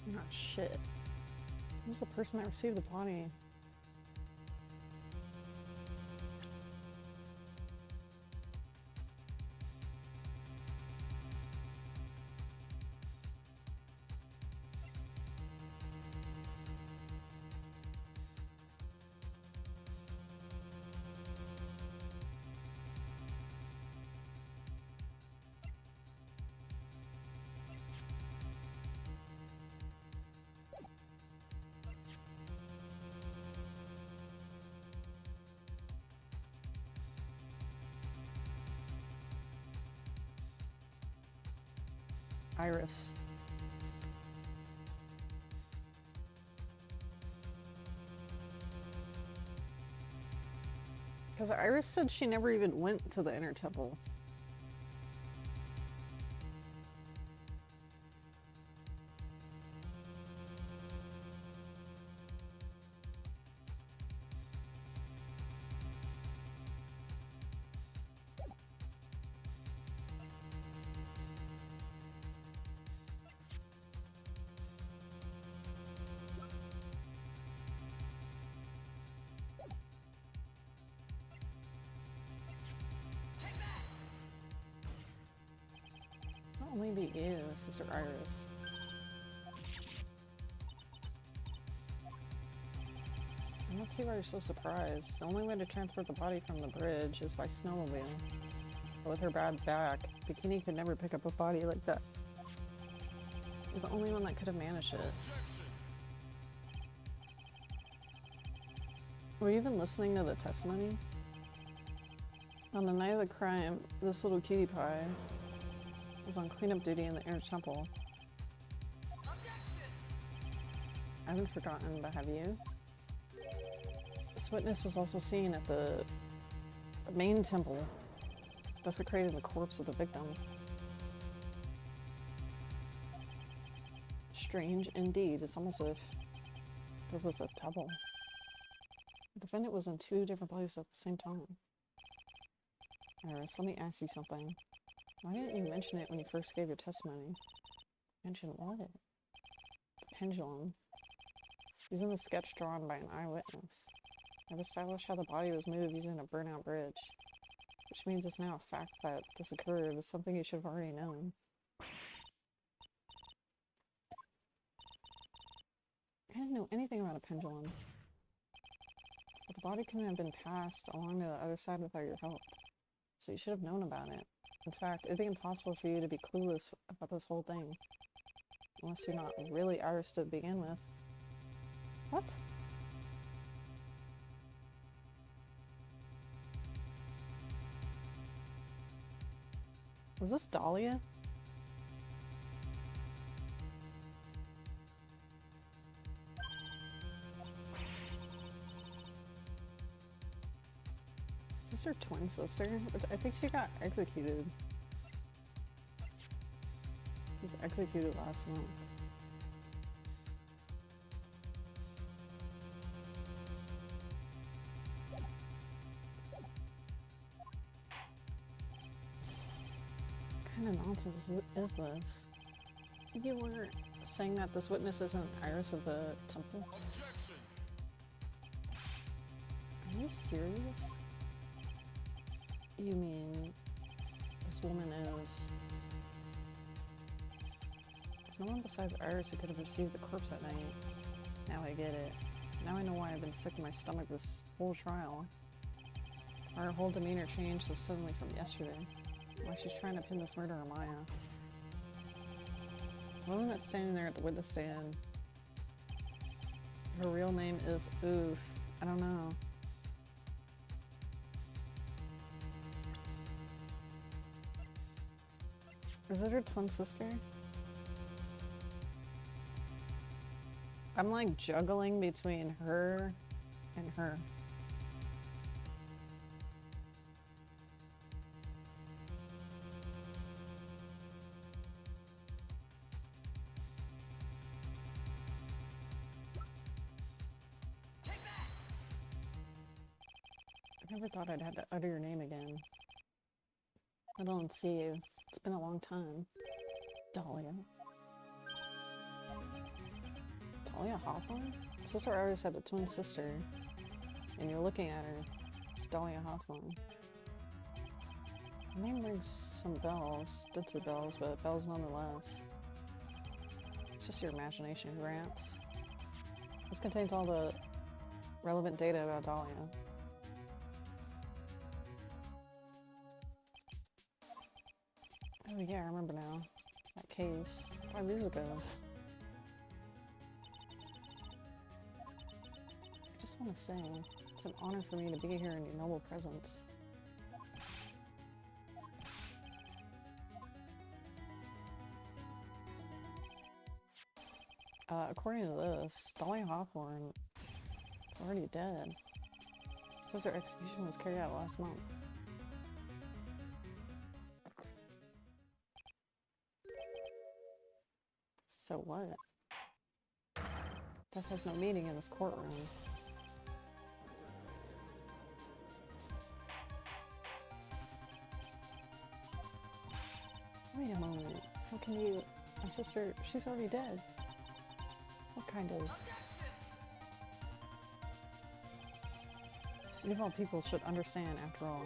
Oh shit. Who's the person that received the body? Iris. Because Iris said she never even went to the inner temple. Oh, maybe you, Sister Iris. And let's see why you're so surprised. The only way to transport the body from the bridge is by snowmobile. But with her bad back, Bikini could never pick up a body like that. You're the only one that could have managed it. Were you even listening to the testimony? On the night of the crime, this little cutie pie was on cleanup duty in the inner temple. I haven't forgotten, but have you? This witness was also seen at the main temple, desecrating the corpse of the victim. Strange indeed. It's almost as if there was a double. The defendant was in two different places at the same time. Iris, let me ask you something. Why didn't you mention it when you first gave your testimony? Mention what? The pendulum. Using the sketch drawn by an eyewitness. I've established how the body was moved using a burnout bridge. Which means it's now a fact that this occurred was something you should have already known. I didn't know anything about a pendulum. But the body couldn't have been passed along to the other side without your help. So you should have known about it. In fact, it'd be impossible for you to be clueless about this whole thing. Unless you're not really Iris to begin with. What? Was this Dahlia? Is this her twin sister? I think she got executed. She was executed last month. What kind of nonsense is this? You were saying that this witness isn't Iris of the temple? Are you serious? You mean this woman is... There's no one besides Iris who could have received the corpse that night. Now I get it. Now I know why I've been sick in my stomach this whole trial. Our whole demeanor changed so suddenly from yesterday. Why she's trying to pin this murder on Maya. The woman that's standing there at the witness stand. Her real name is Oof. I don't know. Is it her twin sister? I'm like juggling between her and her. I never thought I'd have to utter your name again. I don't see you. It's been a long time. Dahlia. Dahlia Hawthorne? Sister Iris had a twin sister, and you're looking at her. It's Dahlia Hawthorne. Her name rings some bells. Did some bells, but bells nonetheless. It's just your imagination, Gramps. This contains all the relevant data about Dahlia. Oh yeah, I remember now. That case. 5 years ago. I just want to say, it's an honor for me to be here in your noble presence. According to this, Dahlia Hawthorne is already dead. It says her execution was carried out last month. So what? Death has no meaning in this courtroom. Wait a moment. How can you... My sister, she's already dead. What kind of... You of all people should understand, after all.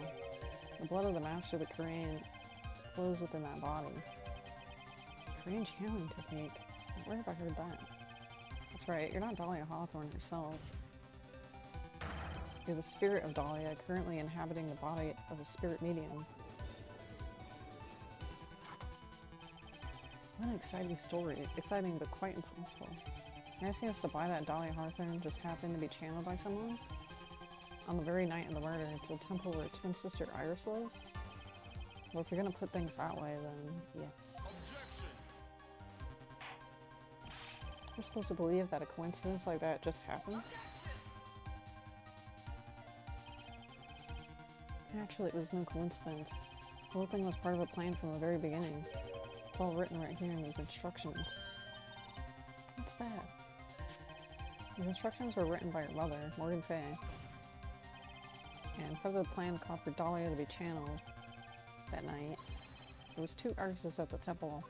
The blood of the master of the Korean flows within that body. Korean channeling technique. Where have I heard that? That's right, you're not Dahlia Hawthorne yourself. You're the spirit of Dahlia, currently inhabiting the body of a spirit medium. What an exciting story. Exciting, but quite impossible. You're asking us to buy that Dahlia Hawthorne just happened to be channeled by someone? On the very night of the murder, to a temple where twin sister Iris was? Well, if you're gonna put things that way, then yes. We're supposed to believe that a coincidence like that just happens? Actually, it was no coincidence. The whole thing was part of a plan from the very beginning. It's all written right here in these instructions. What's that? These instructions were written by her mother, Morgan Fay. And part of the plan called for Dahlia to be channeled that night. There was 2 artists at the temple.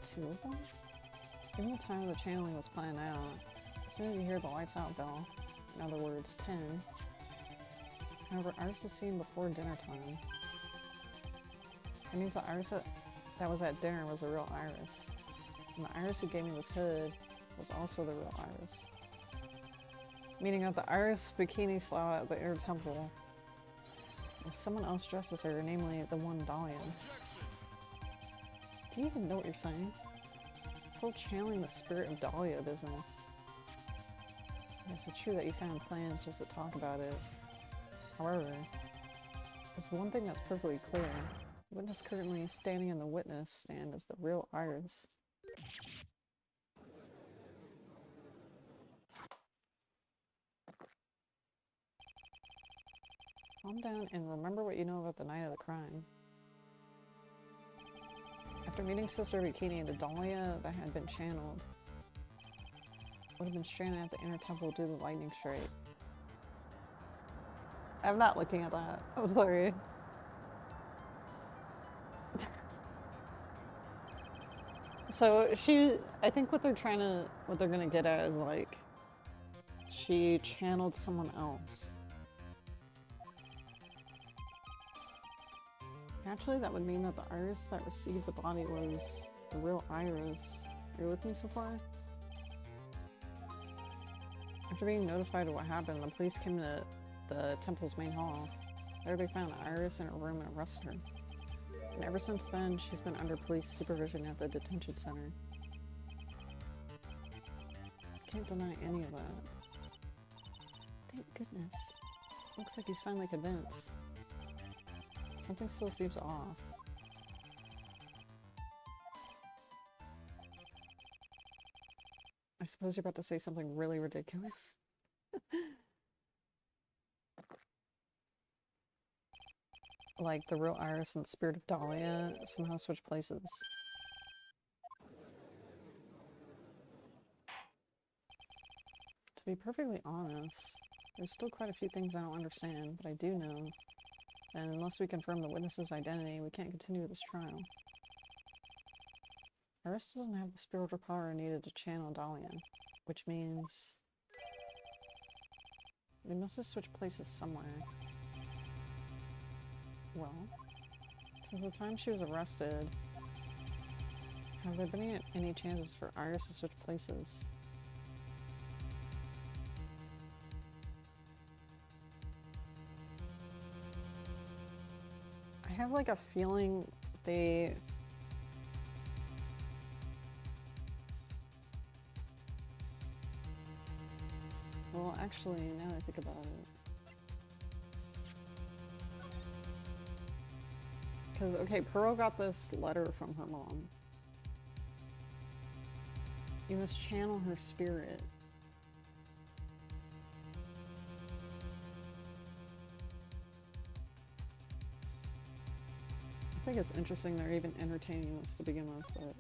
2 of them? Given the time the channeling was planned out, as soon as you hear the lights out bell, in other words, 10, however, Iris is seen before dinner time. That means the Iris that was at dinner was the real Iris. And the Iris who gave me this hood was also the real Iris. Meaning that the Iris bikini saw at the inner temple was someone else dressed as her, namely the one Dahlia. Do you even know what you're saying? This whole channeling the spirit of Dahlia business. Yes, it's true that you found plans just to talk about it. However, there's one thing that's perfectly clear. The witness currently standing in the witness stand is the real Iris. Calm down and remember what you know about the night of the crime. After meeting Sister Bikini, the Dahlia that had been channeled would have been stranded at the inner temple due to the lightning strike. I'm not looking at that. I'm sorry. So I think what they're gonna get at is like, she channeled someone else. Actually, that would mean that the Iris that received the body was the real Iris. Are you with me so far? After being notified of what happened, the police came to the temple's main hall. There they found Iris in her room and arrested her. And ever since then, she's been under police supervision at the detention center. Can't deny any of that. Thank goodness. Looks like he's finally convinced. Something still seems off. I suppose you're about to say something really ridiculous. Like the real Iris and the spirit of Dahlia somehow switch places. To be perfectly honest, there's still quite a few things I don't understand, but I do know that unless we confirm the witness's identity, we can't continue this trial. Iris doesn't have the spiritual power needed to channel Dahlia, which means they must have switched places somewhere. Well, since the time she was arrested, have there been any chances for Iris to switch places? I have like a feeling they... Well, actually, now that I think about it. Because, okay, Pearl got this letter from her mom. You must channel her spirit. I think it's interesting they're even entertaining this to begin with, but...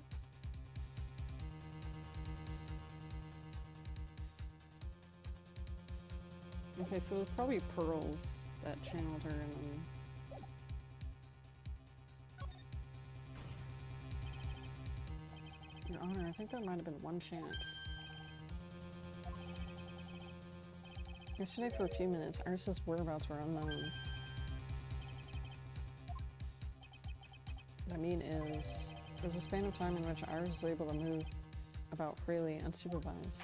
Okay, so it was probably pearls that channeled her and then... Your Honor, I think there might have been one chance. Yesterday for a few minutes, Iris's whereabouts were unknown. What I mean is, there was a span of time in which Iris was able to move about freely, unsupervised.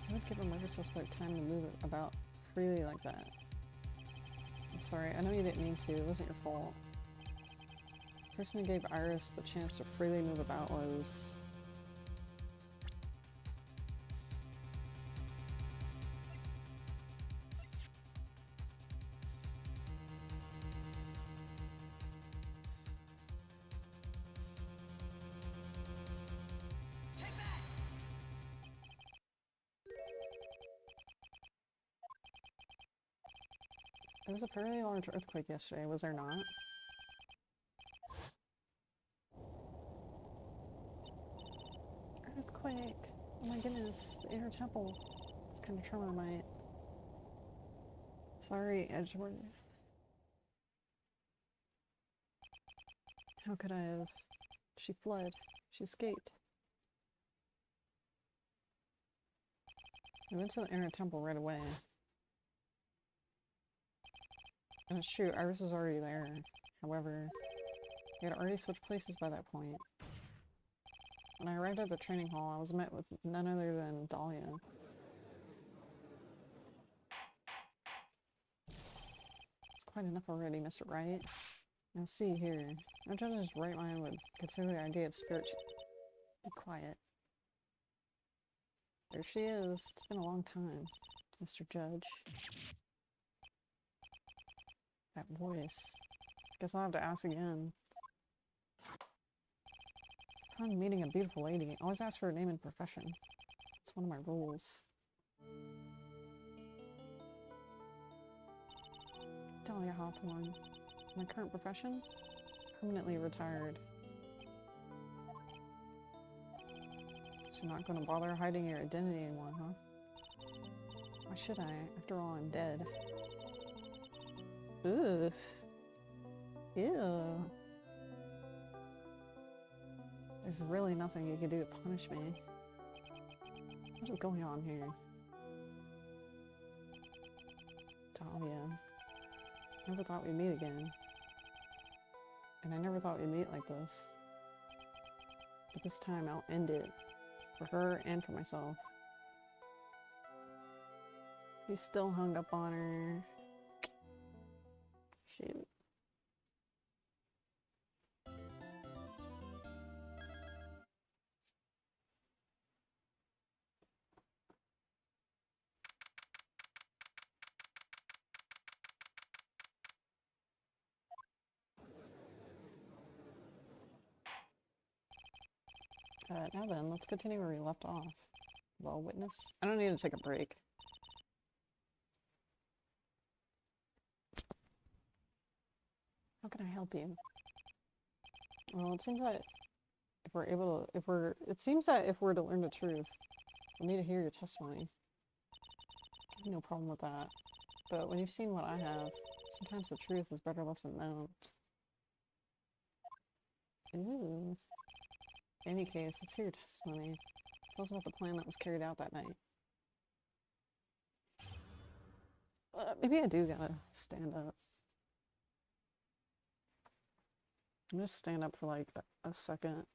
I would give a murder suspect time to move about freely like that. I'm sorry, I know you didn't mean to, it wasn't your fault. The person who gave Iris the chance to freely move about was... There was a fairly large earthquake yesterday, was there not? Earthquake! Oh my goodness, the inner temple. It's kind of tremor might. Sorry, Edgeworth. How could I have? She fled. She escaped. I went to the inner temple right away. And it's true, Iris was already there. However, we had already switched places by that point. When I arrived at the training hall, I was met with none other than Dahlia. It's quite enough already, Mr. Wright. Now see here, no judge in his right mind would consider the idea of spiritual... Be quiet. There she is. It's been a long time, Mr. Judge. That voice. Guess I'll have to ask again. Upon meeting a beautiful lady, always ask for her name and profession. It's one of my rules. Dahlia Hawthorne. My current profession? Permanently retired. So you're not going to bother hiding your identity anymore, huh? Why should I? After all, I'm dead. Oof. Ew. There's really nothing you can do to punish me. What is going on here? Dahlia. Never thought we'd meet again. And I never thought we'd meet like this. But this time I'll end it. For her and for myself. He still hung up on her. Shoot. Now then, let's continue where we left off. Well, witness? I don't need to take a break. How can I help you? Well, it seems that if we're able to, it seems that if we're to learn the truth, we'll need to hear your testimony. I have no problem with that. But when you've seen what I have, sometimes the truth is better left unknown. Ooh. In any case, let's hear your testimony. Tell us about the plan that was carried out that night. Maybe I do gotta stand up. I'm gonna stand up for like a second.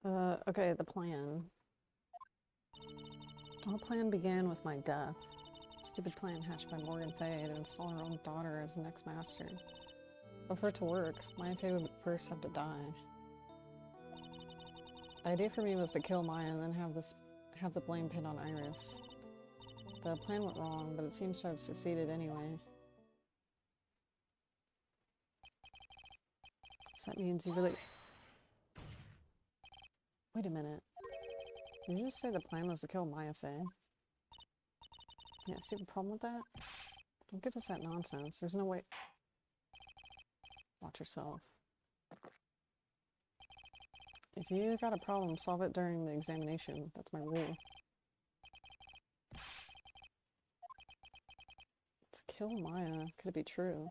Okay, the plan. Our plan began with my death. Stupid plan hatched by Morgan Fay to install her own daughter as the next master. But for it to work, Maya Fey would first have to die. The idea for me was to kill Maya and then have the blame pinned on Iris. The plan went wrong, but it seems to have succeeded anyway. So that means you really... Wait a minute. Did you just say the plan was to kill Maya Fey? Yeah, see the problem with that? Don't give us that nonsense. There's no way... Watch yourself. If you got a problem, solve it during the examination. That's my rule. To kill Maya, could it be true?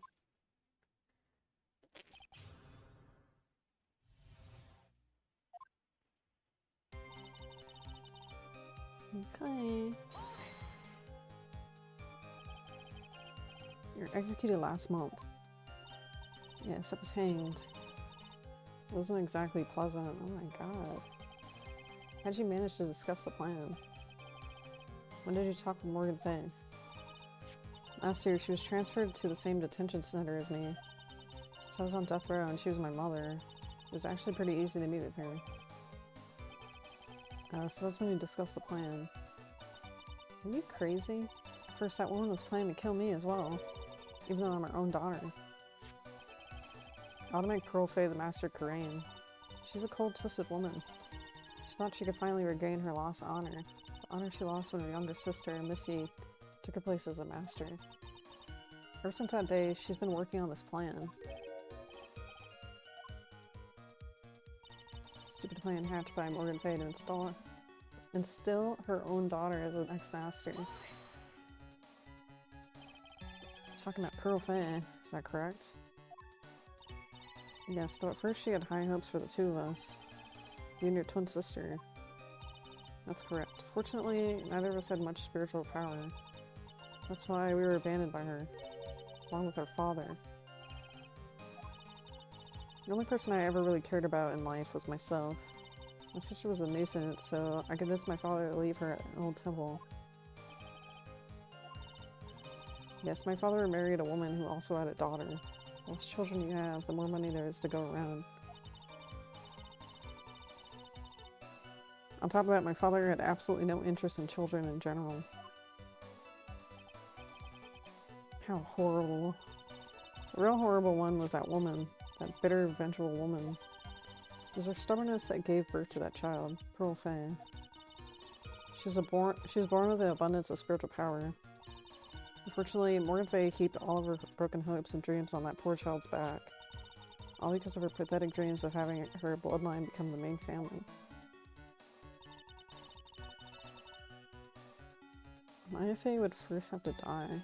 Okay. You were executed last month. Yes, I was hanged. It wasn't exactly pleasant. Oh my god. How'd you manage to discuss the plan? When did you talk with Morgan Fay? Last year, she was transferred to the same detention center as me. Since I was on death row and she was my mother, it was actually pretty easy to meet with her. So that's when we discussed the plan. Are you crazy? First, that woman was planning to kill me as well, even though I'm her own daughter. I ought to make Pearl Fay the master khrenoneno. She's a cold, twisted woman. She thought she could finally regain her lost honor. The honor she lost when her younger sister, Missy, took her place as a master. Ever since that day, she's been working on this plan. Stupid plan hatched by Morgan Fay to instill her own daughter as the next master. Talking about Pearl Fay, is that correct? Yes, though at first she had high hopes for the two of us. You and your twin sister. That's correct. Fortunately, neither of us had much spiritual power. That's why we were abandoned by her, along with our father. The only person I ever really cared about in life was myself. My sister was a nuisance, so I convinced my father to leave her at an old temple. Yes, my father married a woman who also had a daughter. The less children you have, the more money there is to go around. On top of that, my father had absolutely no interest in children in general. How horrible. The real horrible one was that woman. That bitter, vengeful woman. It was her stubbornness that gave birth to that child, Pearl Fay. She was born with the abundance of spiritual power. Unfortunately, Morgan Fay heaped all of her broken hopes and dreams on that poor child's back. All because of her pathetic dreams of having her bloodline become the main family. Maya Fay would first have to die.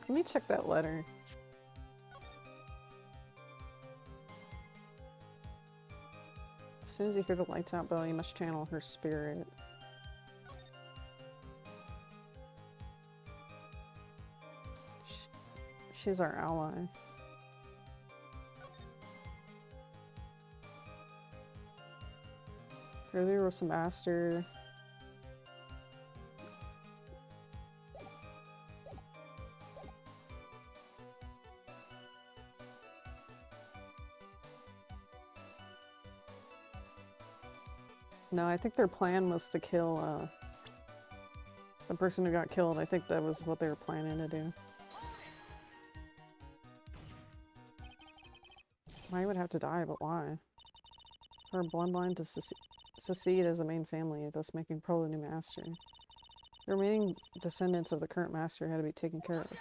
Let me check that letter. As soon as you hear the lights out bell, you must channel her spirit. She's our ally. Earlier was a master. No, I think their plan was to kill the person who got killed. I think that was what they were planning to do. Maya would have to die, but why? For her bloodline to secede as the main family, thus making Pearl the new master. The remaining descendants of the current master had to be taken care of.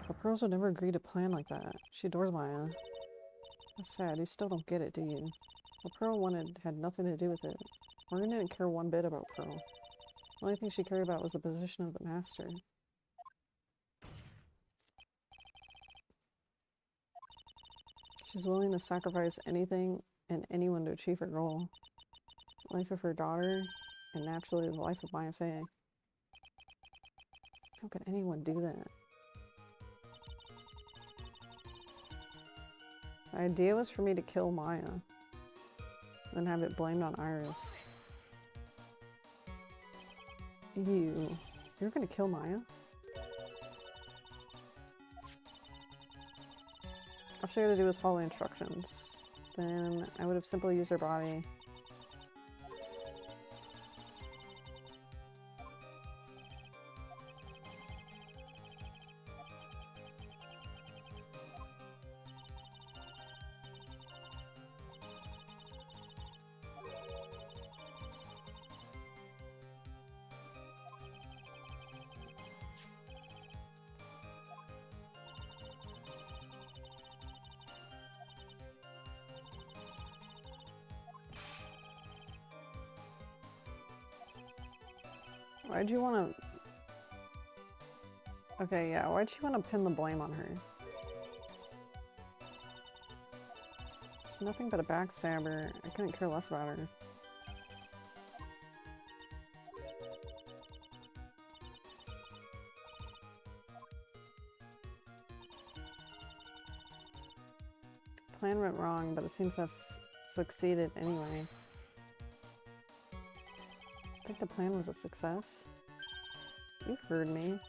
But Pearls would never agree to plan like that. She adores Maya. That's sad, you still don't get it, do you? What Pearl wanted had nothing to do with it. Morgan didn't care one bit about Pearl. The only thing she cared about was the position of the master. She's willing to sacrifice anything and anyone to achieve her goal. The life of her daughter, and naturally the life of Maya Fay. How could anyone do that? The idea was for me to kill Maya. Then have it blamed on Iris. You're gonna kill Maya? All she had to do was follow the instructions. Then I would have simply used her body. Why'd you want to... Okay, yeah, why'd you want to pin the blame on her? She's nothing but a backstabber. I couldn't care less about her. Plan went wrong, but it seems to have succeeded anyway. I think the plan was a success. You heard me.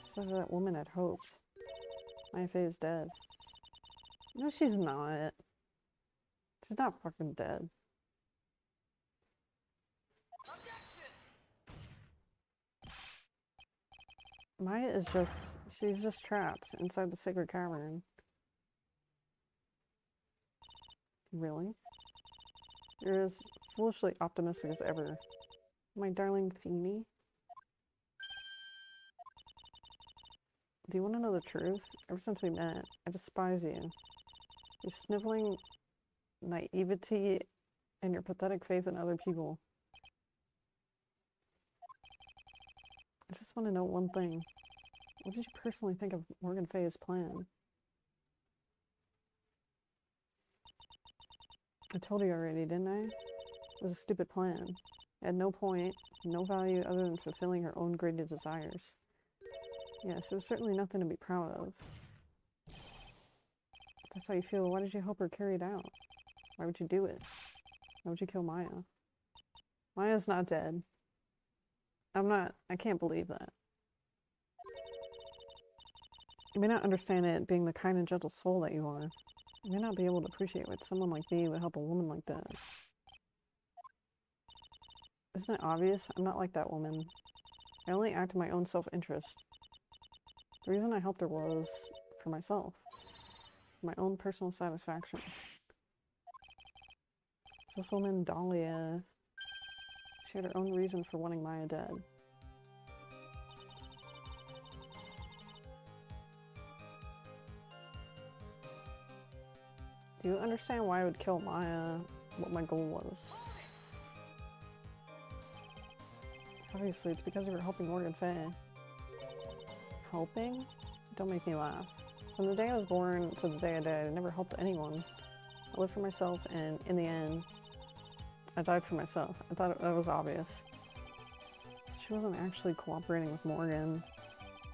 Just as that woman had hoped. Maya Fey is dead. No, she's not. She's not fucking dead. Maya is just... she's just trapped inside the sacred cavern. Really? You're as foolishly optimistic as ever. My darling Feeny. Do you want to know the truth? Ever since we met, I despise you. Your sniveling naivety and your pathetic faith in other people. I just want to know one thing. What did you personally think of Morgan Fay's plan? I told you already, didn't I? It was a stupid plan. It had no point, no value other than fulfilling her own greater desires. Yes, it was certainly nothing to be proud of. If that's how you feel, why did you help her carry it out? Why would you do it? Why would you kill Maya? Maya's not dead. I can't believe that. You may not understand it being the kind and gentle soul that you are. You may not be able to appreciate why someone like me would help a woman like that. Isn't it obvious? I'm not like that woman. I only act in my own self-interest. The reason I helped her was for myself. For my own personal satisfaction. This woman, Dahlia, she had her own reason for wanting Maya dead. Do you understand why I would kill Maya? What my goal was? Obviously, it's because you were helping Morgan Fay. Helping? Don't make me laugh. From the day I was born to the day I died, I never helped anyone. I lived for myself, and in the end, I died for myself. I thought that was obvious. So she wasn't actually cooperating with Morgan.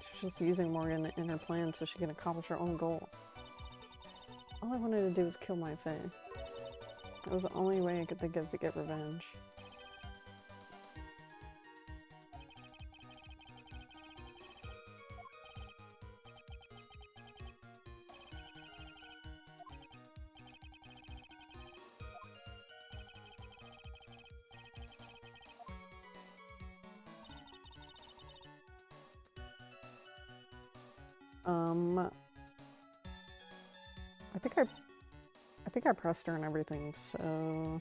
She was just using Morgan in her plan so she could accomplish her own goal. All I wanted to do was kill my Faye. It was the only way I could think of to get revenge. I think I pressed her and everything, so...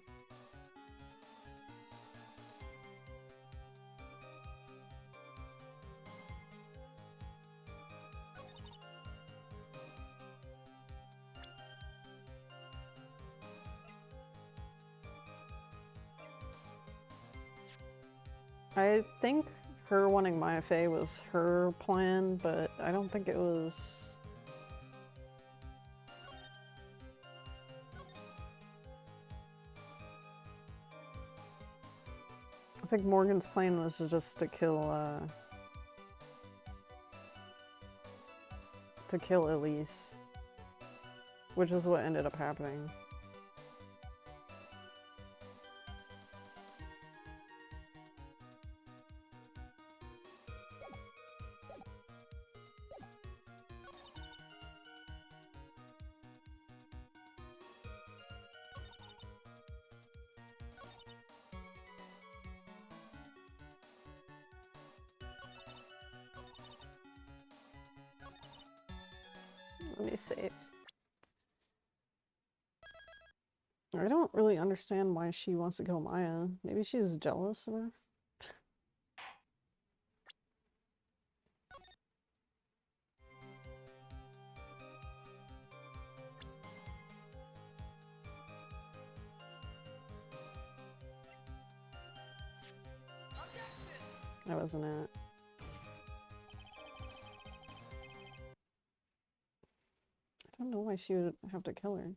I think her wanting Maya Fey was her plan, but I don't think it was... I think Morgan's plan was just to kill Elise. which is what ended up happening. Let me save. I don't really understand why she wants to kill Maya. Maybe she's jealous of her? That wasn't it. I don't know why she would have to kill her.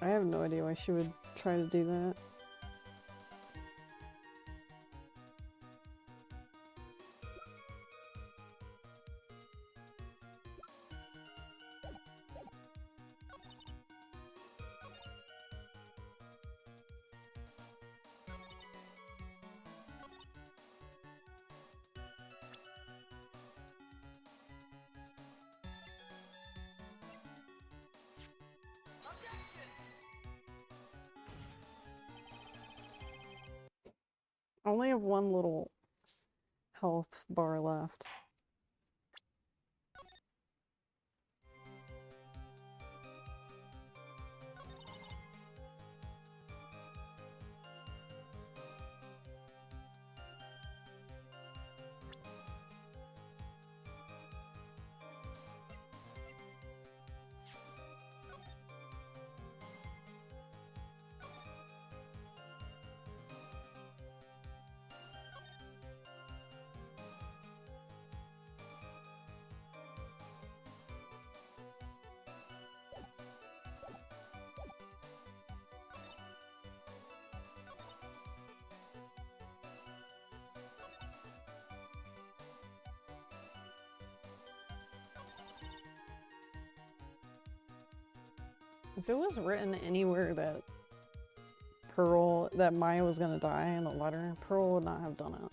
I have no idea why she would try to do that. I only have one little health bar left. If it was written anywhere that that Maya was gonna die in the letter, Pearl would not have done it.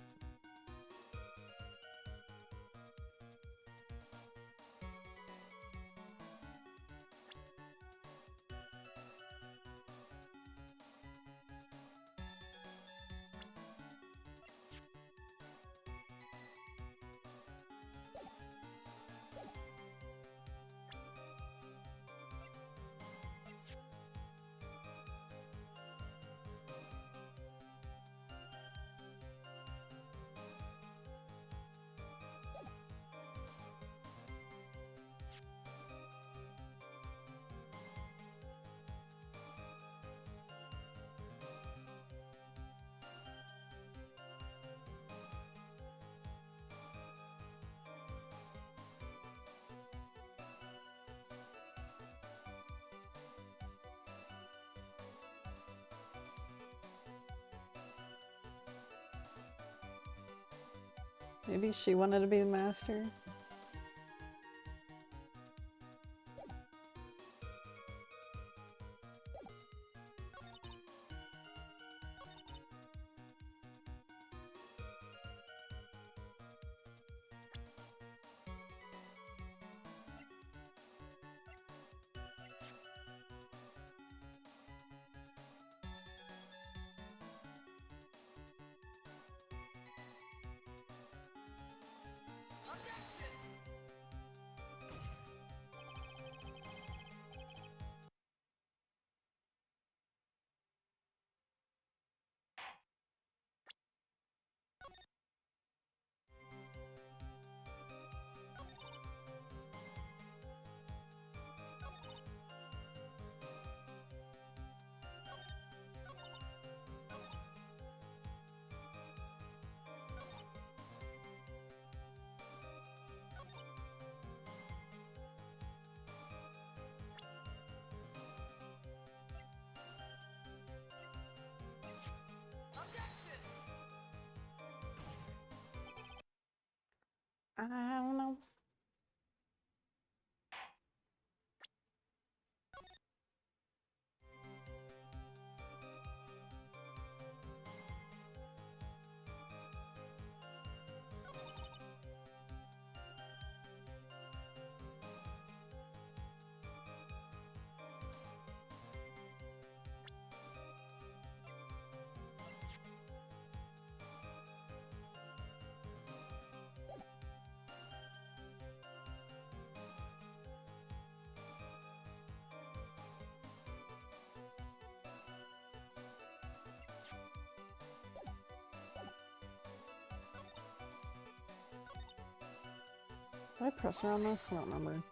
Maybe she wanted to be the master. I don't know. Did I press her on this? I don't remember.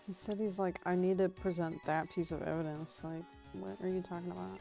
He said he's like, I need to present that piece of evidence. Like, what are you talking about?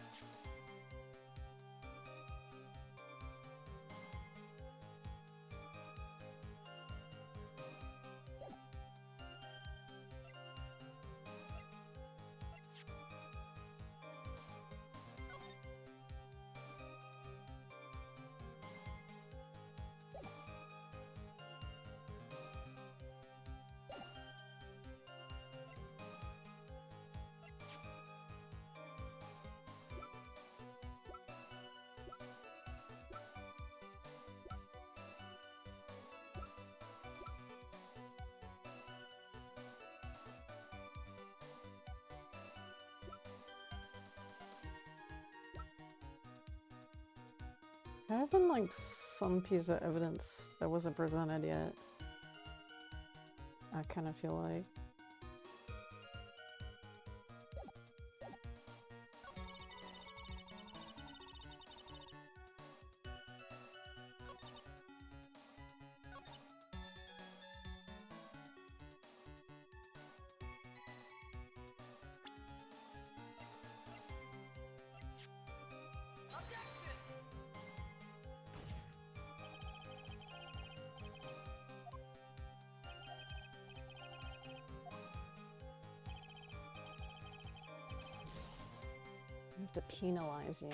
There have been like some piece of evidence that wasn't presented yet. I kind of feel like. I have to penalize you.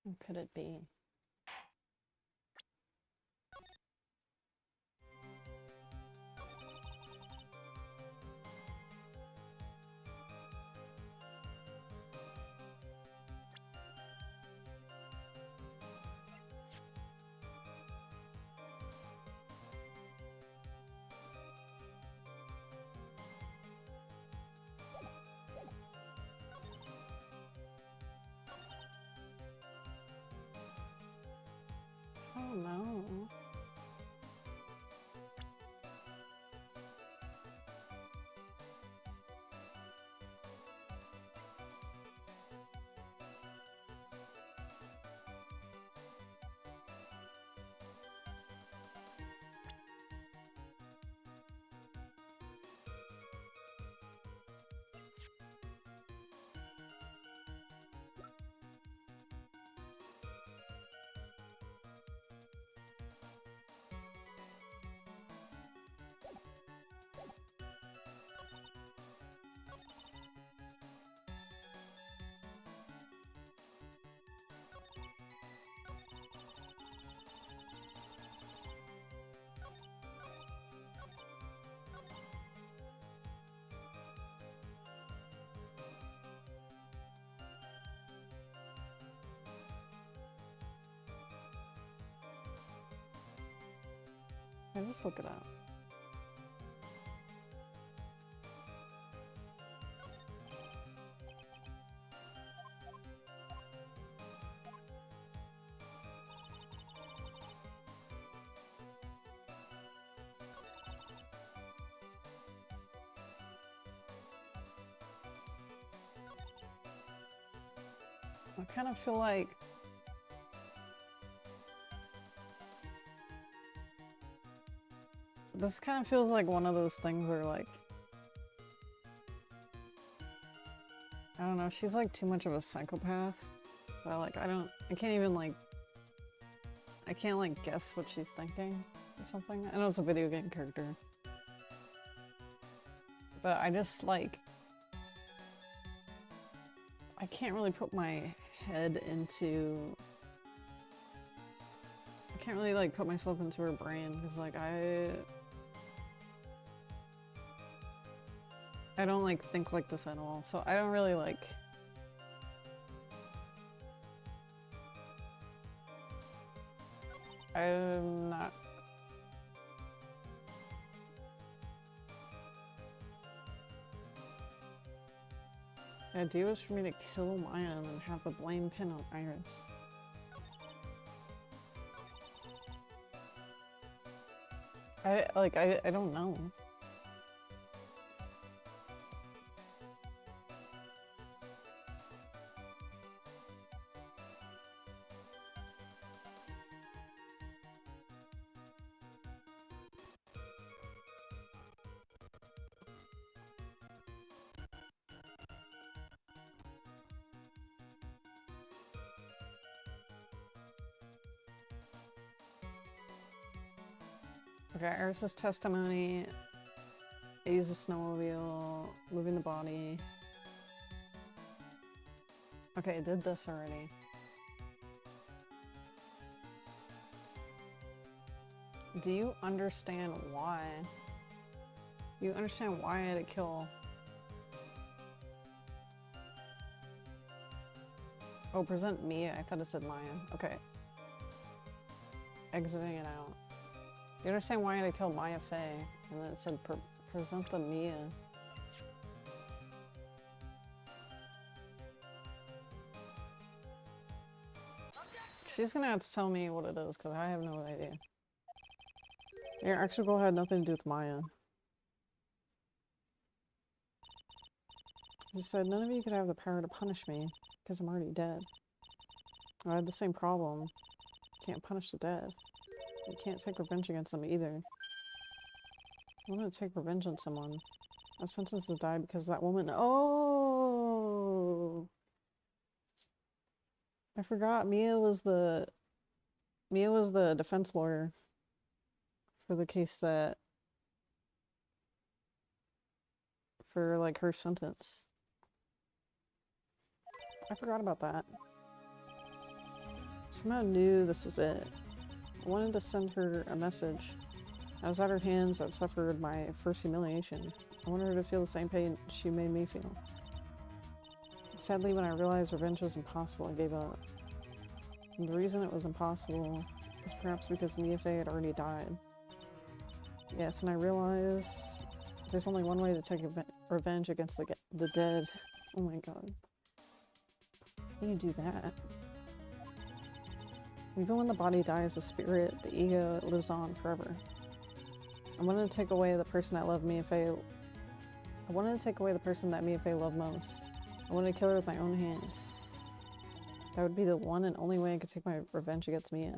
What could it be? Oh no. I just look it up. I kind of feel like this kind of feels like one of those things where, like, I don't know, she's like too much of a psychopath. But like, I can't even like, I can't like guess what she's thinking or something. I know it's a video game character. But I just like, I can't really put my head into, I can't really like put myself into her brain because like I don't like think like this at all. So I don't really like, I'm not. The idea was for me to kill Maya and then have the blame pin on Iris. I don't know. Okay, Iris's testimony. I use a snowmobile, moving the body. Okay, I did this already. Do you understand why? Do you understand why I had to kill? Oh, present Mia. I thought it said Maya. Okay. Exiting it out. Do you understand why I had to kill Maya Fey? And then it said present the Mia. She's gonna have to tell me what it is, because I have no idea. Your extra goal had nothing to do with Maya. He said, none of you could have the power to punish me, because I'm already dead. I had the same problem. You can't punish the dead. You can't take revenge against them either. I want to take revenge on someone. I was sentenced to die because that woman— Oh! I forgot Mia was the defense lawyer for the case that— for like her sentence. I forgot about that. Somehow knew this was it. I wanted to send her a message. I was at her hands that suffered my first humiliation. I wanted her to feel the same pain she made me feel. Sadly, when I realized revenge was impossible, I gave up. And the reason it was impossible is perhaps because Mia Fey had already died. Yes, and I realized there's only one way to take revenge against the dead. Oh my god. How do you do that? Even when the body dies, the spirit, the ego, lives on forever. I wanted to take away the person that loved Mia Fey. I wanted to take away the person that Mia Fey loved most. I wanted to kill her with my own hands. That would be the one and only way I could take my revenge against Mia.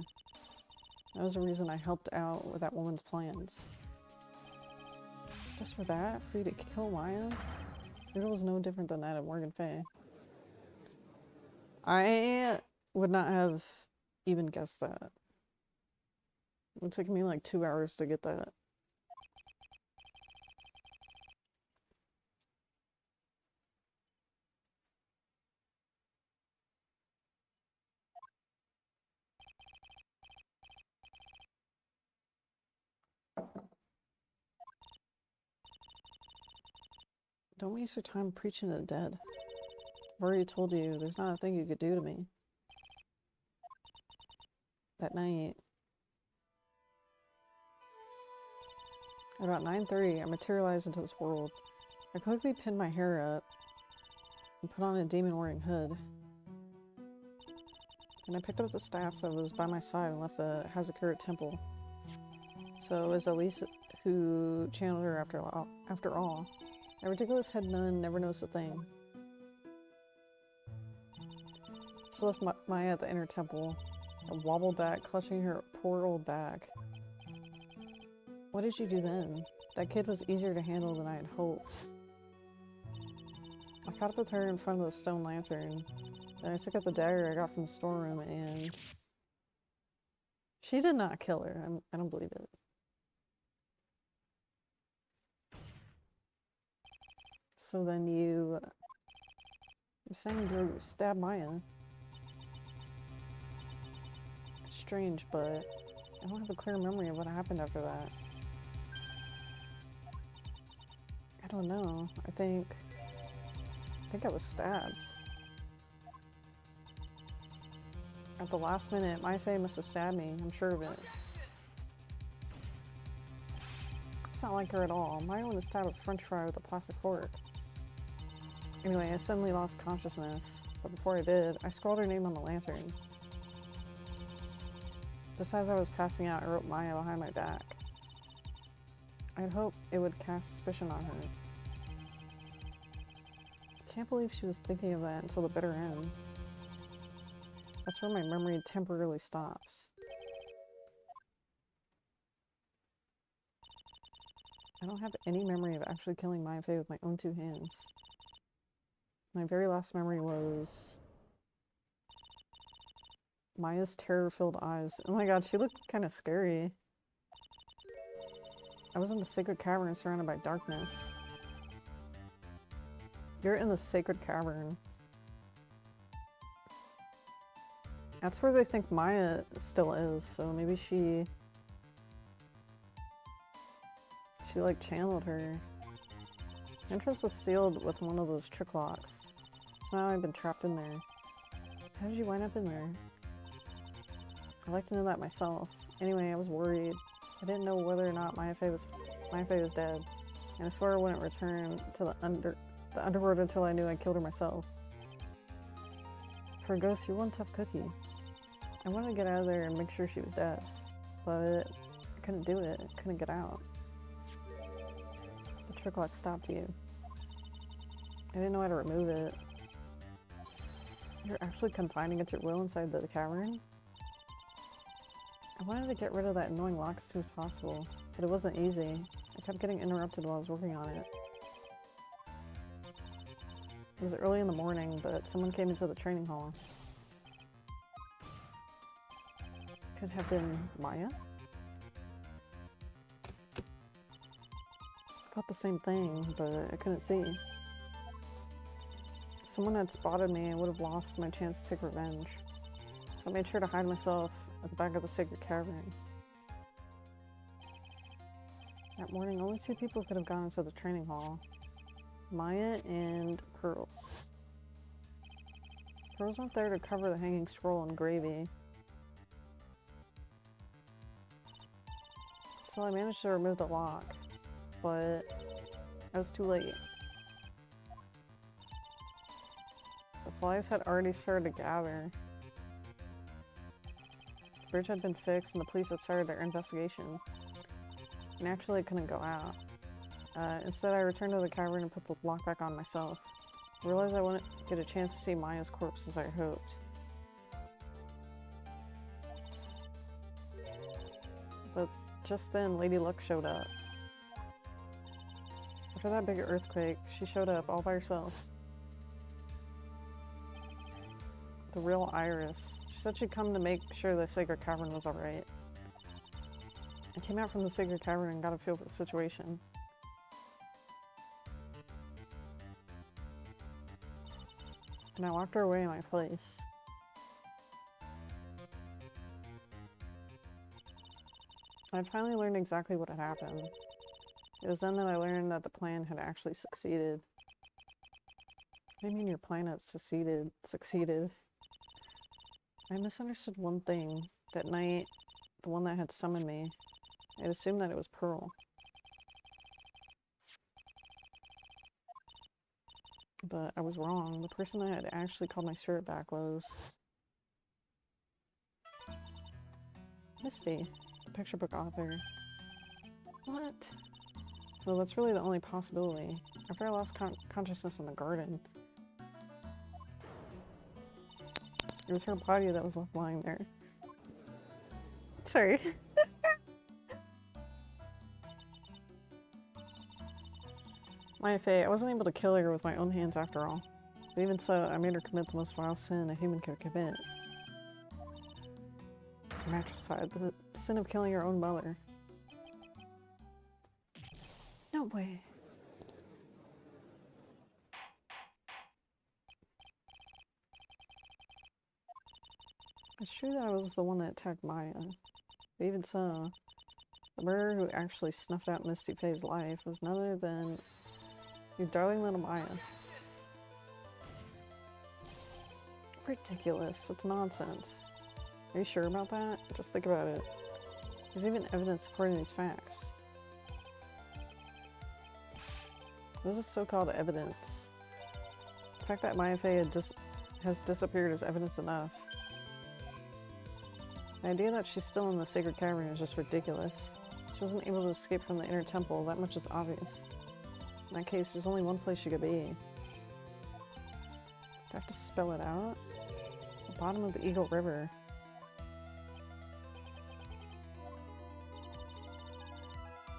That was the reason I helped out with that woman's plans. Just for that? For you to kill Maya? It was no different than that of Morgan Fey. I would not have even guessed that. It would take me like 2 hours to get that. Don't waste your time preaching to the dead. I've already told you, there's not a thing you could do to me. That night, at about 9:30, I materialized into this world. I quickly pinned my hair up and put on a demon-wearing hood. And I picked up the staff that was by my side and left the Hazakura temple. So it was Elise who channeled her after all. That ridiculous head nun never noticed a thing. She left Maya at the inner temple and wobbled back, clutching her poor old back. What did you do then? That kid was easier to handle than I had hoped. I caught up with her in front of the stone lantern. Then I took out the dagger I got from the storeroom and... She did not kill her. I don't believe it. So then you're saying you stabbed Maya. Strange, but I don't have a clear memory of what happened after that. I don't know. I think I was stabbed. At the last minute, my fae must have stabbed me. I'm sure of it. It's not like her at all. Maya wouldn't have stabbed a french fry with a plastic fork. Anyway, I suddenly lost consciousness. But before I did, I scrawled her name on the lantern. Just as I was passing out, I wrote Maya behind my back. I'd hoped it would cast suspicion on her. I can't believe she was thinking of that until the bitter end. That's where my memory temporarily stops. I don't have any memory of actually killing Maya Fey with my own two hands. My very last memory was Maya's terror-filled eyes. Oh my god, she looked kind of scary. I was in the sacred cavern surrounded by darkness. You're in the sacred cavern. That's where they think Maya still is, so maybe she like channeled her. Entrance was sealed with one of those trick locks. So now I've been trapped in there. How did you wind up in there? I'd like to know that myself. Anyway, I was worried. I didn't know whether or not Maya Fey was dead. And I swore I wouldn't return to the underworld until I knew I killed her myself. For a ghost, you're one tough cookie. I wanted to get out of there and make sure she was dead. But I couldn't do it. I couldn't get out. The trick lock stopped you. I didn't know how to remove it. You're actually confined against your will inside the cavern? I wanted to get rid of that annoying lock as soon as possible, but it wasn't easy. I kept getting interrupted while I was working on it. It was early in the morning, but someone came into the training hall. Could have been Maya? I thought the same thing, but I couldn't see. If someone had spotted me, I would have lost my chance to take revenge. So I made sure to hide myself at the back of the sacred cavern. That morning, only 2 people could have gone into the training hall. Maya and Pearls. Pearls went there to cover the hanging scroll in gravy. So I managed to remove the lock, but I was too late. The flies had already started to gather. The bridge had been fixed and the police had started their investigation. Naturally, I couldn't go out. Instead, I returned to the cavern and put the lock back on myself. I realized I wouldn't get a chance to see Maya's corpse as I hoped. But just then, Lady Luck showed up. After that big earthquake, she showed up all by herself. The real Iris. She said she'd come to make sure the sacred cavern was alright. I came out from the sacred cavern and got a feel for the situation. And I locked her away in my place. I'd finally learned exactly what had happened. It was then that I learned that the plan had actually succeeded. What do you mean your plan had succeeded? I misunderstood one thing. That night, the one that had summoned me, I'd assumed that it was Pearl. But I was wrong. The person that had actually called my spirit back was... Misty, the picture book author. What? Well, that's really the only possibility. After I lost consciousness in the garden. It was her body that was left lying there. Sorry. Maya Fey, I wasn't able to kill her with my own hands after all. But even so, I made her commit the most vile sin a human could commit. Matricide, the sin of killing your own mother. No way. It's true that I was the one that attacked Maya. But even so, the murderer who actually snuffed out Misty Faye's life was none other than your darling little Maya. Ridiculous. It's nonsense. Are you sure about that? Just think about it. There's even evidence supporting these facts. This is so-called evidence. The fact that Maya Fey has disappeared is evidence enough. The idea that she's still in the sacred cavern is just ridiculous. She wasn't able to escape from the inner temple, that much is obvious. In that case, there's only one place she could be. Do I have to spell it out? The bottom of the Eagle River.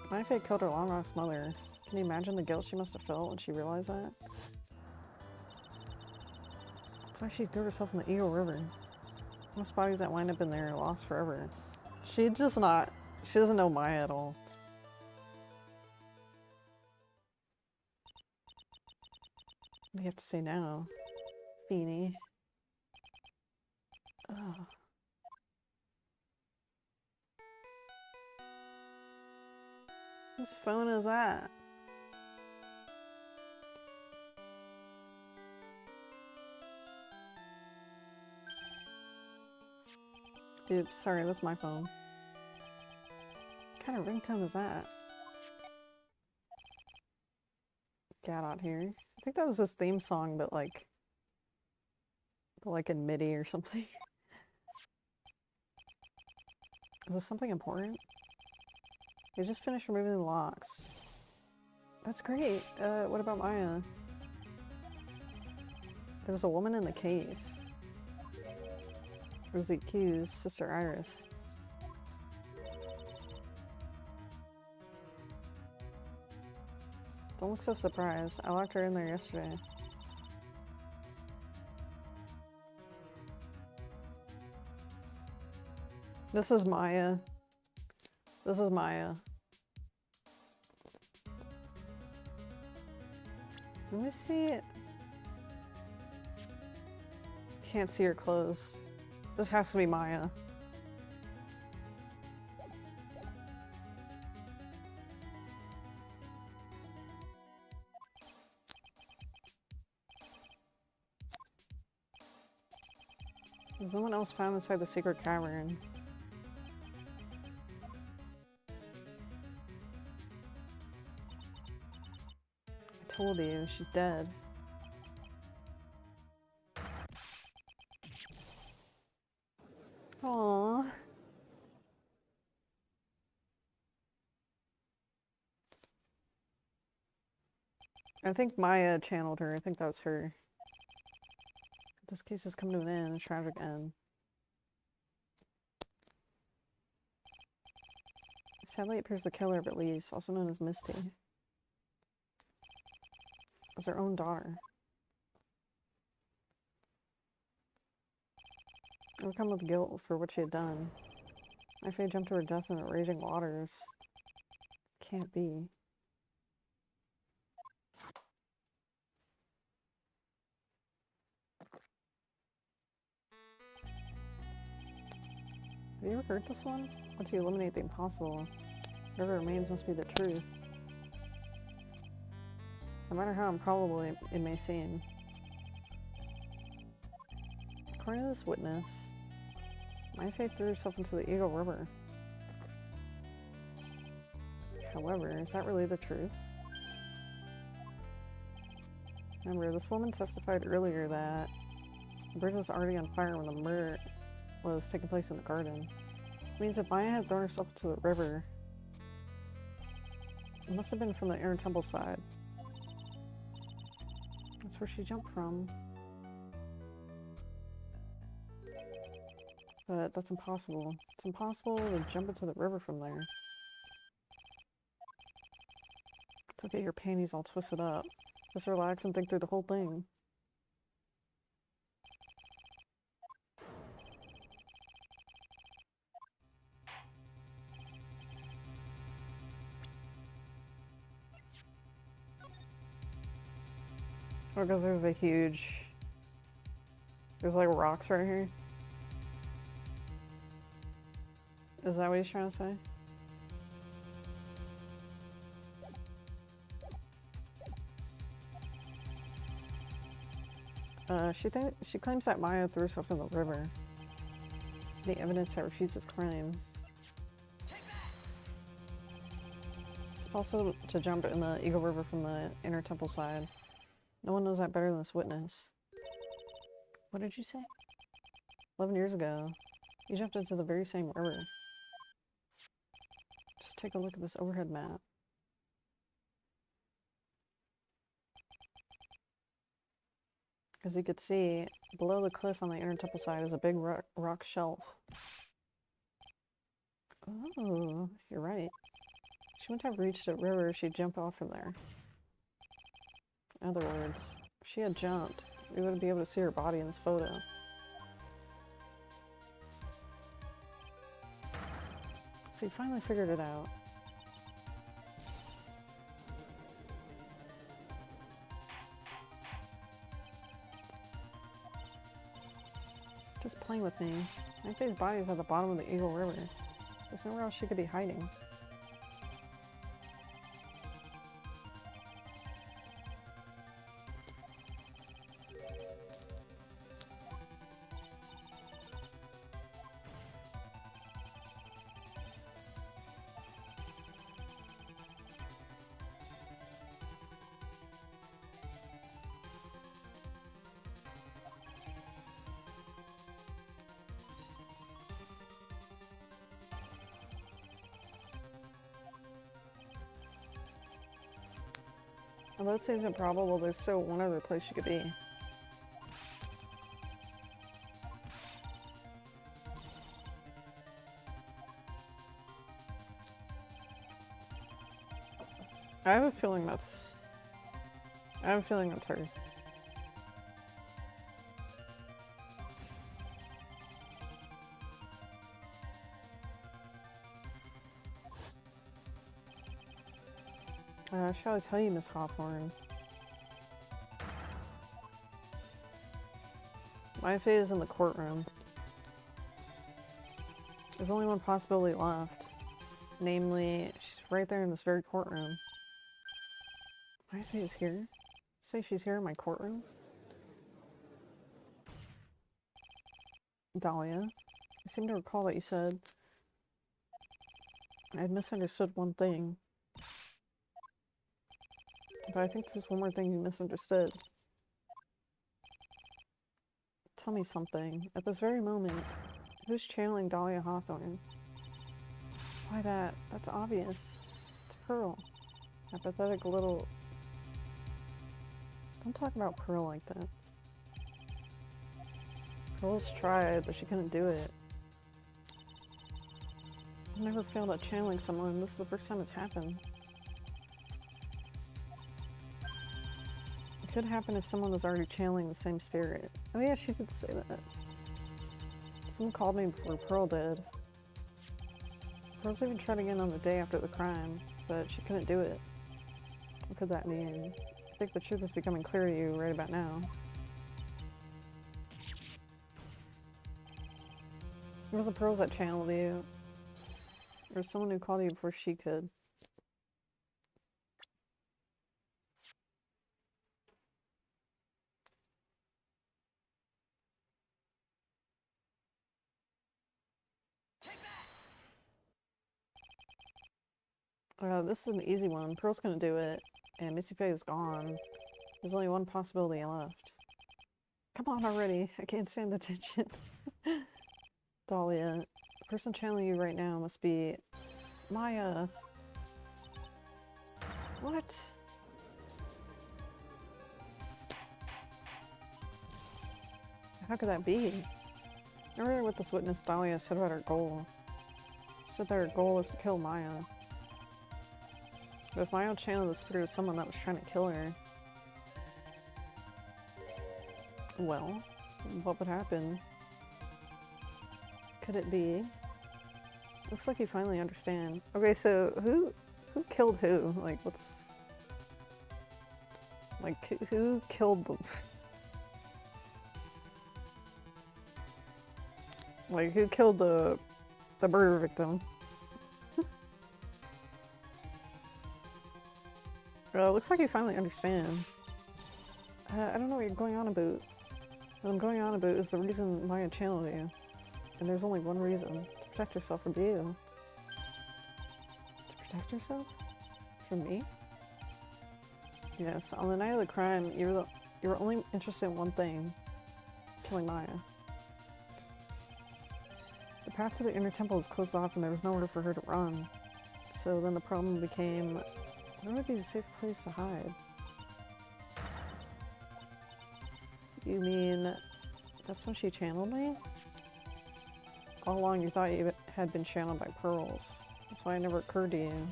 Maya Fey killed her long-lost mother. Can you imagine the guilt she must have felt when she realized that? That's why she threw herself in the Eagle River. Most bodies that wind up in there are lost forever. She doesn't know Maya at all. What do you have to say now? Beanie. Ugh. Whose phone is that? Oops, sorry, that's my phone. What kind of ringtone is that? Get out here. I think that was his theme song, but like in MIDI or something. Is this something important? They just finished removing the locks. That's great. What about Maya? There was a woman in the cave. It was the accused, Sister Iris. Don't look so surprised. I locked her in there yesterday. This is Maya. This is Maya. Let me see it. Can't see her clothes. This has to be Maya. There's no one else found inside the secret cavern. I told you, she's dead. Aww. I think Maya channeled her. I think that was her. This case has come to an end, a tragic end. Sadly, it appears the killer of Elise, also known as Misty, was her own daughter. Overcome with guilt for what she had done, Maya Fey jumped to her death in the raging waters. Can't be. Have you ever heard this one? Once you eliminate the impossible, whatever remains must be the truth. No matter how improbable it may seem. According to this witness, Maya Fey threw herself into the Eagle River. However, is that really the truth? Remember, this woman testified earlier that the bridge was already on fire when the murder was taking place in the garden. It means if Maya had thrown herself into the river, it must have been from the inner temple side. That's where she jumped from. But that's impossible. It's impossible to jump into the river from there. Don't get your panties all twisted up. Just relax and think through the whole thing. Oh, because there's a huge... There's like rocks right here. Is that what he's trying to say? She claims that Maya threw herself in the river. The evidence that refutes his claim. It's possible to jump in the Eagle River from the inner temple side. No one knows that better than this witness. What did you say? 11 years ago, you jumped into the very same river. Just take a look at this overhead map. As you could see, below the cliff on the inner temple side is a big rock shelf. Oh, you're right. She wouldn't have reached a river if she'd jump off from there. In other words, if she had jumped, we wouldn't be able to see her body in this photo. So you finally figured it out. Just playing with me. Mayfa's body is at the bottom of the Eagle River. There's nowhere else she could be hiding. Although it seems improbable, there's still one other place she could be. I have a feeling that's her. Shall I tell you, Miss Hawthorne? My fate is in the courtroom. There's only one possibility left. Namely, she's right there in this very courtroom. My fate is here? Say she's here in my courtroom? Dahlia, I seem to recall that you said I had misunderstood one thing. But I think there's one more thing you misunderstood. Tell me something. At this very moment, who's channeling Dahlia Hawthorne? Why that? That's obvious. It's Pearl. That pathetic little... Don't talk about Pearl like that. Pearl's tried, but she couldn't do it. I've never failed at channeling someone. This is the first time it's happened. It could happen if someone was already channeling the same spirit. Oh yeah, she did say that. Someone called me before Pearl did. Pearl's even tried again on the day after the crime, but she couldn't do it. What could that mean? I think the truth is becoming clear to you right about now. It wasn't Pearls that channeled you. There was someone who called you before she could. This is an easy one. Pearl's gonna do it, and Missy Faye is gone. There's only one possibility left. Come on already, I can't stand the tension. Dahlia, the person channeling you right now must be Maya. What? How could that be? Remember what this witness Dahlia said about her goal? She said that her goal was to kill Maya. But if Maya channeled the spirit of someone that was trying to kill her, well, what would happen? Could it be? Looks like you finally understand. Okay, so who killed who? Like, what's... Like, who killed the... Like, who killed the murder victim? Looks like you finally understand. I don't know what you're going on about. What I'm going on about is the reason Maya channeled you. And there's only one reason. To protect herself from you. To protect herself? From me? Yes, on the night of the crime, you were only interested in one thing. Killing Maya. The path to the inner temple was closed off and there was nowhere for her to run. So then the problem became, where would be the safe place to hide? You mean, that's when she channeled me? All along you thought you had been channeled by pearls. That's why it never occurred to you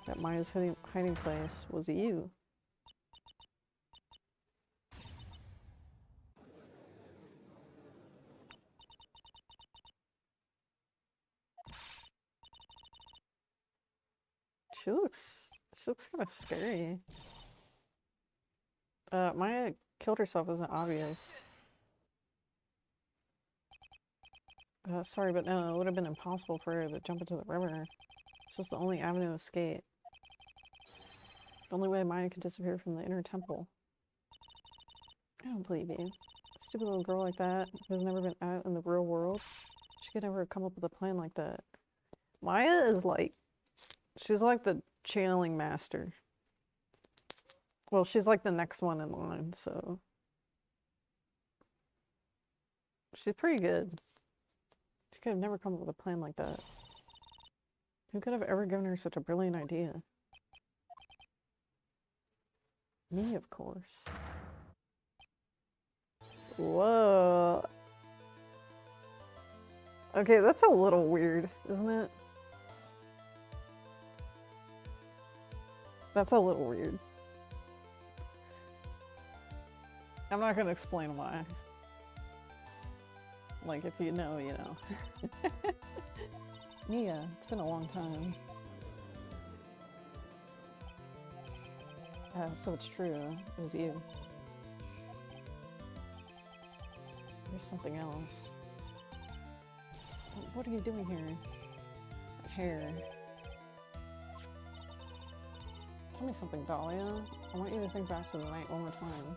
that Maya's hiding place was you. She looks kind of scary. Maya killed herself isn't obvious. Sorry, but no, it would have been impossible for her to jump into the river. It's just the only avenue of escape. The only way Maya could disappear from the inner temple. I don't believe you. A stupid little girl like that, who has never been out in the real world, she could never come up with a plan like that. Maya is like... She's like the channeling master. Well, she's like the next one in line, so... She's pretty good. She could have never come up with a plan like that. Who could have ever given her such a brilliant idea? Me, of course. Whoa. Okay, that's a little weird, isn't it? That's a little weird. I'm not gonna explain why. Like, if you know, you know. Mia, it's been a long time. So it's true. It was you. There's something else. What are you doing here? Hair. Tell me something, Dahlia. I want you to think back to the night one more time.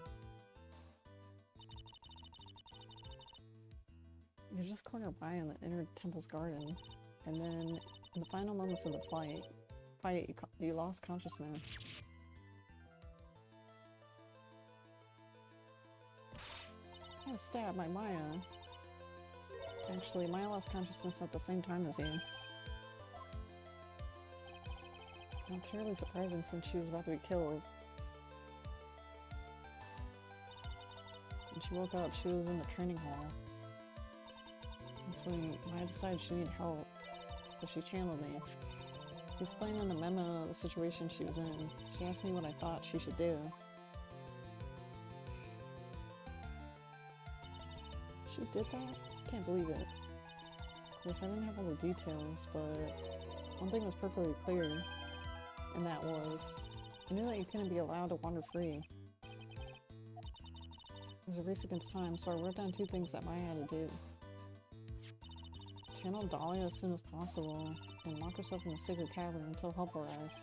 You're just cornered by in the inner temple's garden, and then in the final moments of the fight, you lost consciousness. I was stabbed by Maya. Actually, Maya lost consciousness at the same time as you. Not terribly surprising since she was about to be killed. When she woke up, she was in the training hall. That's when Maya decided she needed help, so she channeled me. She explained in the memo the situation she was in. She asked me what I thought she should do. She did that? I can't believe it. Of course, I didn't have all the details, but one thing was perfectly clear, and that was, I knew that you couldn't be allowed to wander free. It was a race against time, so I wrote down 2 things that Maya had to do. Channel Dahlia as soon as possible, and lock herself in the sacred cavern until help arrived.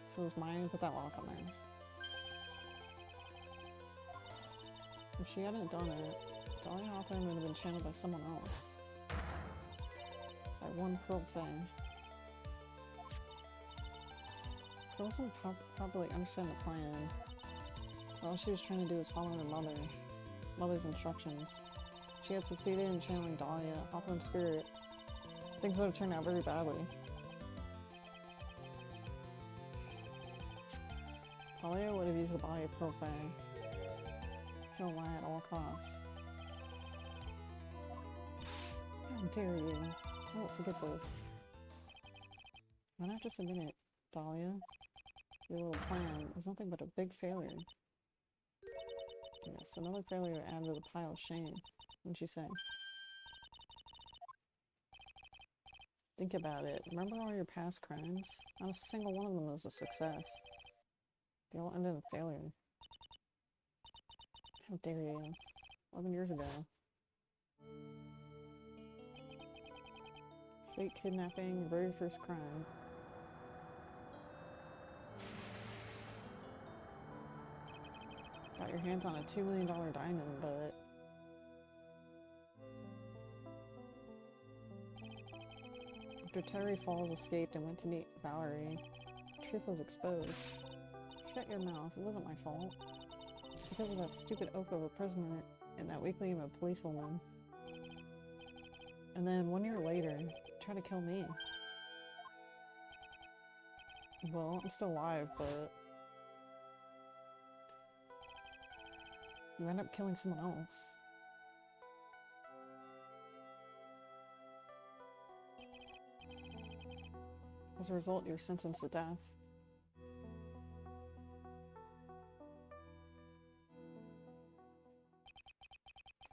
So it was Maya who put that lock on there. If she hadn't done it, Dahlia Hawthorne would have been channeled by someone else. By one Pearl Fang. Pearl doesn't properly understand the plan, so all she was trying to do was follow her mother's instructions. If she had succeeded in channeling Dahlia, Hawthorne's spirit, things would have turned out very badly. Dahlia would have used the body of Pearl Fang. Kill Wright at all costs. How dare you? I won't forget this. Why not just admit it, Dahlia? Your little plan was nothing but a big failure. Yes, another failure to add to the pile of shame, wouldn't you say? Think about it. Remember all your past crimes? Not a single one of them was a success. They all ended in failure. How dare you? 11 years ago. Fake kidnapping, your very first crime. Got your hands on a $2 million diamond, but... After Terry Falls escaped and went to meet Valerie, the truth was exposed. Shut your mouth, it wasn't my fault. Because of that stupid oaf of a prisoner and that weakling of a policewoman. And then 1 year later, try to kill me. Well, I'm still alive, but... you end up killing someone else. As a result, you're sentenced to death.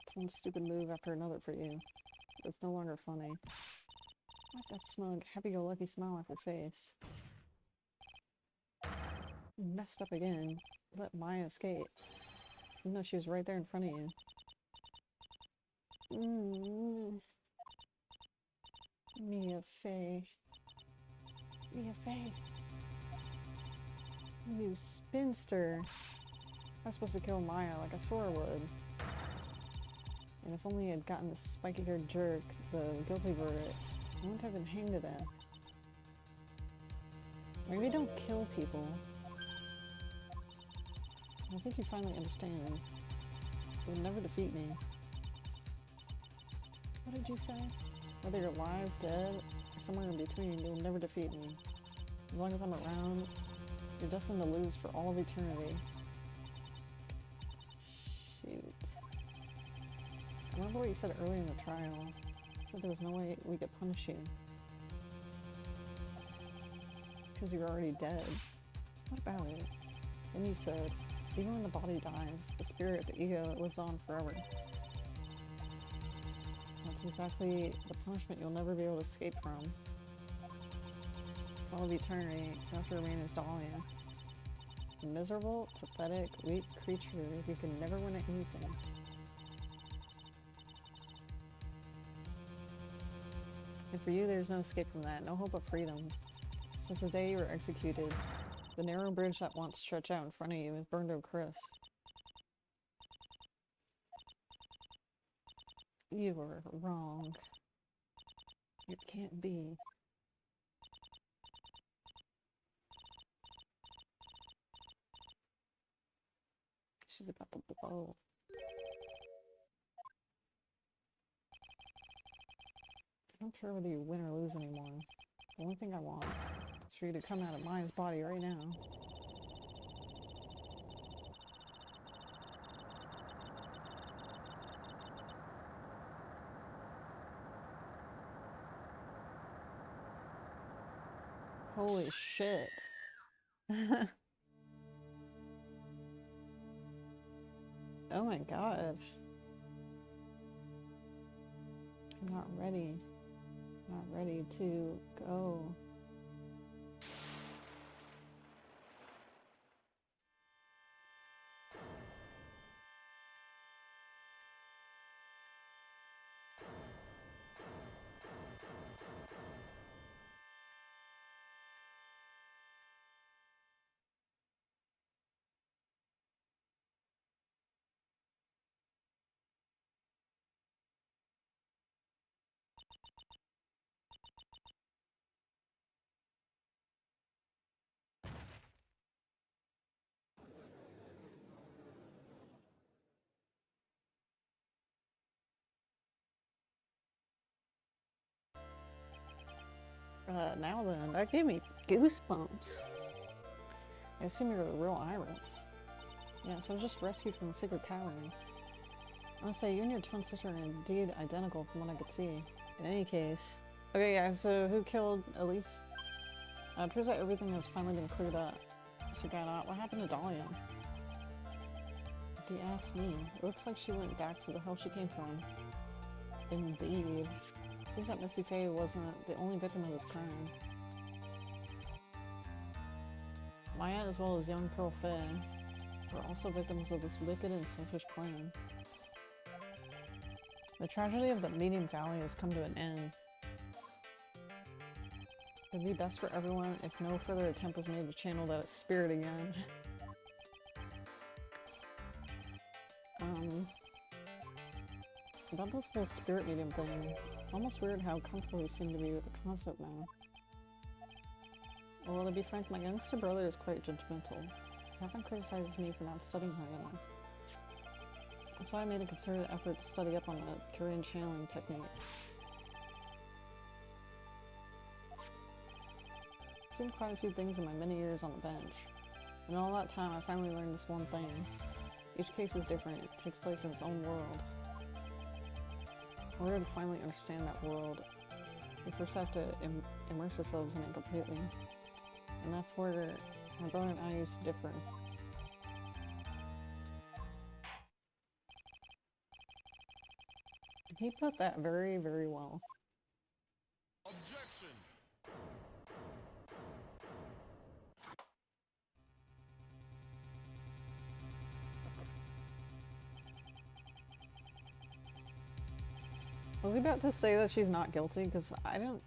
It's one stupid move after another for you. It's no longer funny. Wipe that smug, happy-go-lucky smile off your face. You messed up again. Let Maya escape. Even though she was right there in front of you. Mia Fey. Mia Fey. You spinster. I was supposed to kill Maya like I swore I would. And if only I had gotten this spiky-haired jerk the guilty verdict, I wouldn't have been hanged to death. Maybe don't kill people. I think you finally understand. You'll never defeat me. What did you say? Whether you're alive, dead, or somewhere in between, you'll never defeat me. As long as I'm around, you're destined to lose for all of eternity. Shoot. I remember what you said earlier in the trial. You said there was no way we could punish you. Because you were already dead. What about it? Then you said, even when the body dies, the spirit, the ego, it lives on forever. That's exactly the punishment you'll never be able to escape from. For all of eternity, you have to remain as Dahlia. A miserable, pathetic, weak creature who can never win at anything. And for you, there's no escape from that, no hope of freedom. Since the day you were executed, the narrow bridge that once stretched out in front of you is burned to a crisp. You were wrong. It can't be. She's about to blow. I don't care whether you win or lose anymore. The only thing I want is for you to come out of Maya's body right now. Holy shit. Oh my god. I'm not ready. Not ready to go. Now then, that gave me goosebumps. I assume you're the real Iris. Yeah, so I was just rescued from the secret power. I want to say, you and your twin sister are indeed identical from what I could see. In any case. Okay, yeah, so who killed Elise? It appears that everything has finally been cleared up. So what happened to Dahlia? If you ask me, it looks like she went back to the hell she came from. Indeed. It seems that Missy Faye wasn't the only victim of this crime. Maya, as well as young Pearl Faye, were also victims of this wicked and selfish plan. The tragedy of the Medium Valley has come to an end. It would be best for everyone if no further attempt was made to channel that spirit again. About this whole spirit medium thing, it's almost weird how comfortable we seem to be with the concept now. Well, to be frank, my youngster brother is quite judgmental. He often criticizes me for not studying hard enough. That's why I made a concerted effort to study up on the Korean channeling technique. I've seen quite a few things in my many years on the bench. And in all that time, I finally learned this one thing. Each case is different. It takes place in its own world. In order to finally understand that world, we first have to immerse ourselves in it completely. And that's where my brother and I used to differ. He put that very, very well. Objection. Was he about to say that she's not guilty? Because I don't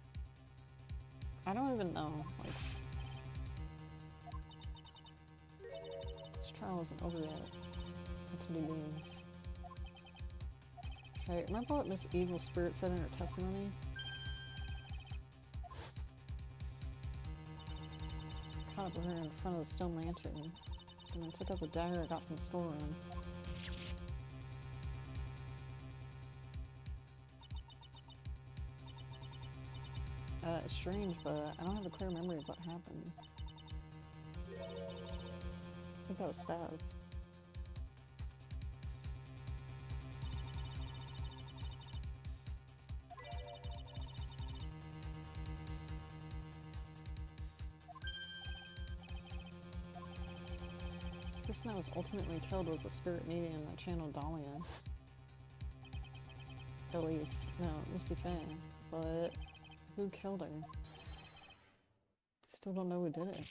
even know. Like, this trial isn't over yet. That's what he means. Okay, remember what Miss Evil Spirit said in her testimony? Caught up with her in front of the stone lantern, and then took out the dagger I got from the storeroom. It's strange, but I don't have a clear memory of what happened. I think I was stabbed. The person that was ultimately killed was the spirit medium that channeled Dahlia. Elise. No, Misty Faye. But who killed her? Still don't know who did it.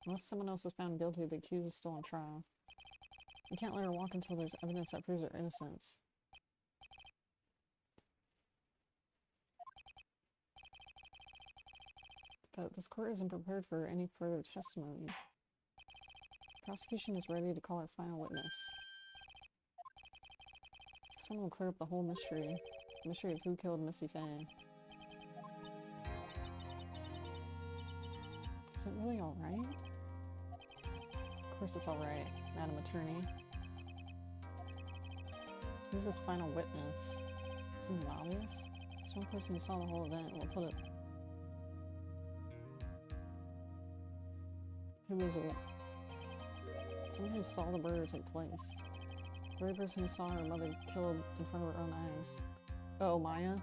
Unless someone else is found guilty, the accused is still on trial. You can't let her walk until there's evidence that proves her innocence. But this court isn't prepared for any further testimony. Prosecution is ready to call our final witness. This one will clear up the whole mystery. The mystery of who killed Missy Faye. Is it really alright? Of course it's alright, Madam Attorney. Who's this final witness? Isn't it obvious? There's one person who saw the whole event. We'll put it... Who is it? Someone who saw the murder take place. The very person who saw her mother killed in front of her own eyes. Oh, Maya?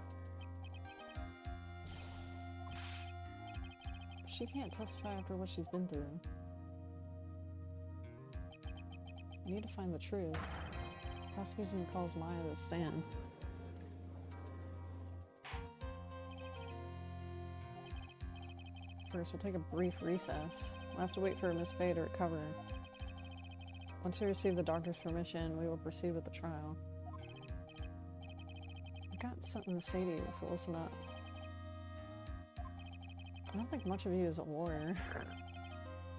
She can't testify after what she's been through. I need to find the truth. Prosecution calls Maya to stand. First, we'll take a brief recess. We'll have to wait for Miss Faye to recover. Once we receive the doctor's permission, we will proceed with the trial. I've got something to say to you, so listen up. I don't think much of you is a warrior.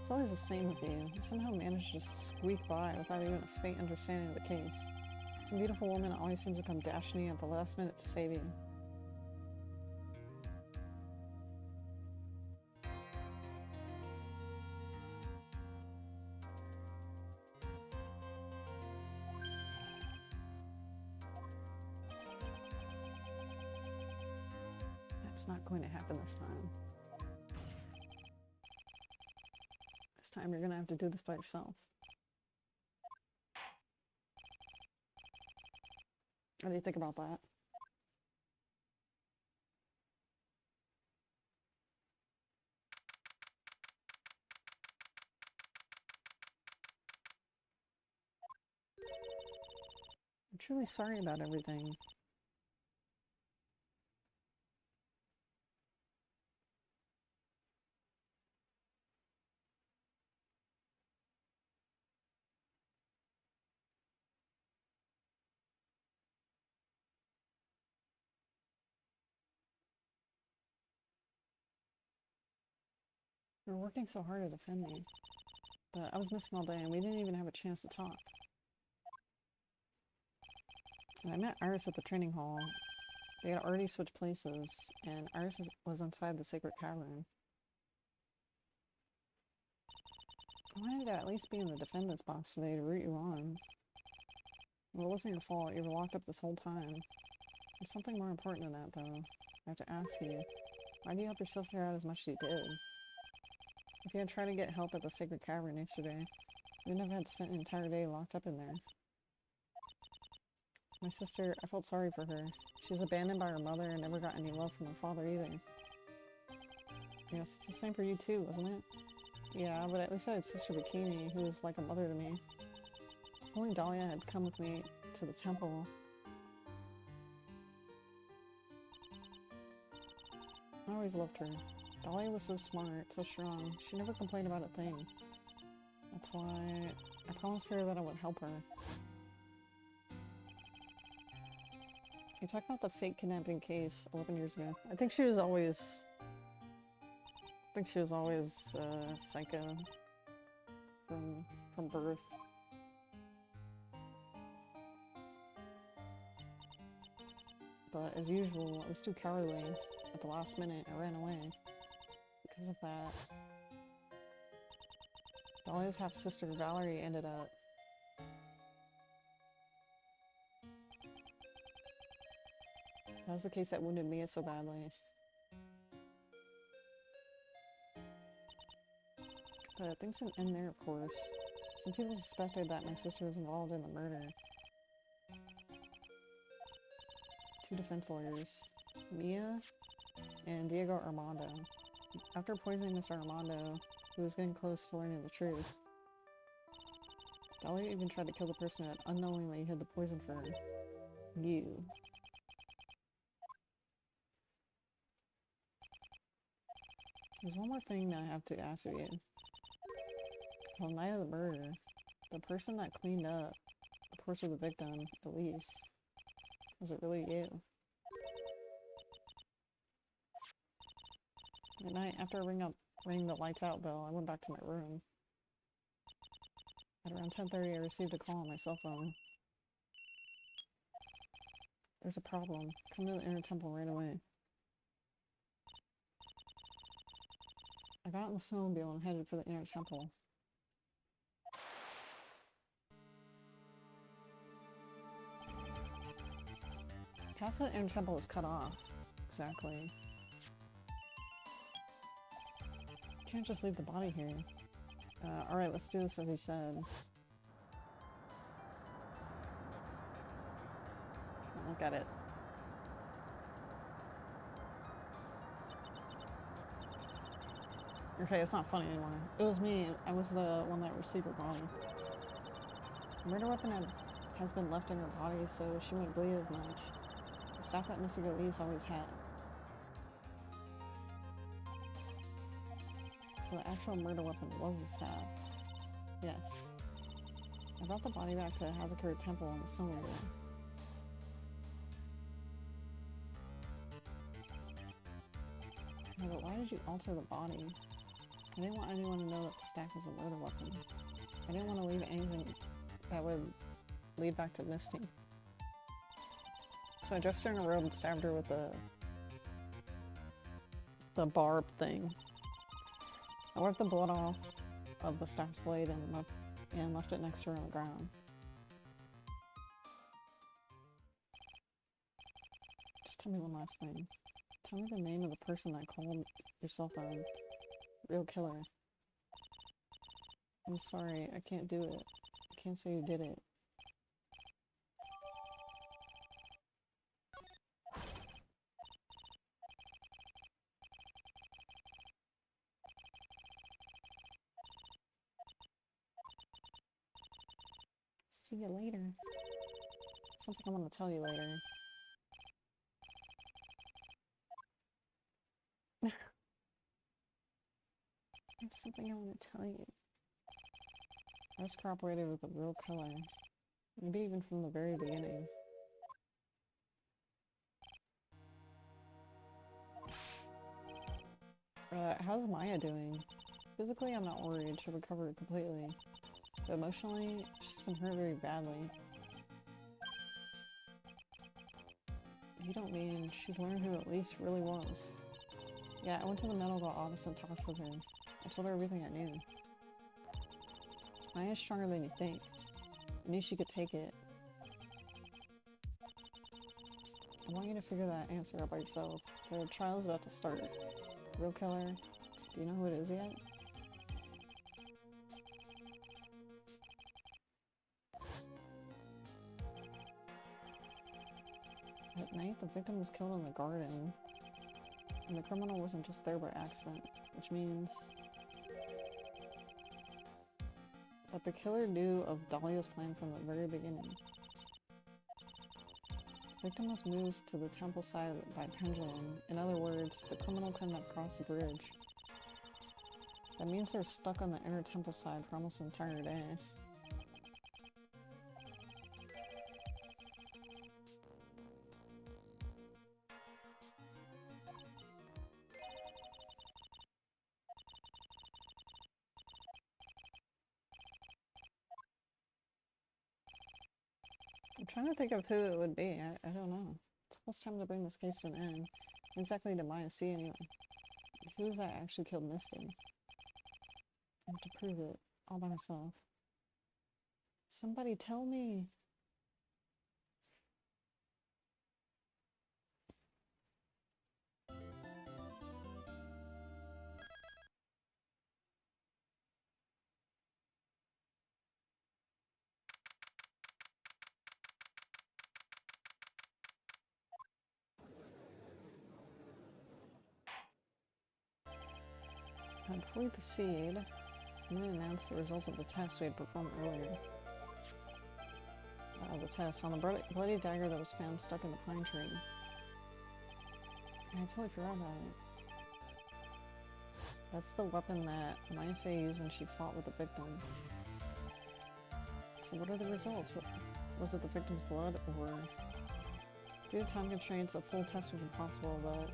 It's always the same with you. You somehow manage to squeak by without even a faint understanding of the case. Some beautiful woman always seems to come dashing in at the last minute to save you. That's not going to happen this time. This time you're gonna have to do this by yourself. What do you think about that? I'm truly sorry about everything. You were working so hard to defend me, but I was missing all day and we didn't even have a chance to talk. And I met Iris at the training hall. They had already switched places, and Iris was inside the sacred cavern. I wanted to at least be in the defendant's box today to root you on. Well, it wasn't your fault. You were locked up this whole time. There's something more important than that, though. I have to ask you. Why do you help yourself figure out as much as you did? If you had tried to get help at the sacred cavern yesterday, you wouldn't have had spent an entire day locked up in there. My sister, I felt sorry for her. She was abandoned by her mother and never got any love from her father either. Yes, it's the same for you too, wasn't it? Yeah, but at least I had Sister Bikini, who was like a mother to me. Only Dahlia had come with me to the temple. I always loved her. Dahlia was so smart, so strong. She never complained about a thing. That's why I promised her that I would help her. You talk about the fake kidnapping case 11 years ago. I think she was always psycho from birth. But as usual, I was too cowardly. At the last minute, I ran away. Because of that, Dahlia's half-sister Valerie ended up. That was the case that wounded Mia so badly. But things didn't end there, of course. Some people suspected that my sister was involved in the murder. 2 defense lawyers, Mia and Diego Armando. After poisoning Mr. Armando, who was getting close to learning the truth, Dahlia even tried to kill the person that unknowingly hid the poison for her. You. There's one more thing that I have to ask you. On the night of the murder, the person that cleaned up the corpse of the victim, Elise, was it really you? At night, after I rang the lights out bell, I went back to my room. At around 10:30, I received a call on my cell phone. There's a problem. Come to the inner temple right away. I got in the snowmobile and headed for the inner temple. Path to the inner temple is cut off. Exactly. Can't just leave the body here. Alright, let's do this as you said. Look at it. Okay, it's not funny anymore. It was me. I was the one that received her body. The murder weapon has been left in her body, so she wouldn't bleed as much. The staff that Missy Elise always had. So the actual murder weapon was the staff. Yes. I brought the body back to Hazakura Temple in the snowmobile. No, but why did you alter the body? I didn't want anyone to know that the staff was a murder weapon. I didn't want to leave anything that would lead back to Misty. So I dressed her in a robe and stabbed her with the barb thing. I wiped the blood off of the staff's blade and left it next to her on the ground. Just tell me one last thing. Tell me the name of the person that called yourself a real killer. I'm sorry, I can't do it. I can't say you did it. See you later. Something I'm gonna tell you later. I have something I want to tell you. I was cooperated with a real color. Maybe even from the very beginning. How's Maya doing? Physically, I'm not worried. She'll recover completely. But emotionally, she's been hurt very badly. You don't mean she's learned who Elise really was? Yeah, I went to the medical office and talked with her. I told her everything I knew. Maya's stronger than you think. I knew she could take it. I want you to figure that answer out by yourself. The trial's about to start. Real killer. Do you know who it is yet? At night, the victim was killed in the garden. And the criminal wasn't just there by accident, which means that the killer knew of Dahlia's plan from the very beginning. The victim was moved to the temple side by Pendulum. In other words, the criminal couldn't have crossed the bridge. That means they're stuck on the inner temple side for almost the entire day. I'm trying to think of who it would be. I don't know. It's almost time to bring this case to an end. When exactly did Maya see anyone? Who's that actually killed Misty? I have to prove it. All by myself. Somebody tell me! Before we proceed, I'm going to announce the results of the test we had performed earlier. The test on the bloody dagger that was found stuck in the pine tree. I totally forgot about it. That's the weapon that Maya Fey used when she fought with the victim. So what are the results? Was it the victim's blood, or... Due to time constraints, a full test was impossible, but...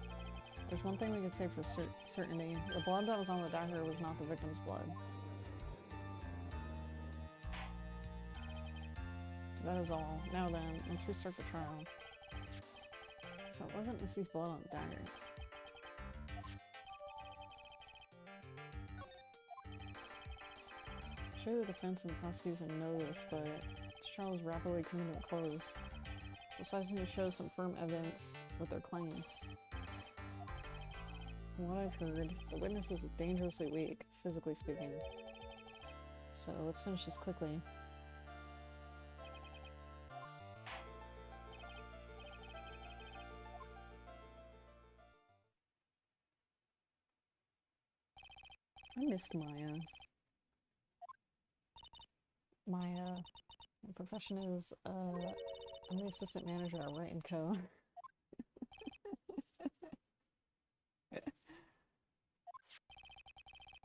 There's one thing we could say for certainty. The blood that was on the dagger was not the victim's blood. That is all. Now then, let's restart the trial. So it wasn't Misty's blood on the dagger. I'm sure the defense and the prosecution know this, but this trial is rapidly coming to a close. Besides, need to show some firm evidence with their claims. From what I've heard, the witness is dangerously weak, physically speaking. So let's finish this quickly. I missed Maya. My profession is, I'm the assistant manager at Wright & Co.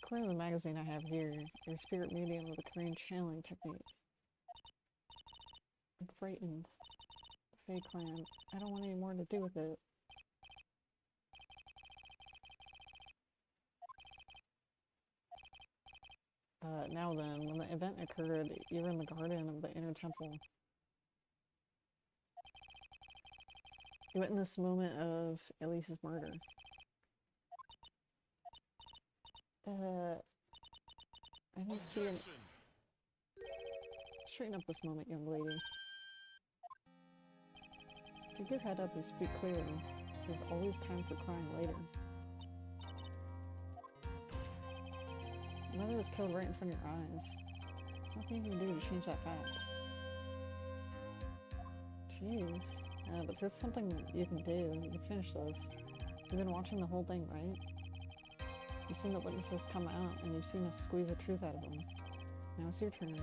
According to the magazine I have here, you're a spirit medium with a Korean channeling technique. I'm frightened. The Fae clan. I don't want any more to do with it. Now then, when the event occurred, you were in the garden of the inner temple. You witnessed the moment of Elise's murder. I didn't see it. Straighten up this moment, young lady. Keep your head up and speak clearly. There's always time for crying later. mother was killed right in front of your eyes. There's nothing you can do to change that fact. Jeez. But there's something you can do. You can finish this. You've been watching the whole thing, right? You've seen the witnesses come out, and you've seen us squeeze the truth out of them. Now it's your turn.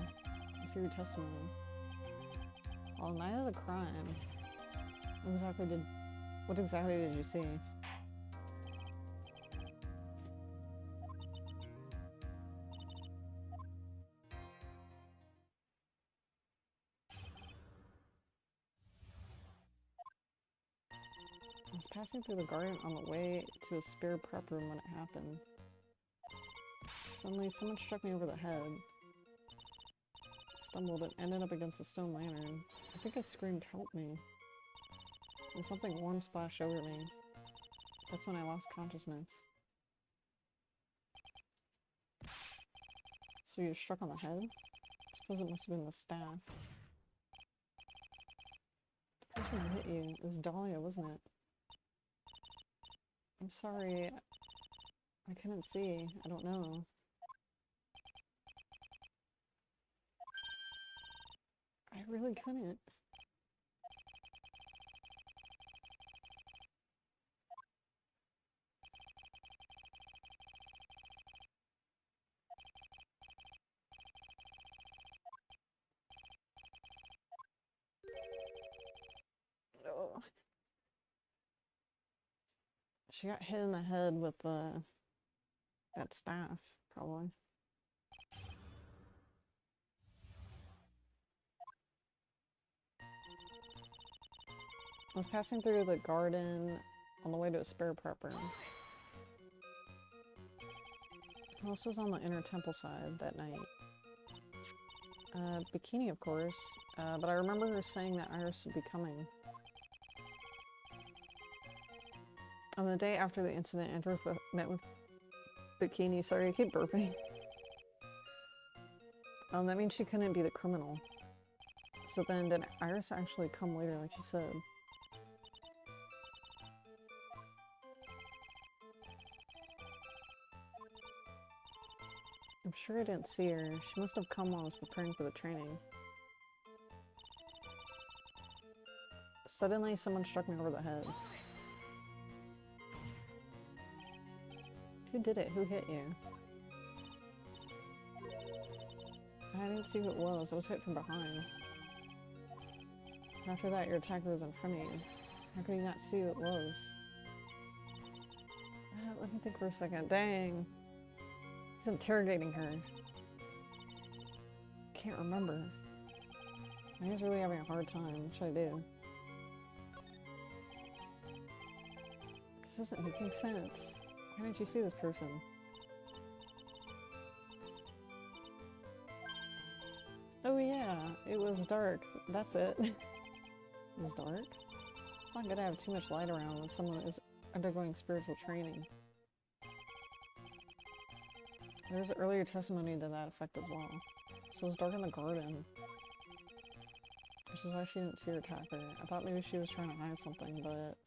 Let's hear your testimony. Well, night of the crime. What exactly did you see? I was passing through the garden on the way to a spare prep room when it happened. Suddenly, someone struck me over the head. Stumbled and ended up against a stone lantern. I think I screamed, "Help me." And something warm splashed over me. That's when I lost consciousness. So you were struck on the head? I suppose it must have been the staff. The person who hit you, it was Dahlia, wasn't it? I'm sorry. I couldn't see. I don't know. I really couldn't. Oh. She got hit in the head with that staff, probably. I was passing through the garden on the way to a spare prep room. House was on the inner temple side that night. Bikini, of course, but I remember her saying that Iris would be coming. On the day after the incident, Andrew met with Bikini. Sorry, I keep burping. That means she couldn't be the criminal. So then, did Iris actually come later, like she said? I'm sure I didn't see her. She must have come while I was preparing for the training. Suddenly, someone struck me over the head. Who did it? Who hit you? I didn't see who it was. I was hit from behind. After that, your attacker was in front of you. How could you not see who it was? Let me think for a second. Dang. He's interrogating her. Can't remember. He's really having a hard time. What should I do? This isn't making sense. How did you see this person? Oh yeah, it was dark. That's it. It was dark? It's not good to have too much light around when someone is undergoing spiritual training. There was earlier testimony to that effect as well. So it was dark in the garden. Which is why she didn't see her attacker. I thought maybe she was trying to hide something, but...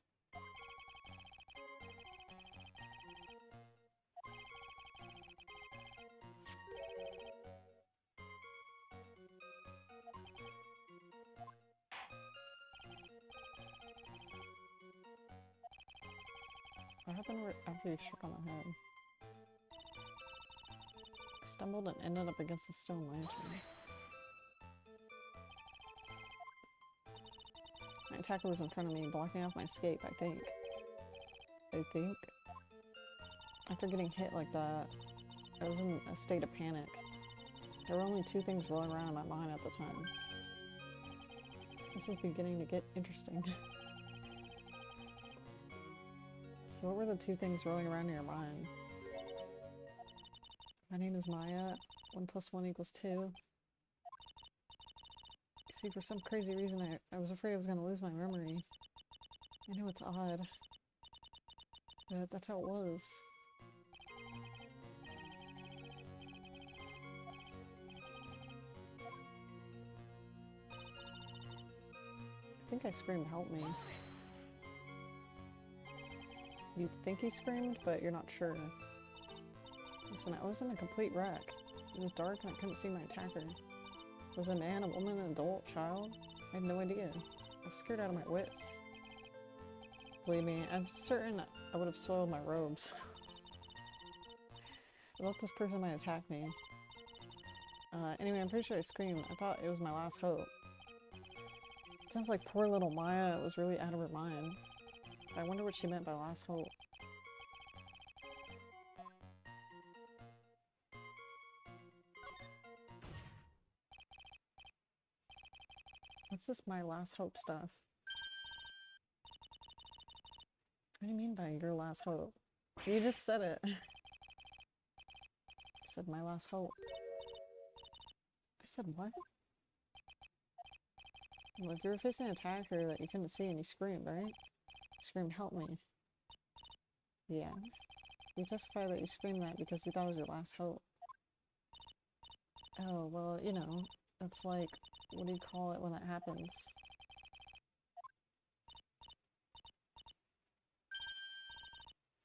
What happened after you struck on the head? I stumbled and ended up against the stone lantern. My attacker was in front of me, blocking off my escape, I think. After getting hit like that, I was in a state of panic. There were only two things rolling around in my mind at the time. This is beginning to get interesting. So what were the two things rolling around in your mind? My name is Maya. 1 + 1 = 2. See, for some crazy reason, I was afraid I was going to lose my memory. I know it's odd, but that's how it was. I think I screamed, "Help me." You think you screamed, but you're not sure. Listen, I was in a complete wreck. It was dark and I couldn't see my attacker. Was it a man, a woman, an adult, child? I had no idea. I was scared out of my wits. Believe me, I'm certain I would have soiled my robes. I thought this person might attack me. Anyway, I'm pretty sure I screamed. I thought it was my last hope. It sounds like poor little Maya was really out of her mind. I wonder what she meant by last hope. What's this my last hope stuff? What do you mean by your last hope? You just said it. I said my last hope. I said what? Well, if you were facing an attacker that you couldn't see and you screamed, right? You screamed, help me. Yeah. You testify that you screamed that because you thought it was your last hope. Oh, well, you know, that's like, what do you call it when that happens?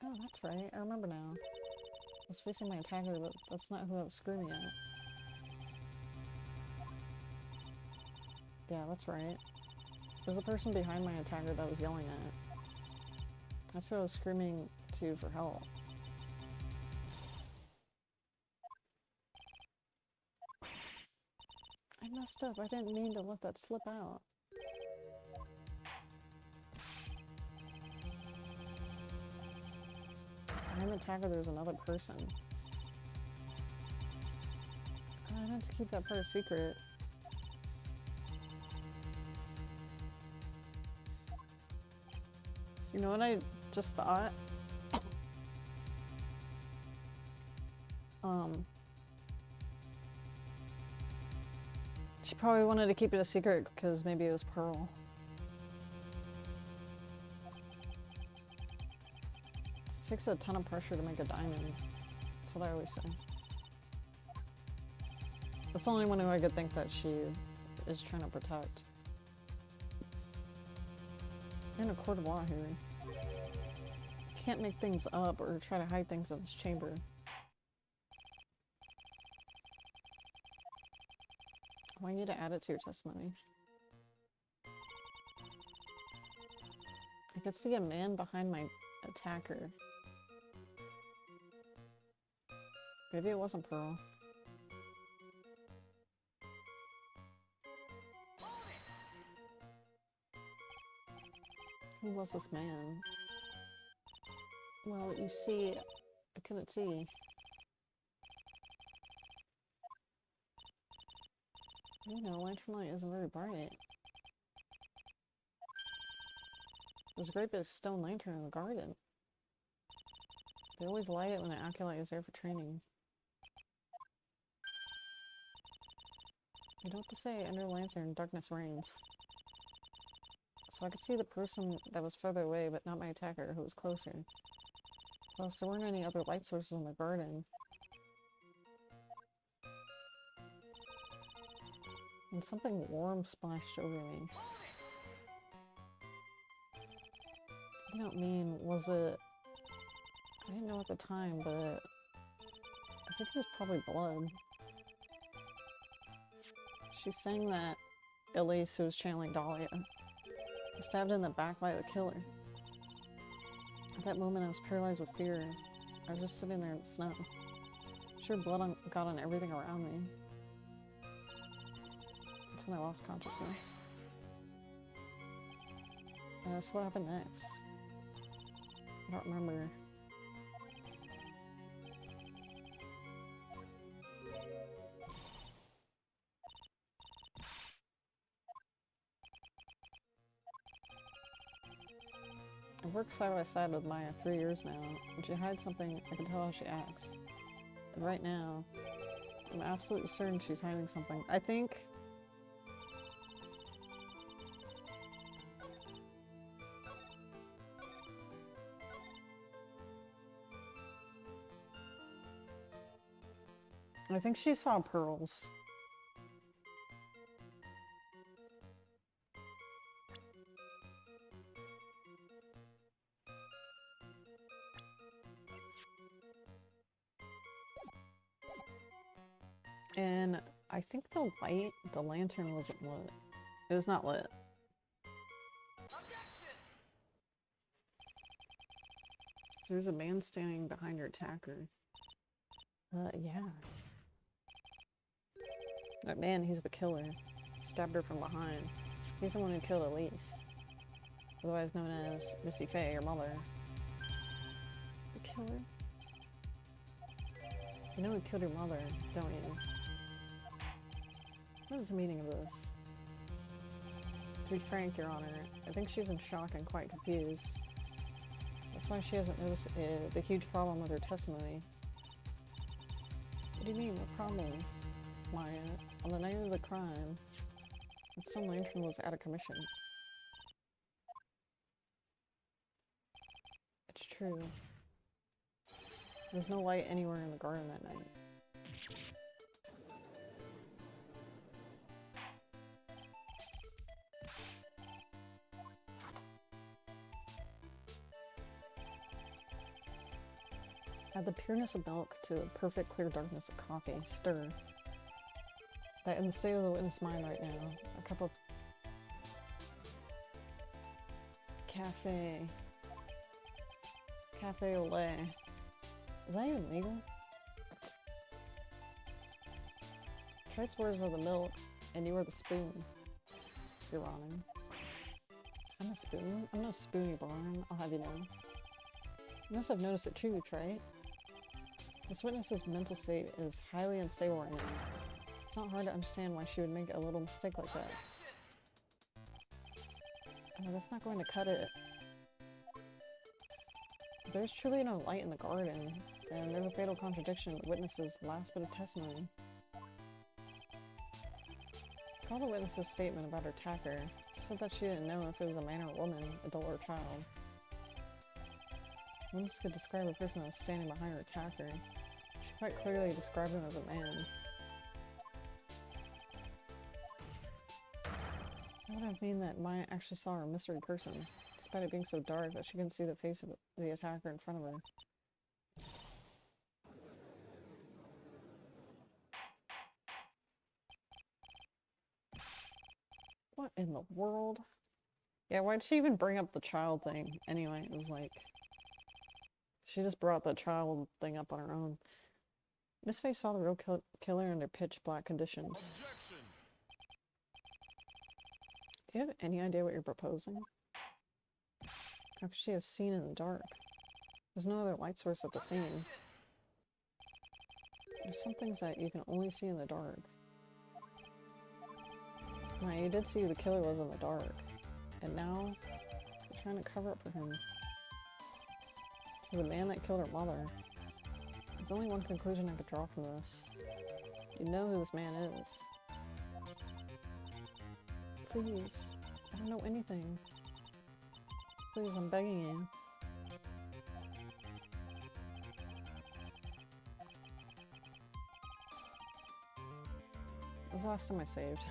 Oh, that's right. I remember now. I was facing my attacker, but that's not who I was screaming at. Yeah, that's right. It was the person behind my attacker that I was yelling at. That's who I was screaming to for help. I messed up. I didn't mean to let that slip out. Behind the attacker, there was another person. I meant to keep that part a secret. You know what I just thought? She probably wanted to keep it a secret because maybe it was Pearl. It takes a ton of pressure to make a diamond. That's what I always say. That's the only one who I could think that she is trying to protect. In a court of law here. Can't make things up or try to hide things in this chamber. I want you to add it to your testimony. I could see a man behind my attacker. Maybe it wasn't Pearl. Who was this man? Well, you see, I couldn't see. You know, lantern light isn't very bright. There's a great big stone lantern in the garden. They always light it when the acolyte is there for training. You know what to say, under the lantern, darkness reigns. So I could see the person that was further away, but not my attacker, who was closer. Plus, there weren't any other light sources in the garden. And something warm splashed over me. I don't mean, was it... I didn't know at the time, but... I think it was probably blood. She's saying that Elise, who was channeling Dahlia, was stabbed in the back by the killer. At that moment, I was paralyzed with fear. I was just sitting there in the snow. I'm sure blood got on everything around me. That's when I lost consciousness. So what happened next? I don't remember. I've worked side by side with Maya 3 years now. When she hides something, I can tell how she acts. And right now, I'm absolutely certain she's hiding something. I think... she saw pearls. And I think the lantern wasn't lit. It was not lit. So there's a man standing behind your attacker. Yeah. That man, he's the killer. Stabbed her from behind. He's the one who killed Elise. Otherwise known as Missy Faye, your mother. The killer? You know who killed your mother, don't you? What is the meaning of this? To be frank, Your Honor, I think she's in shock and quite confused. That's why she hasn't noticed the huge problem with her testimony. What do you mean, what problem? Maya, on the night of the crime, the stone lantern was out of commission. It's true. There was no light anywhere in the garden that night. Add the pureness of milk to the perfect clear darkness of coffee. Stir. That in the state of the witness mind right now, a cup of cafe au lait. Is that even legal? Wright's words are the milk, and you are the spoon. Your Honor. I'm a spoon? I'm no spoony barn, I'll have you know. You must have noticed it too, Wright. This witness's mental state is highly unstable right now. It's not hard to understand why she would make a little mistake like that. That's not going to cut it. There's truly no light in the garden, and there's a fatal contradiction in the witness's last bit of testimony. Call the witness's statement about her attacker. She said that she didn't know if it was a man or a woman, adult or child. The witness could describe the person that was standing behind her attacker. She quite clearly described him as a man. That would have mean that Maya actually saw her mystery person, despite it being so dark that she couldn't see the face of the attacker in front of her. What in the world? Yeah, why'd she even bring up the child thing? Anyway, it was like... She just brought the child thing up on her own. Miss Faye saw the real killer under pitch black conditions. Objection. Do you have any idea what you're proposing? How could she have seen in the dark? There's no other light source at the scene. There's some things that you can only see in the dark. Now, you did see who the killer was in the dark. And now, you're trying to cover up for him. For the man that killed her mother. There's only one conclusion I could draw from this. You know who this man is. Please. I don't know anything. Please, I'm begging you. That was the last time I saved.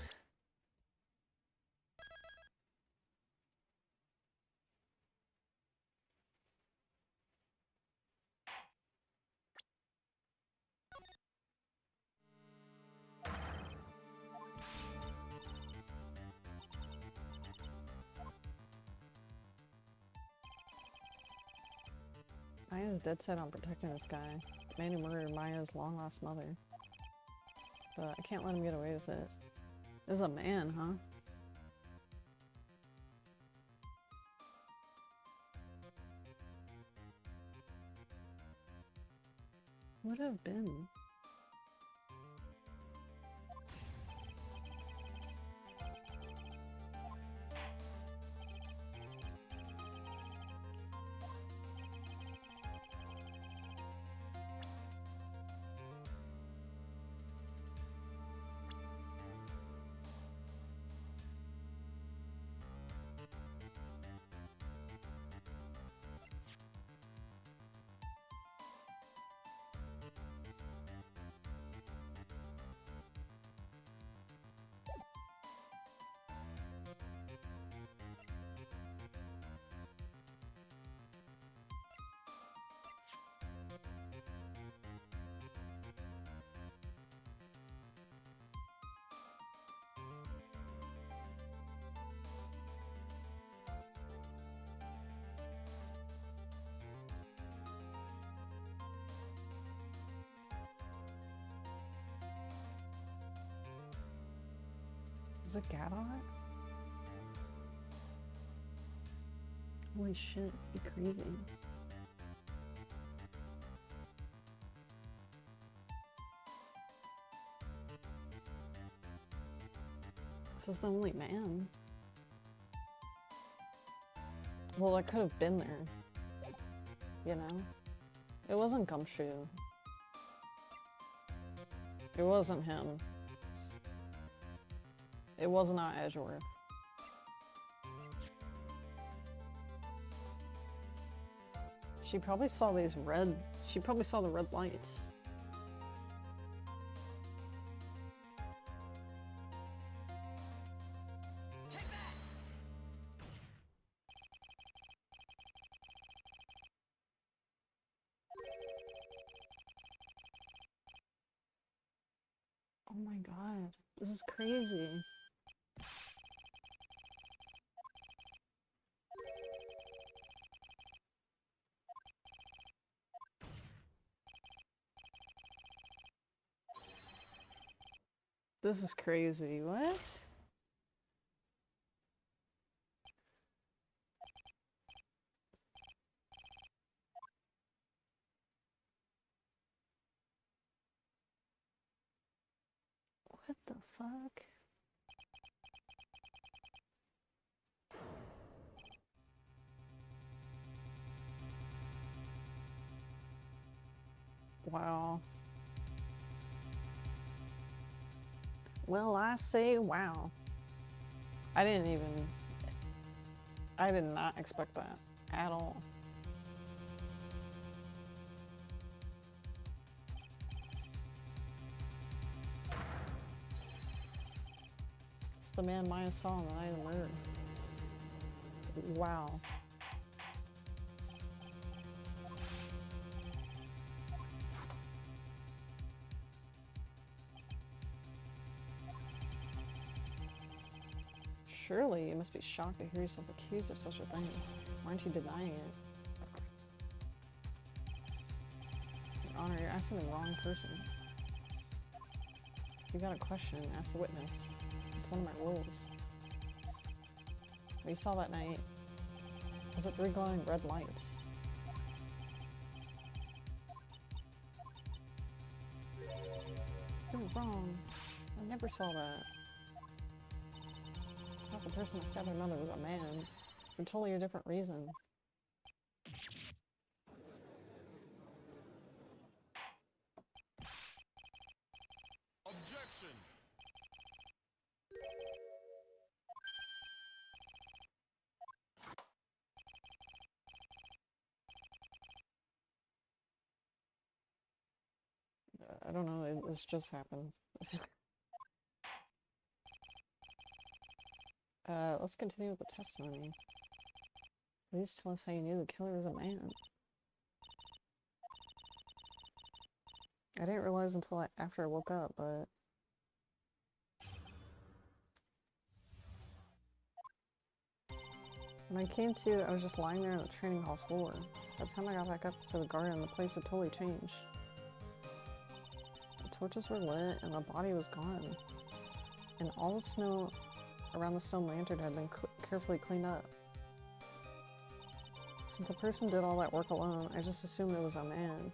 Maya's dead set on protecting this guy, the man who murdered Maya's long-lost mother. But I can't let him get away with it. It was a man, huh? Would it have been? Is it Gadot? Holy shit, be crazy. This is the only man. Well, I could have been there. You know? It wasn't Gumshoe. It wasn't him. It was not Edgeworth. She probably saw these red... She probably saw the red lights. Oh my god, this is crazy. This is crazy, what? What the fuck? Wow. Well, I say wow. I did not expect that at all. It's the man Maya saw on the night of the murder. Wow. Surely you must be shocked to hear yourself accused of such a thing. Why aren't you denying it? Your Honor, you're asking the wrong person. If you got a question, ask the witness. It's one of my rules. What you saw that night was it 3 glowing red lights. You're wrong. I never saw that. I thought the person that stabbed my mother was a man. For totally a different reason. Objection! I don't know, this just happened. Let's continue with the testimony. Please tell us how you knew the killer was a man. I didn't realize until after I woke up, but... When I came to, I was just lying there on the training hall floor. By the time I got back up to the garden, the place had totally changed. The torches were lit, and the body was gone. And all the snow around the stone lantern had been carefully cleaned up. Since the person did all that work alone, I just assumed it was a man.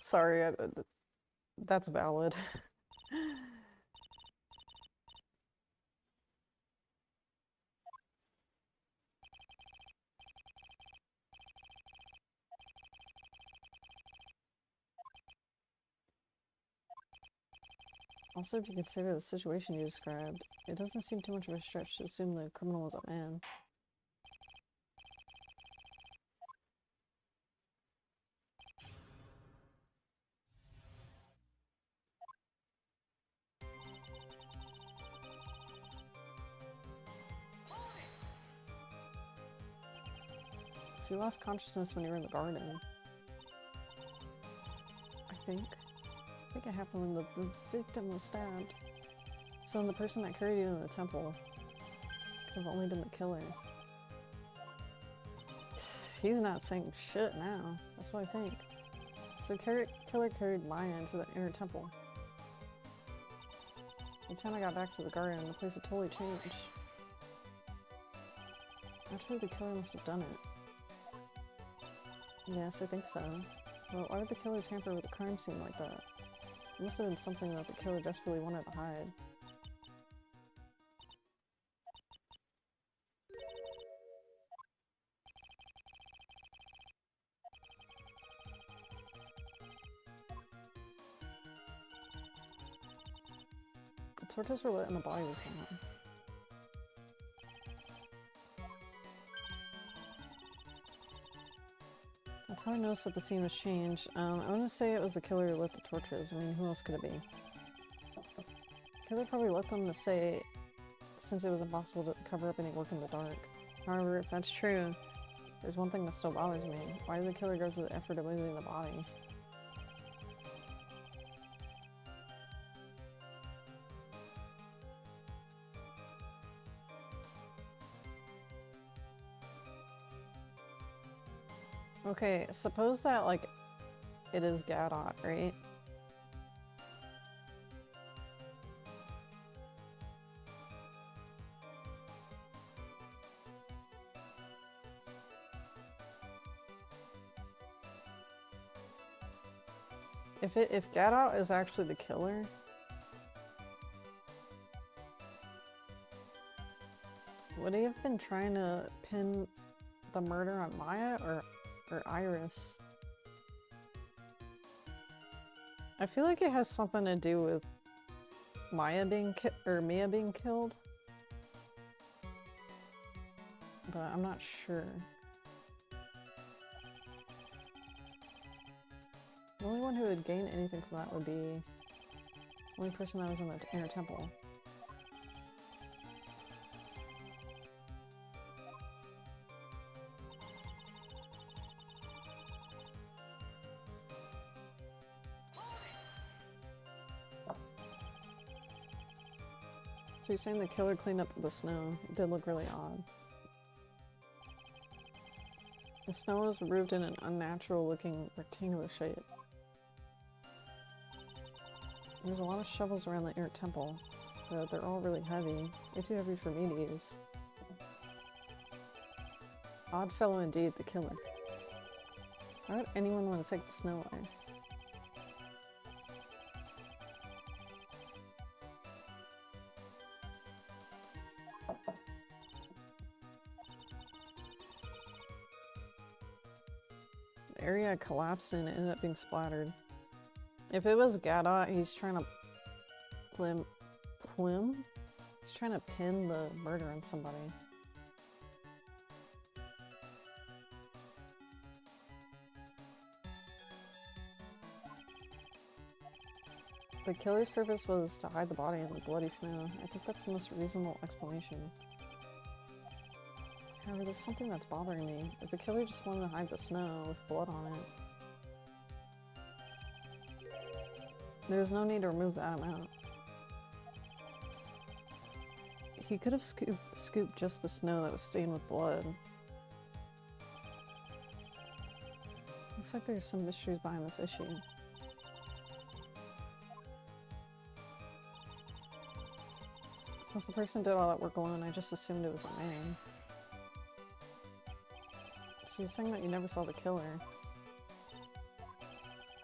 Sorry, that's valid. Also, if you consider the situation you described, it doesn't seem too much of a stretch to assume the criminal was a man. So you lost consciousness when you were in the garden. I think it happened when the victim was stabbed. So then the person that carried you in the temple could have only been the killer. He's not saying shit now. That's what I think. So So killer carried Maya into the inner temple. By the time I got back to the garden, the place had totally changed. Actually, the killer must have done it. Yes, I think so. But why would the killer tamper with a crime scene like that? It must have been something that the killer desperately wanted to hide. The torches were lit and the body was gone. That's how I noticed that the scene was changed. I want to say it was the killer who lit the torches. I mean, who else could it be? The killer probably lit them to say, since it was impossible to cover up any work in the dark. However, if that's true, there's one thing that still bothers me. Why did the killer go to the effort of losing the body? Okay, suppose that, like, it is Gadot, right? If Gadot is actually the killer, would he have been trying to pin the murder on Maya or Iris? I feel like it has something to do with Mia being killed, but I'm not sure. The only one who would gain anything from that would be the only person that was in the inner temple. So you're saying the killer cleaned up the snow? It did look really odd. The snow was removed in an unnatural looking rectangular shape. There's a lot of shovels around the inner temple, but they're all really heavy. Way too heavy for me to use. Odd fellow indeed, the killer. Why would anyone want to take the snow away? The area collapsed and it ended up being splattered. If it was Gadot, he's trying to He's trying to pin the murder on somebody. The killer's purpose was to hide the body in the bloody snow. I think that's the most reasonable explanation. However, there's something that's bothering me. If the killer just wanted to hide the snow with blood on it, there's no need to remove that amount. He could have scooped just the snow that was stained with blood. Looks like there's some mysteries behind this issue. Since the person did all that work alone, I just assumed it was a man. So you're saying that you never saw the killer.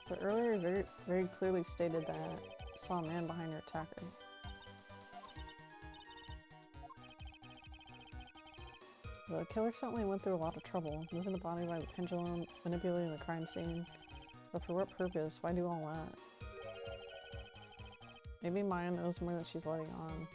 But earlier you very clearly stated that you saw a man behind your attacker. The killer certainly went through a lot of trouble, moving the body by the pendulum, manipulating the crime scene. But for what purpose? Why do all that? Maybe Maya knows more than she's letting on.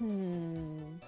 Hmm.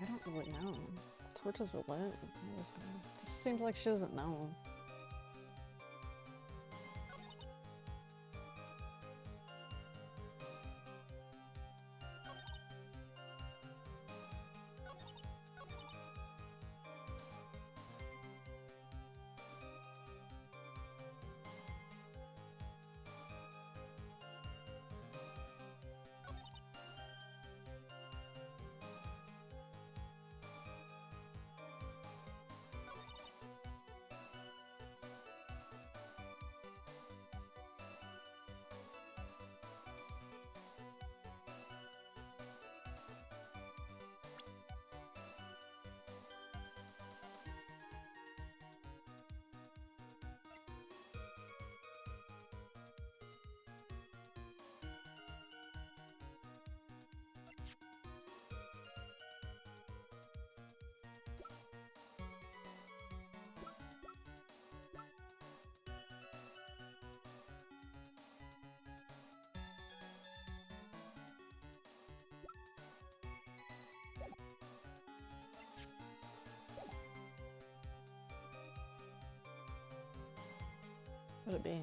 I don't really know. Torches are lit. Just seems like she doesn't know. What would it be?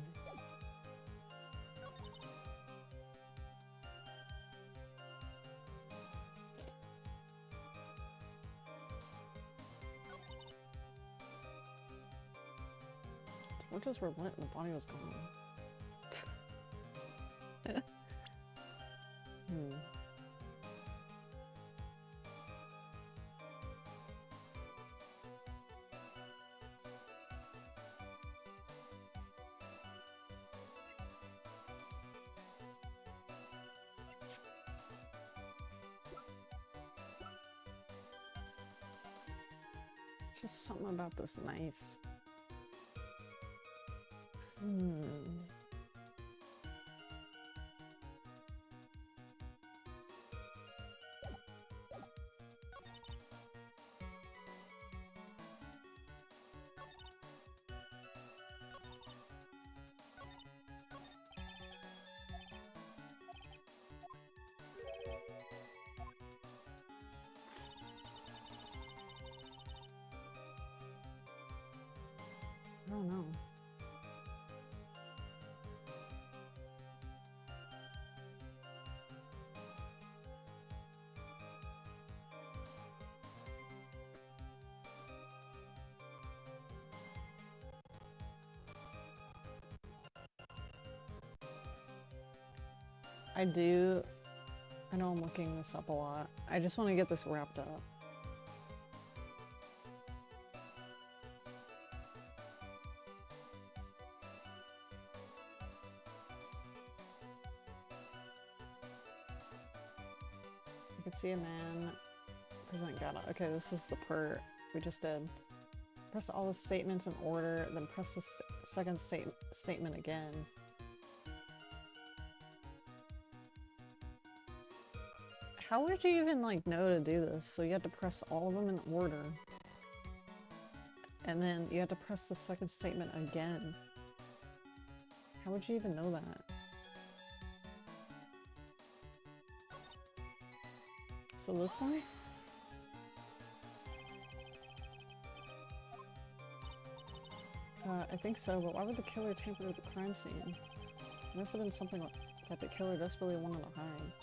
Torches were lit and the body was gone. Hmm. Just something about this knife. Hmm. I don't know. I know I'm looking this up a lot. I just want to get this wrapped up. I can see a man present Gata. Okay, this is the part we just did. Press all the statements in order, then press the second statement again. How would you even like know to do this? So you have to press all of them in order. And then you have to press the second statement again. How would you even know that? So this one? I think so, but why would the killer tamper with the crime scene? It must have been something that the killer desperately wanted to hide.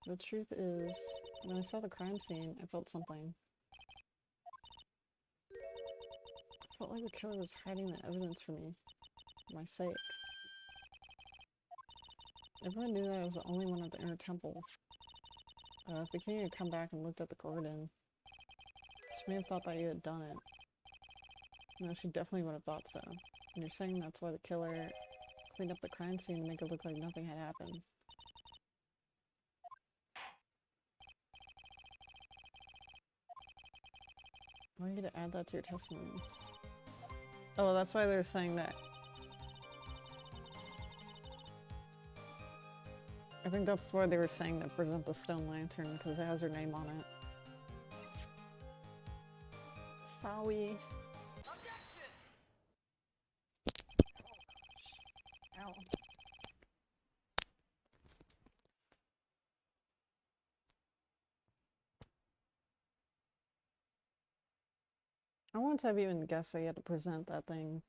The truth is, when I saw the crime scene, I felt something. I felt like the killer was hiding the evidence from me, for my sake. Everyone knew that I was the only one at the inner temple. If the king had come back and looked at the garden, she may have thought that you had done it. No, she definitely would have thought so. And you're saying that's why the killer cleaned up the crime scene to make it look like nothing had happened. I want you to add that to your testimony. Oh, that's why they're saying that. I think that's why they were saying that present the stone lantern, because it has her name on it. Sorry. Ow. I wouldn't have even guessed that you had to present that thing.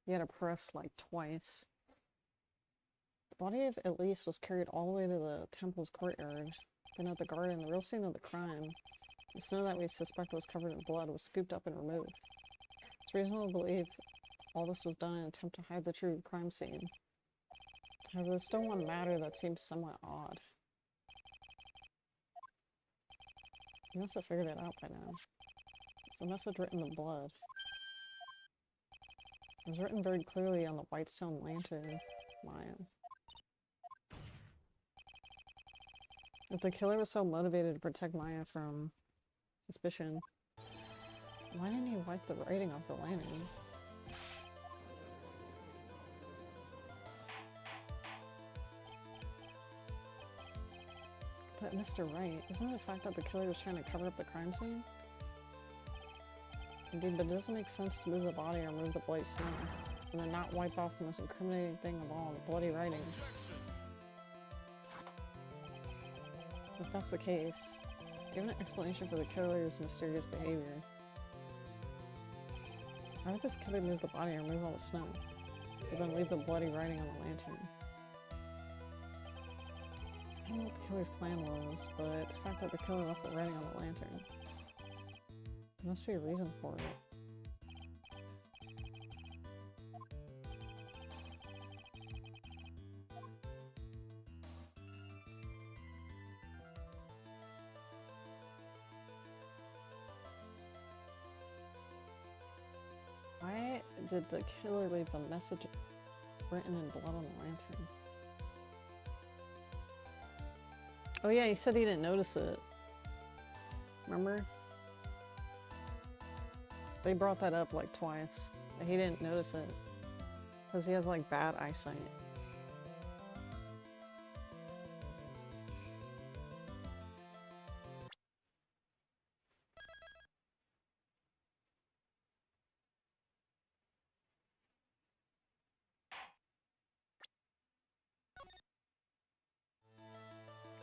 You had to press like twice. The body of Elise was carried all the way to the temple's courtyard. Then at the garden, the real scene of the crime, the snow that we suspect was covered in blood was scooped up and removed. It's reasonable to believe all this was done in an attempt to hide the true crime scene. However, there's still one matter that seems somewhat odd. You must have figured it out by now. It's the message written in blood. It was written very clearly on the white stone lantern of Maya. If the killer was so motivated to protect Maya from suspicion, why didn't he wipe the writing off the lantern? But Mr. Wright, isn't it the fact that the killer was trying to cover up the crime scene? Indeed, but it doesn't make sense to move the body or remove the bloody snow, and then not wipe off the most incriminating thing of all, the bloody writing. If that's the case, give an explanation for the killer's mysterious behavior. Why would this killer move the body and remove all the snow, but then leave the bloody writing on the lantern? I don't know what the killer's plan was, but it's the fact that the killer left the writing on the lantern. There must be a reason for it. Why did the killer leave the message written in blood on the lantern? Oh yeah, he said he didn't notice it. Remember? They brought that up like twice. That he didn't notice it. Because he has like bad eyesight.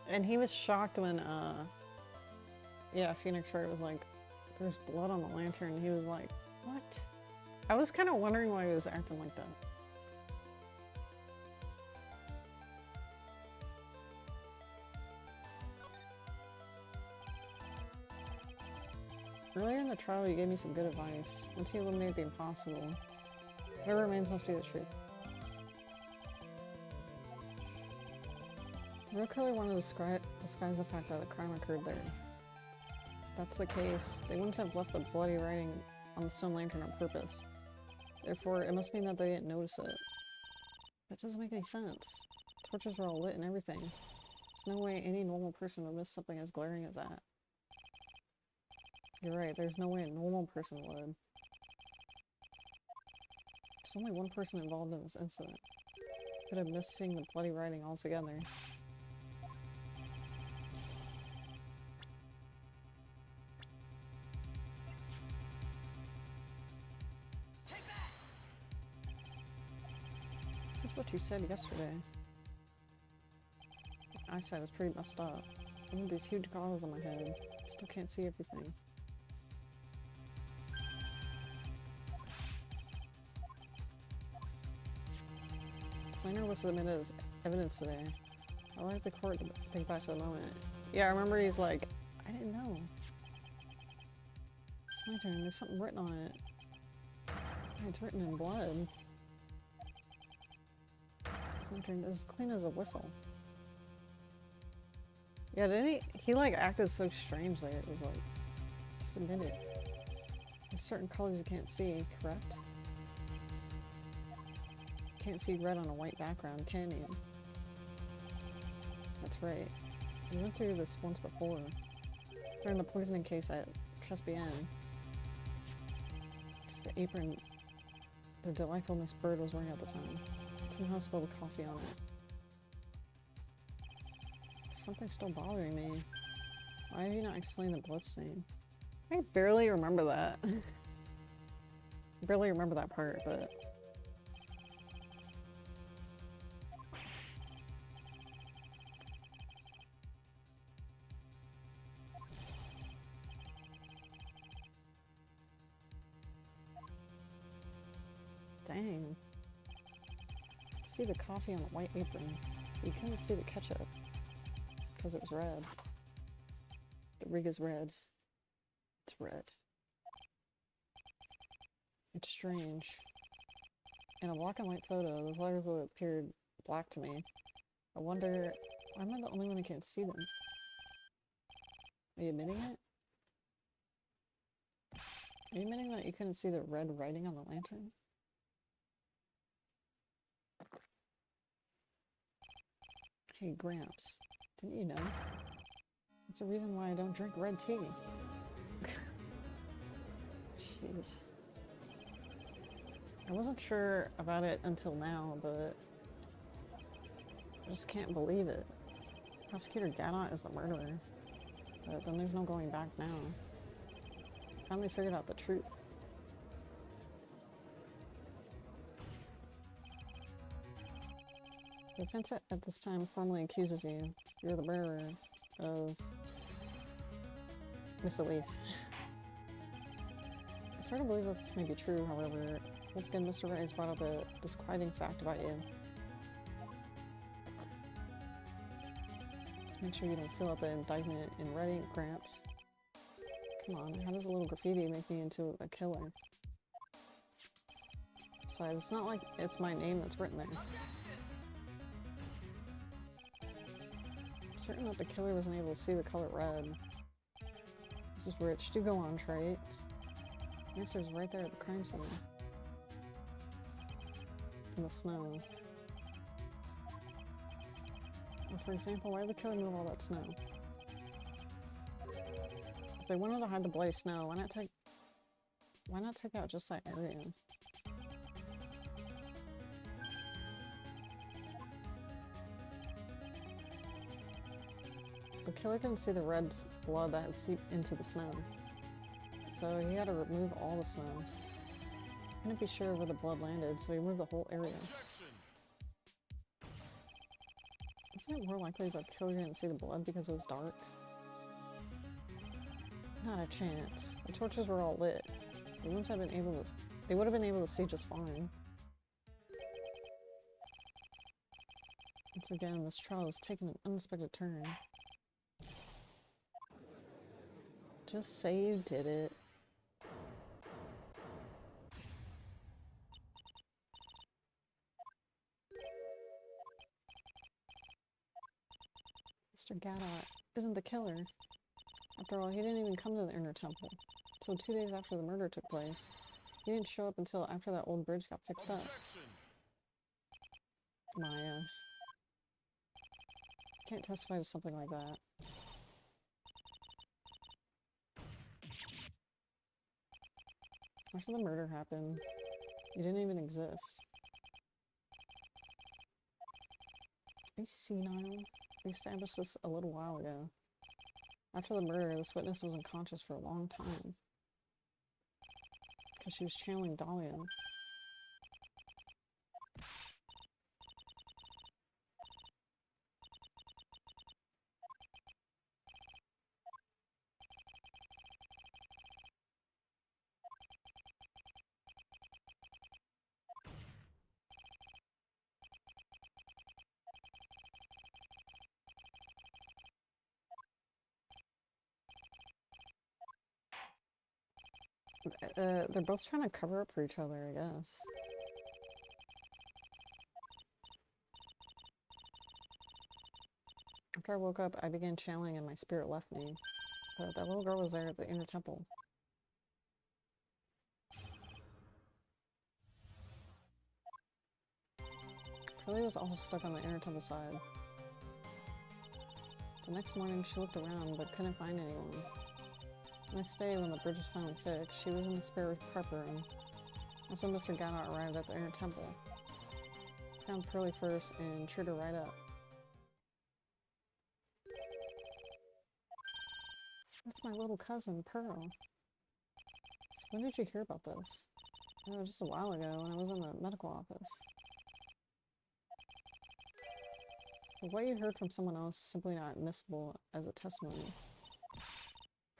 And he was shocked when, yeah, Phoenix Wright was like, there's blood on the lantern. He was like, what? I was kind of wondering why he was acting like that. Earlier in the trial, you gave me some good advice. Once you eliminate the impossible, whatever remains must be the truth. The real killer wanted to disguise the fact that the crime occurred there. If that's the case, they wouldn't have left the bloody writing on the stone lantern on purpose. Therefore, it must mean that they didn't notice it. That doesn't make any sense. Torches were all lit and everything. There's no way any normal person would miss something as glaring as that. You're right, there's no way a normal person would. There's only one person involved in this incident. Could have missed seeing the bloody writing altogether. This is what you said yesterday. My eyesight is pretty messed up. I have these huge goggles on my head. Still can't see everything. Slanger was submitted as evidence today. I'd like the court to think back to the moment. Yeah, I remember he's like, I didn't know. This lantern, there's something written on it. It's written in blood. This lantern is as clean as a whistle. Yeah, didn't he like acted so strange there. It was like, Just admit it. There's certain colors you can't see, correct? You can't see red on a white background, can you? That's right. We went through this once before. During the poisoning case at Tribulations. It's the apron the delightful Miss Bird was wearing at the time. Somehow spilled coffee on it. Something's still bothering me. Why have you not explained the bloodstain? I barely remember that. I barely remember that part, but... Dang. See the coffee on the white apron. You couldn't see the ketchup. Because it was red. The rig is red. It's red. It's strange. In a black and white photo, those letters would have appeared black to me. I wonder, why am I the only one who can't see them? Are you admitting it? Are you admitting that you couldn't see the red writing on the lantern? Hey, Gramps, didn't you know? That's a reason why I don't drink red tea. Jeez. I wasn't sure about it until now, but I just can't believe it. Prosecutor Gadot is the murderer, but then there's no going back now. I finally figured out the truth. The defense at this time formally accuses you. You're the murderer of Miss Elise. I sort of believe that this may be true, however, once again Mr. Wright has brought up a disquieting fact about you. Just make sure you don't fill out the indictment in writing, Gramps. Come on, how does a little graffiti make me into a killer? Besides, it's not like it's my name that's written there. I'm certain that the killer wasn't able to see the color red. This is rich. Do go on, Wright. The answer is right there at the crime scene. In the snow. Well, for example, why did the killer move all that snow? If they wanted to hide the bloody snow, why not take out just that area? The killer couldn't see the red blood that had seeped into the snow, so he had to remove all the snow. He couldn't be sure where the blood landed, so he removed the whole area. Isn't it more likely that the killer didn't see the blood because it was dark? Not a chance. The torches were all lit. They wouldn't have been able to. They would have been able to see just fine. Once again, this trial has taken an unexpected turn. Just say you did it. Mr. Gadot isn't the killer. After all, he didn't even come to the inner temple until 2 days after the murder took place. He didn't show up until after that old bridge got fixed up. Maya. Can't testify to something like that. After the murder happened, you didn't even exist. Are you senile? We established this a little while ago. After the murder, this witness was unconscious for a long time. Because she was channeling Dahlia. They're both trying to cover up for each other, I guess. After I woke up, I began channeling and my spirit left me. But that little girl was there at the inner temple. Curly was also stuck on the inner temple side. The next morning, she looked around but couldn't find anyone. The next day, when the bridge was finally fixed, she was in the spare prep room. That's when Mr. Gadot arrived at the inner temple. He found Pearly first and cheered her right up. That's my little cousin, Pearl. So when did you hear about this? Oh, just a while ago when I was in the medical office. But what you heard from someone else is simply not admissible as a testimony.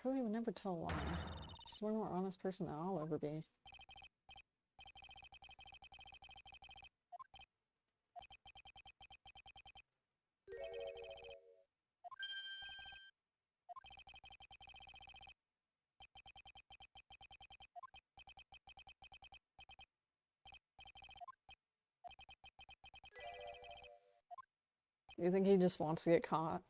Pearly would never tell a lie. She's one more honest person than I'll ever be. You think he just wants to get caught?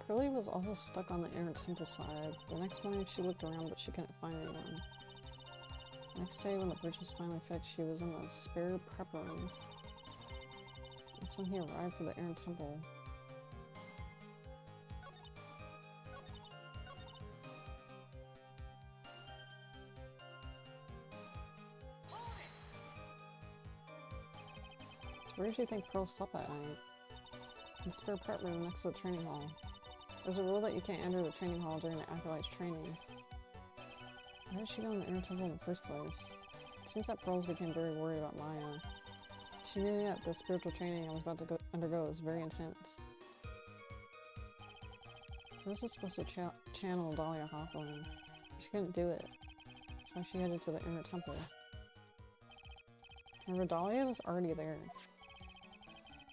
Pearly was also stuck on the inner temple side. The next morning she looked around but she couldn't find anyone. The next day when the bridge was finally fixed, she was in the spare prep room. That's when he arrived for the inner temple. So where did you think Pearl slept at night? In the spare prep room next to the training hall. There's a rule that you can't enter the training hall during the Acolyte's training. Why did she go in the inner temple in the first place? It seems that Pearls became very worried about Maya. She knew that the spiritual training I was about to undergo was very intense. Rose was supposed to channel Dahlia Hawthorne. She couldn't do it. That's why she headed to the inner temple. Remember, Dahlia was already there,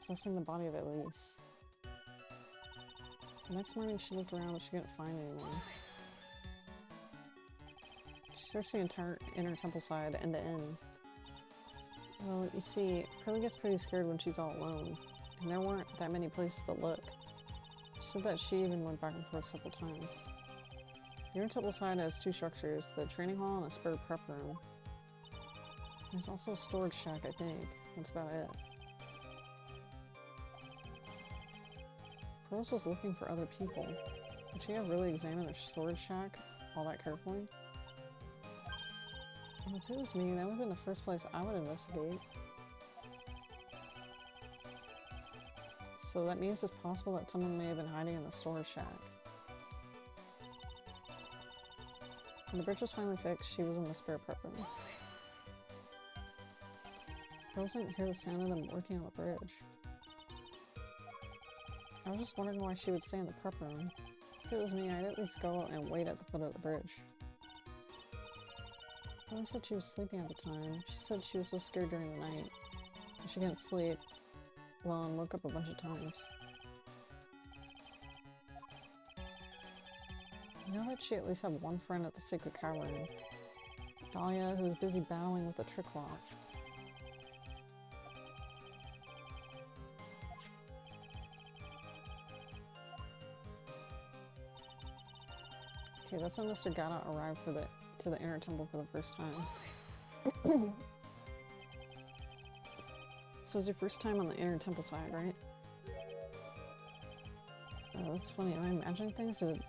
possessing the body of Elise. The next morning she looked around but she couldn't find anyone. She searched the entire inner temple side end to end. Well, you see, Pearly gets pretty scared when she's all alone, and there weren't that many places to look. She said that she even went back and forth several times. The inner temple side has two structures, the training hall and a spare prep room. There's also a storage shack, I think. That's about it. Pearls was looking for other people. Did she have really examined their storage shack all that carefully? Well, if it was me, that would have been the first place I would investigate. So that means it's possible that someone may have been hiding in the storage shack. When the bridge was finally fixed, she was in the spare prep room. Pearls didn't hear the sound of them working on the bridge. I was just wondering why she would stay in the prep room. If it was me, I'd at least go and wait at the foot of the bridge. Pearl said she was sleeping at the time. She said she was so scared during the night. She couldn't sleep well and woke up a bunch of times. I know that she at least had one friend at the Sacred Cavern. Dahlia, who was busy battling with the trick lock. Okay, that's when Mr. Gadot arrived to the inner temple for the first time. So it was your first time on the inner temple side, right? Oh, that's funny. Am I imagining things? The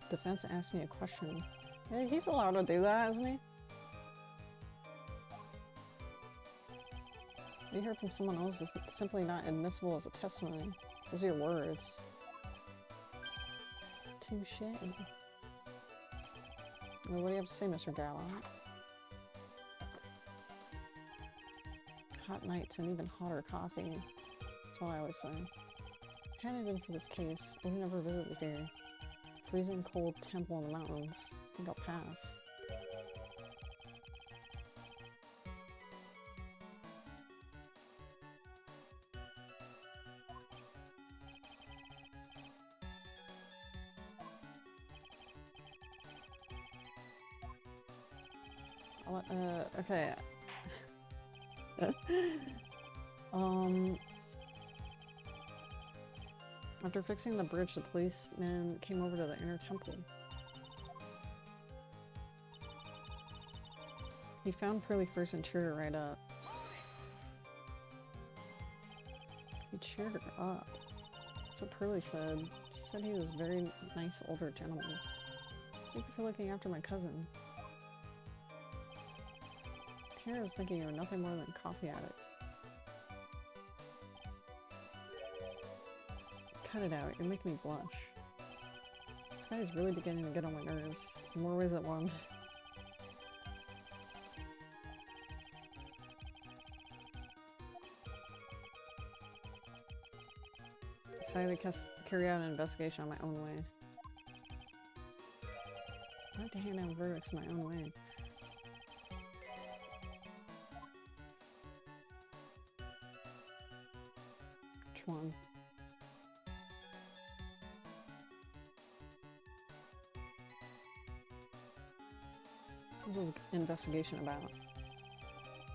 defense asked me a question. Yeah, he's allowed to do that, isn't he? What you heard from someone else is simply not admissible as a testimony. Those are your words. Touché. Well, what do you have to say, Mr. Gadot? Hot nights and even hotter coffee. That's what I always say. Hadn't it been for this case, I would never visited here. Freezing cold temple in the mountains. I think I'll pass. Okay. After fixing the bridge, the policeman came over to the inner temple. He found Pearly first and cheered her right up. He cheered her up. That's what Pearly said. She said he was a very nice older gentleman. Thank you for looking after my cousin. Tara was thinking you were nothing more than a coffee addict. Cut it out, you're making me blush. This guy is really beginning to get on my nerves, in more ways than one. I decided to carry out an investigation on my own way. I like to hand down verdicts my own way. Which one? What's this investigation about?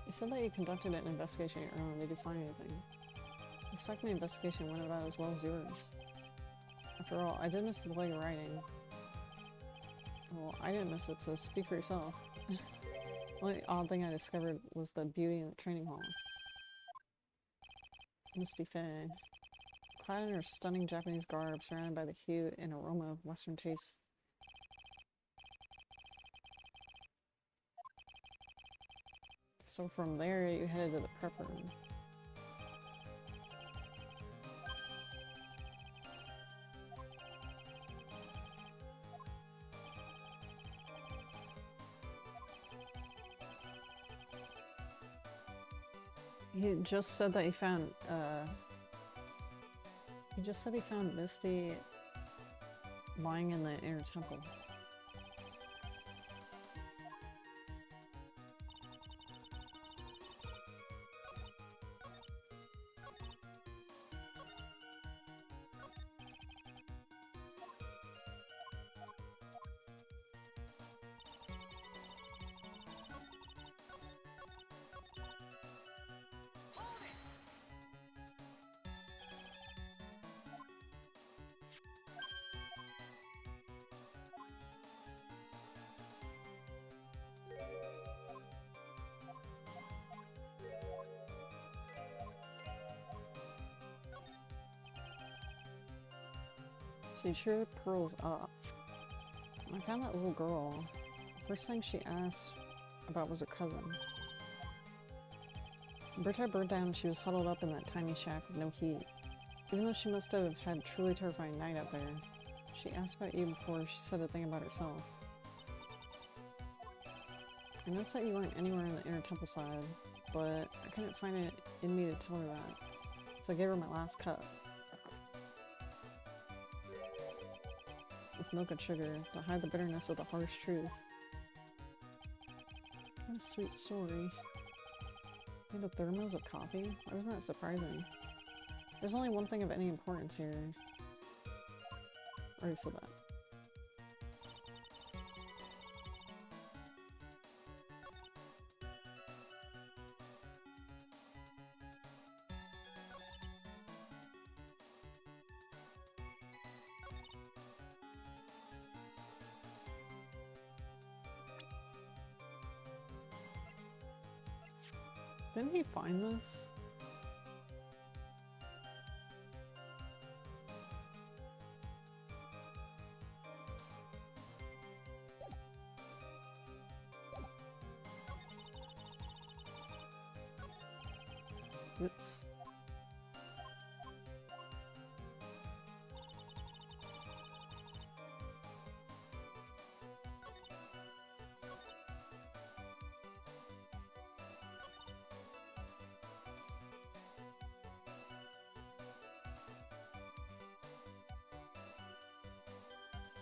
You said that you conducted an investigation of your own. Did you find anything? Looks like my investigation went about as well as yours. After all, I did miss the leg of writing. Well, I didn't miss it, so speak for yourself. The only odd thing I discovered was the beauty in the training hall. Misty Faye. Clad in her stunning Japanese garb, surrounded by the hue and aroma of Western taste. So from there, you headed to the prep room. He just said that he found, he just said he found Misty lying in the inner temple. So you cheered Pearls up. When I found that little girl, the first thing she asked about was her cousin. Berta burned down and she was huddled up in that tiny shack with no heat. Even though she must have had a truly terrifying night out there, she asked about you before she said a thing about herself. I noticed that you weren't anywhere in the inner temple side, but I couldn't find it in me to tell her that, so I gave her my last cup. With milk and sugar to hide the bitterness of the harsh truth. What a sweet story. Made of thermos of coffee? Why wasn't that surprising? There's only one thing of any importance here. I already said that. Didn't he find this? Oops.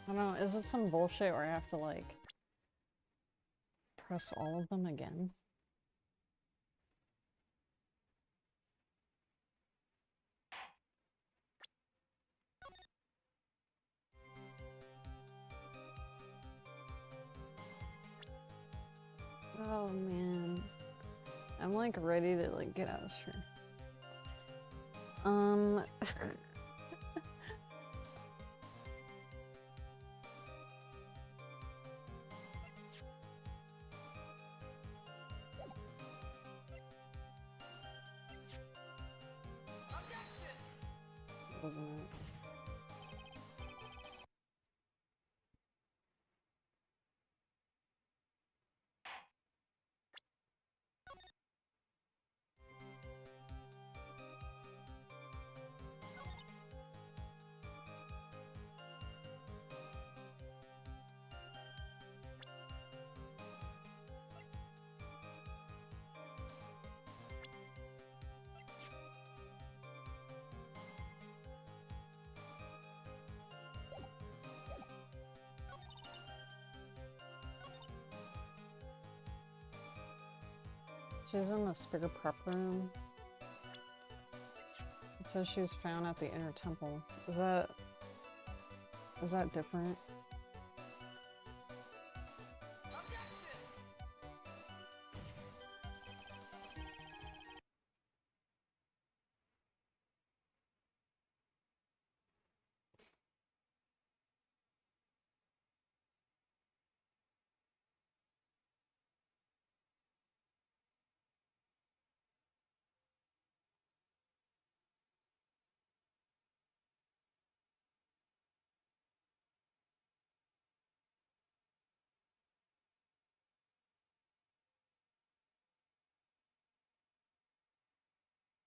I don't know, is it some bullshit where I have to, like, press all of them again? Oh man. I'm like ready to like get out of this chair. wasn't it? She's in the Spitter prep room. It says she was found at the inner temple. Is that different?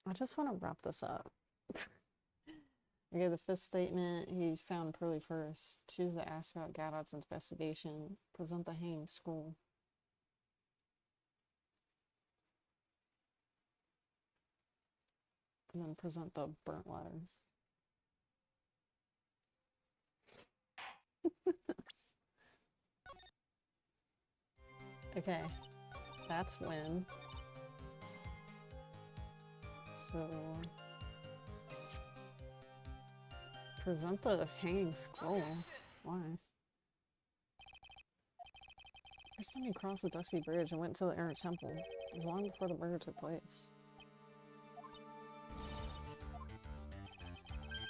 I just want to wrap this up. Okay, the fifth statement, he found Pearly first. Choose to ask about Gadot's investigation. Present the hanging scroll. And then present the burnt letter. Okay, that's when. So... present the hanging scroll. Why? First time he crossed the dusty bridge and went to the inner temple. It was long before the murder took place.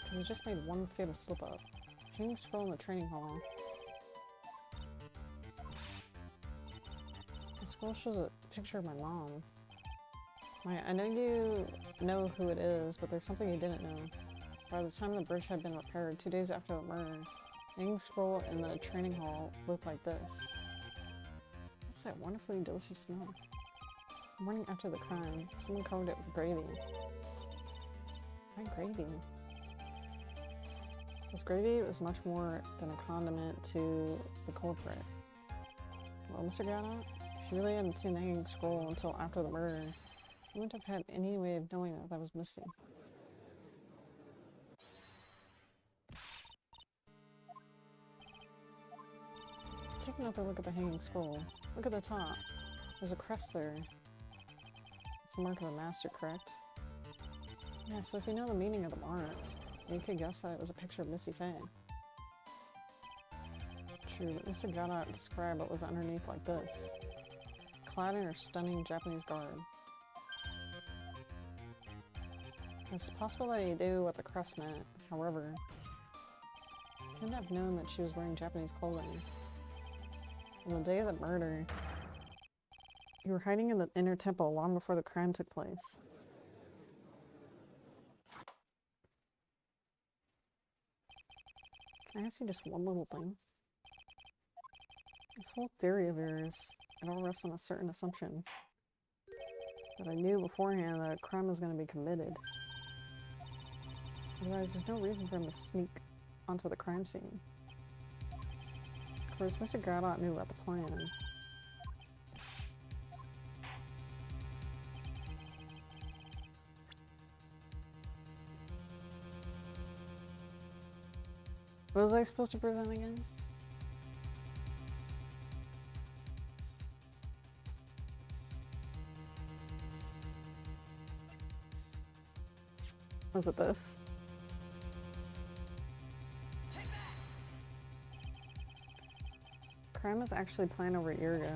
Because he just made one fatal slip-up. Hanging scroll in the training hall. The scroll shows a picture of my mom. I know you know who it is, but there's something you didn't know. By the time the bridge had been repaired, 2 days after the murder, the hanging scroll in the training hall looked like this. What's that wonderfully delicious smell? The morning after the crime, someone covered it with gravy. Why gravy? Because gravy was much more than a condiment to the culprit. Well, Mr. Gadot, if you really hadn't seen the hanging scroll until after the murder, you wouldn't have had any way of knowing that was missing. Take another look at the hanging scroll. Look at the top. There's a crest there. It's the mark of a master, correct? Yeah, so if you know the meaning of the mark, you could guess that it was a picture of Missy Faye. True, but Mr. Gadot described what was underneath like this. Clad in her stunning Japanese garb. It's possible that he knew what the crest meant, however. He couldn't have known that she was wearing Japanese clothing. On the day of the murder, you were hiding in the inner temple long before the crime took place. Can I ask you just one little thing? This whole theory of yours, it all rests on a certain assumption. That I knew beforehand that a crime was going to be committed. Otherwise, there's no reason for him to sneak onto the crime scene. Of course, Mr. Gadot knew about the plan. What was I supposed to present again? Was it this? Crime was actually planned over a year ago.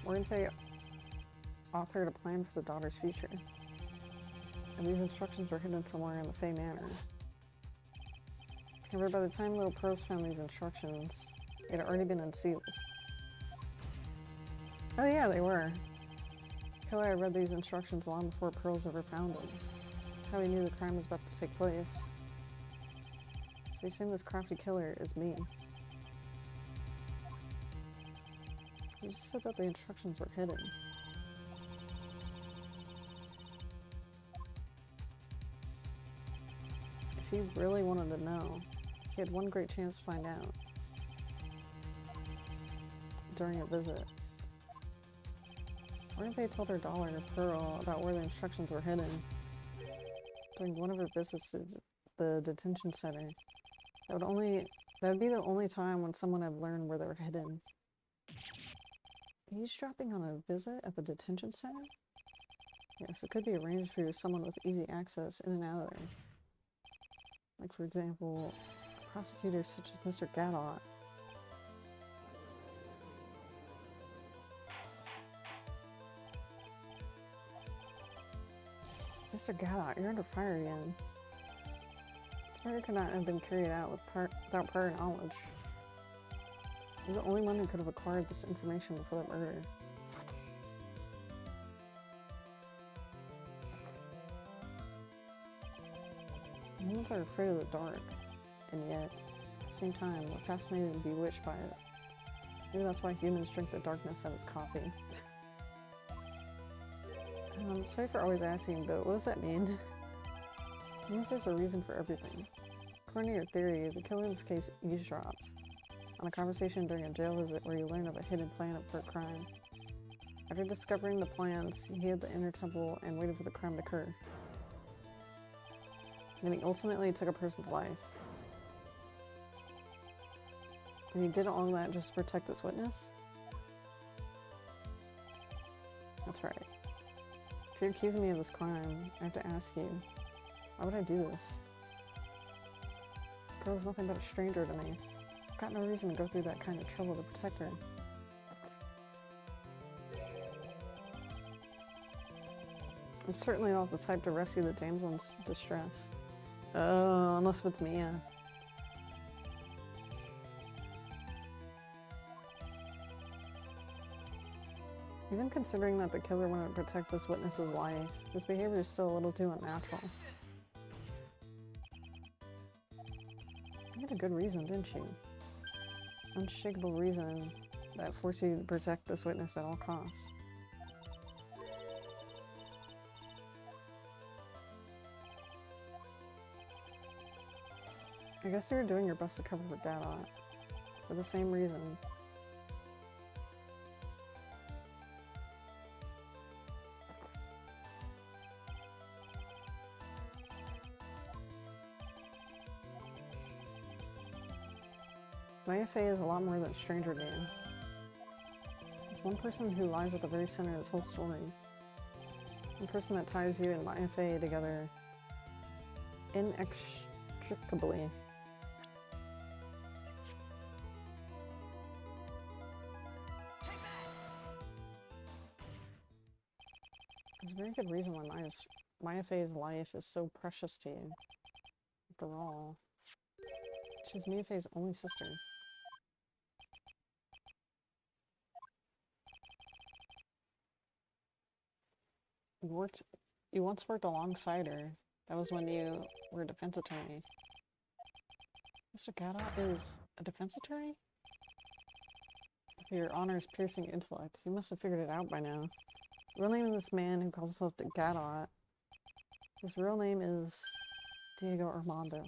Weren't they authored a plan for the daughter's future? And these instructions were hidden somewhere in the Fae Manor. However, by the time little Pearls found these instructions, it had already been unsealed. Oh yeah, they were. Killer had read these instructions long before Pearls ever found them. That's how he knew the crime was about to take place. So you're saying this crafty killer is me? You just said that the instructions were hidden. If he really wanted to know, he had one great chance to find out. During a visit. What if they told her daughter, Pearl, about where the instructions were hidden? During one of her visits to the detention center. That would be the only time when someone had learned where they were hidden. Eavesdropping on a visit at the detention center? Yes, it could be arranged for someone with easy access in and out of there. Like, for example, prosecutors such as Mr. Gadot. Mr. Gadot, you're under fire again. This murder could not have been carried out without prior knowledge. You're the only one who could have acquired this information before the murder. Humans are afraid of the dark, and yet, at the same time, we're fascinated and bewitched by it. Maybe that's why humans drink the darkness as coffee. Sorry for always asking, but what does that mean? It means there's a reason for everything. According to your theory, the killer in this case eavesdropped on a conversation during a jail visit where you learn of a hidden plan for a crime. After discovering the plans, he hid the inner temple and waited for the crime to occur. And he ultimately took a person's life. And he did all that just to protect this witness? That's right. If you're accusing me of this crime, I have to ask you, why would I do this? Pearl's nothing but a stranger to me. I've got no reason to go through that kind of trouble to protect her. I'm certainly not the type to rescue the damsel in distress. Oh, unless it's Mia. Even considering that the killer wanted to protect this witness's life, his behavior is still a little too unnatural. You had a good reason, didn't you? Unshakable reason that forced you to protect this witness at all costs. I guess you were doing your best to cover for Gadot, for the same reason. Maya Fey is a lot more than a stranger to you. There's one person who lies at the very center of this whole story. One person that ties you and Maya Fey together inextricably. There's a very good reason why Maya Fey's life is so precious to you. After all, she's Maya Fey's only sister. You once worked alongside her. That was when you were a defense attorney. Mr. Gadot is a defense attorney? For your honor's piercing intellect, you must have figured it out by now. The real name of this man who calls himself Gadot, his real name is Diego Armando.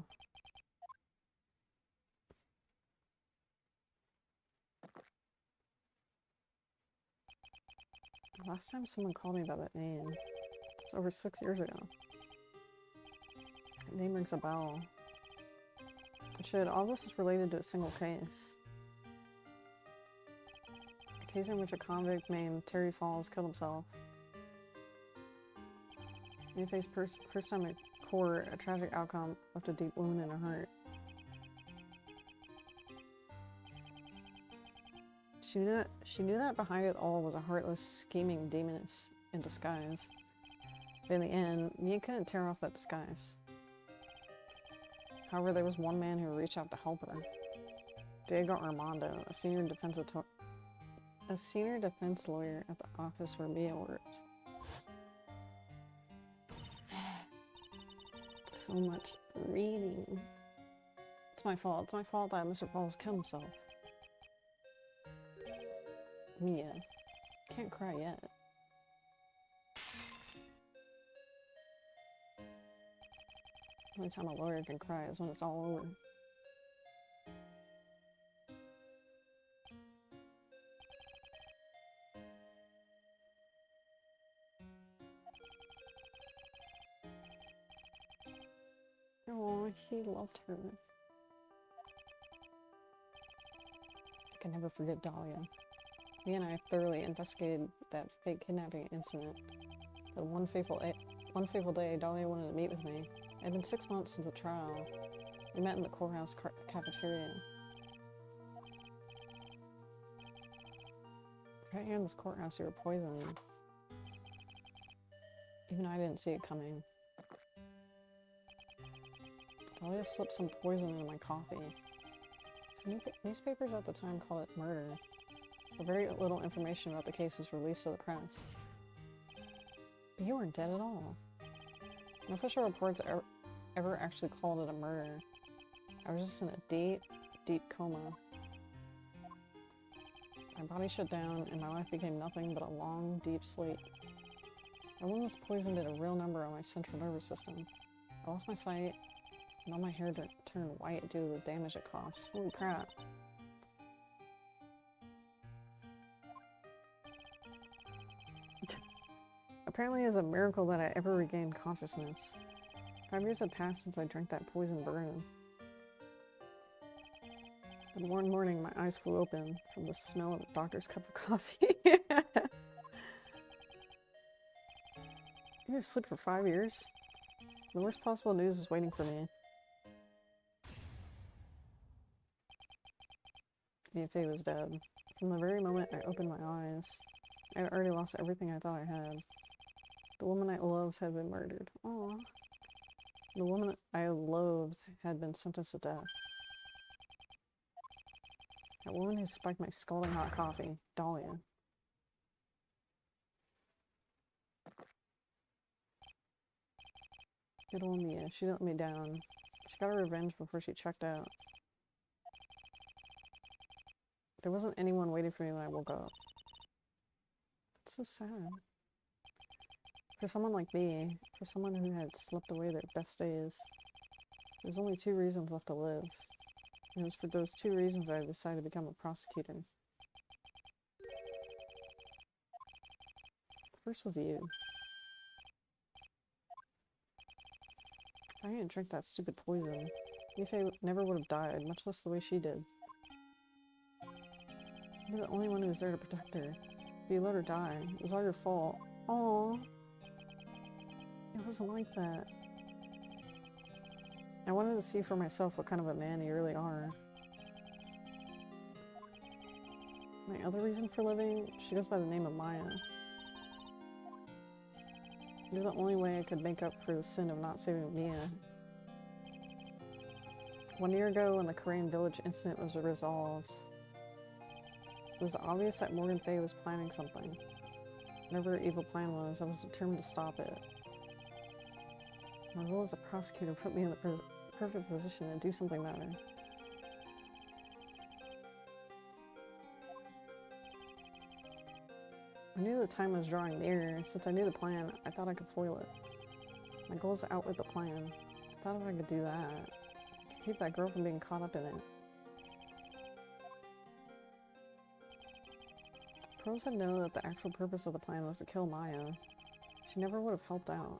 The last time someone called me by that name was over 6 years ago. That name rings a bell. But all this is related to a single case. A case in which a convict named Terry Falls killed himself. He faced first time in court, a tragic outcome left a deep wound in her heart. She knew that behind it all was a heartless, scheming demoness in disguise. But in the end, Mia couldn't tear off that disguise. However, there was one man who reached out to help her. Diego Armando, a senior defense lawyer at the office where Mia worked. So much reading. It's my fault. It's my fault that Mr. Pauls killed himself. Mia. Can't cry yet. The only time a lawyer can cry is when it's all over. Oh, he loved her. I can never forget Dahlia. Me and I thoroughly investigated that fake kidnapping incident. The one fateful day, Dahlia wanted to meet with me. It had been 6 months since the trial. We met in the courthouse cafeteria. Right here in this courthouse, you were poisoned. Even I didn't see it coming. Dahlia slipped some poison into my coffee. Some newspapers at the time called it murder. But very little information about the case was released to the press. But you weren't dead at all. No official reports ever actually called it a murder. I was just in a deep, deep coma. My body shut down and my life became nothing but a long, deep sleep. My wound was poisoned at a real number on my central nervous system. I lost my sight, and all my hair turned white due to the damage it caused. Holy crap. Apparently it's a miracle that I ever regained consciousness. 5 years had passed since I drank that poison brew. But one morning my eyes flew open from the smell of a doctor's cup of coffee. You were asleep for 5 years? The worst possible news is waiting for me. Faye was dead. From the very moment I opened my eyes, I had already lost everything I thought I had. The woman I loved had been murdered. Aww. The woman I loathed had been sentenced to death. That woman who spiked my scalding hot coffee, Dahlia. Good old Mia. She let me down. She got her revenge before she checked out. There wasn't anyone waiting for me when I woke up. That's so sad. For someone like me, for someone who had slipped away their best days, there's only 2 reasons left to live. And it was for those 2 reasons I decided to become a prosecutor. The first was you. If I hadn't drank that stupid poison, Yifei never would have died, much less the way she did. You're the only one who was there to protect her. If you let her die, it was all your fault. Aww. It wasn't like that. I wanted to see for myself what kind of a man you really are. My other reason for living, she goes by the name of Maya. You're the only way I could make up for the sin of not saving Mia. 1 year ago, when the Korean village incident was resolved, it was obvious that Morgan Fay was planning something. Whatever her evil plan was, I was determined to stop it. My role as a prosecutor put me in the perfect position to do something about her. I knew the time was drawing near. Since I knew the plan, I thought I could foil it. My goal is to outwit the plan. I thought if I could do that, I could keep that girl from being caught up in it. Pros had known that the actual purpose of the plan was to kill Maya. She never would have helped out.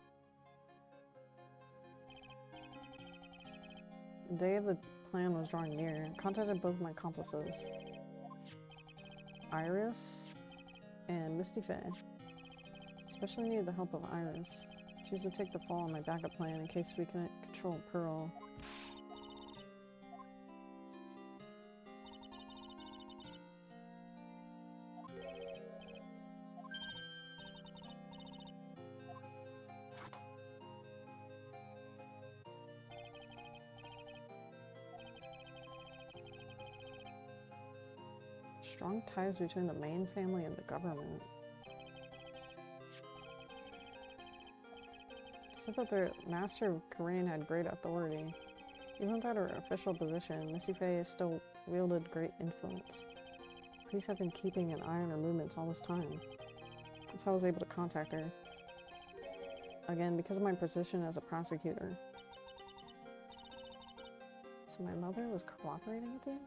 The day of the plan was drawing near. I contacted both my accomplices, Iris and Misty Faye. Especially needed the help of Iris. She was to take the fall on my backup plan in case we couldn't control Pearl. Strong ties between the main family and the government. Said that the master of Korean had great authority. Even without her official position, Missy Faye still wielded great influence. Police have been keeping an eye on her movements all this time. That's how I was able to contact her. Again, because of my position as a prosecutor. So my mother was cooperating with you?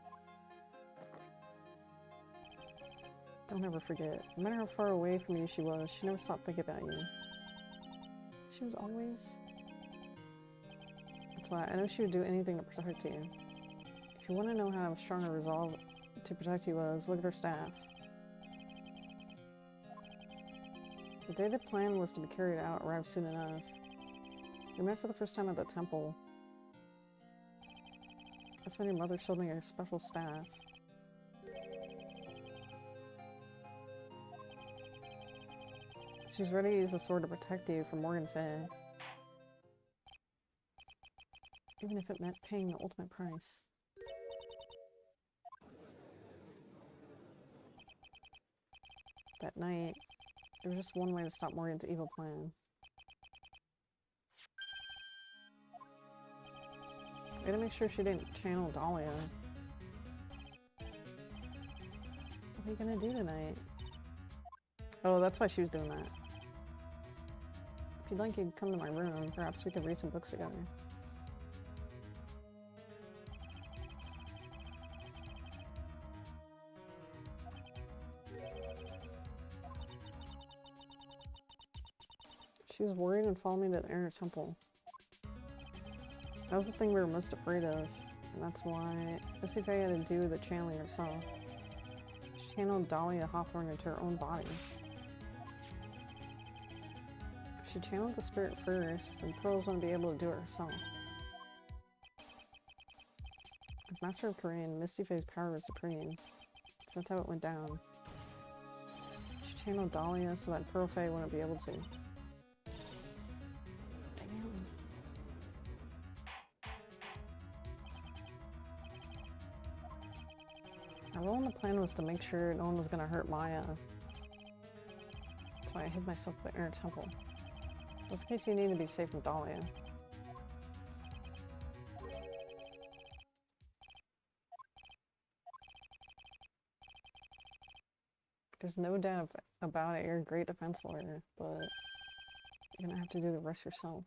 Don't ever forget. No matter how far away from you she was, she never stopped thinking about you. She was always... That's why I know she would do anything to protect you. If you want to know how strong her resolve to protect you was, look at her staff. The day the plan was to be carried out arrived soon enough. We met for the first time at the temple. That's when your mother showed me her special staff. She was ready to use the sword to protect you from Morgan Fay. Even if it meant paying the ultimate price. That night, there was just one way to stop Morgan's evil plan. We had to make sure she didn't channel Dahlia. What are you gonna do tonight? Oh, that's why she was doing that. If you'd like, you'd come to my room. Perhaps we could read some books together. She was worried and followed me to the inner temple. That was the thing we were most afraid of, and that's why Missy Faye had to do the channeling herself. She channeled Dahlia Hawthorne into her own body. If she channeled the spirit first, then Pearl was going to be able to do it herself. As Master of Korean, Misty Faye's power was supreme, so that's how it went down. She channeled Dahlia so that Pearl Faye wouldn't be able to. Our role in the plan was to make sure no one was going to hurt Maya. That's why I hid myself in the inner temple. Just in case you need to be safe from Dahlia. There's no doubt about it, you're a great defense lawyer, but you're going to have to do the rest yourself.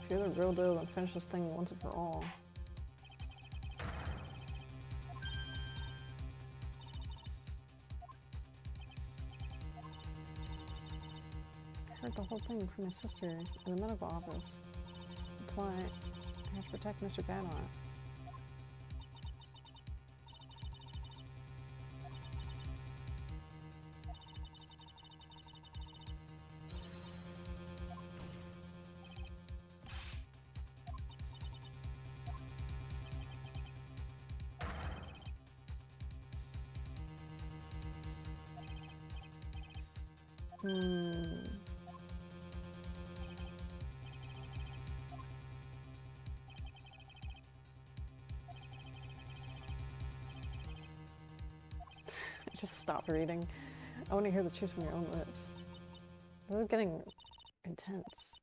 If you're the real deal, then finish this thing once and for all. I heard the whole thing from my sister in the medical office. That's why I have to protect Mr. Gadot. Just stop reading. I want to hear the truth from your own lips. This is getting intense.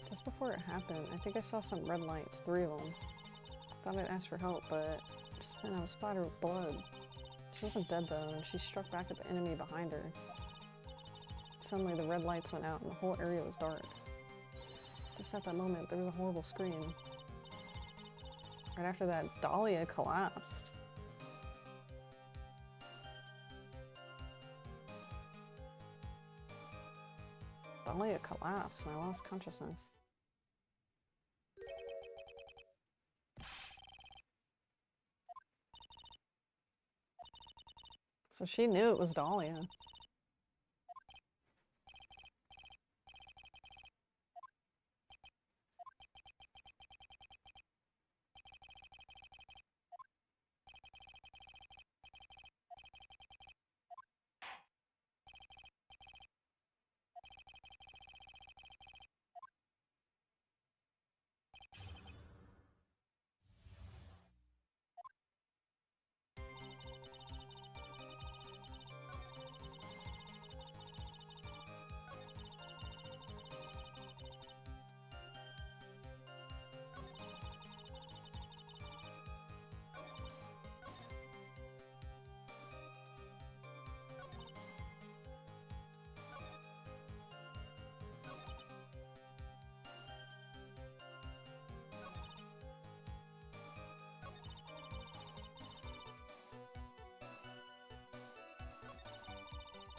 Just before it happened, I think I saw some red lights, 3 of them. Thought I'd ask for help, but just then I was splattered with blood. She wasn't dead though, and she struck back at the enemy behind her. Suddenly the red lights went out and the whole area was dark. Just at that moment, there was a horrible scream. Right after that, Dahlia collapsed. Dahlia collapsed and I lost consciousness. So she knew it was Dahlia.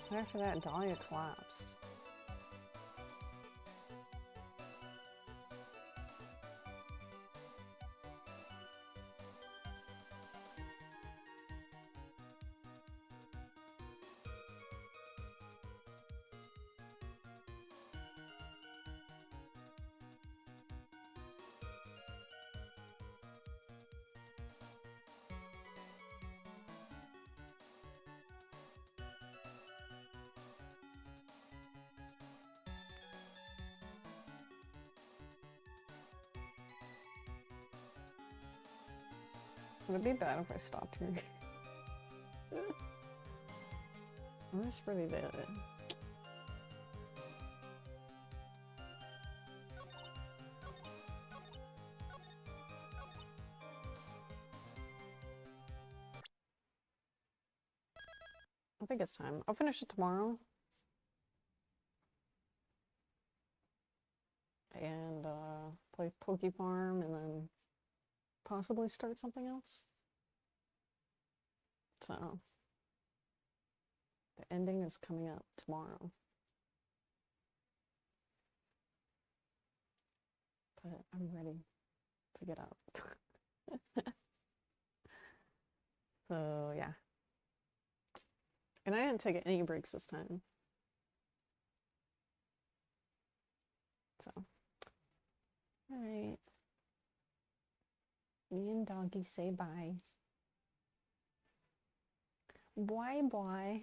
After that, Dahlia collapsed. Would it be bad if I stopped here? I'm just really bad. I think it's time. I'll finish it tomorrow. And play Poke Farm and then possibly start something else. So the ending is coming up tomorrow. But I'm ready to get up. So yeah. And I didn't take any breaks this time. So alright. Me and Doggy say bye. Bye bye.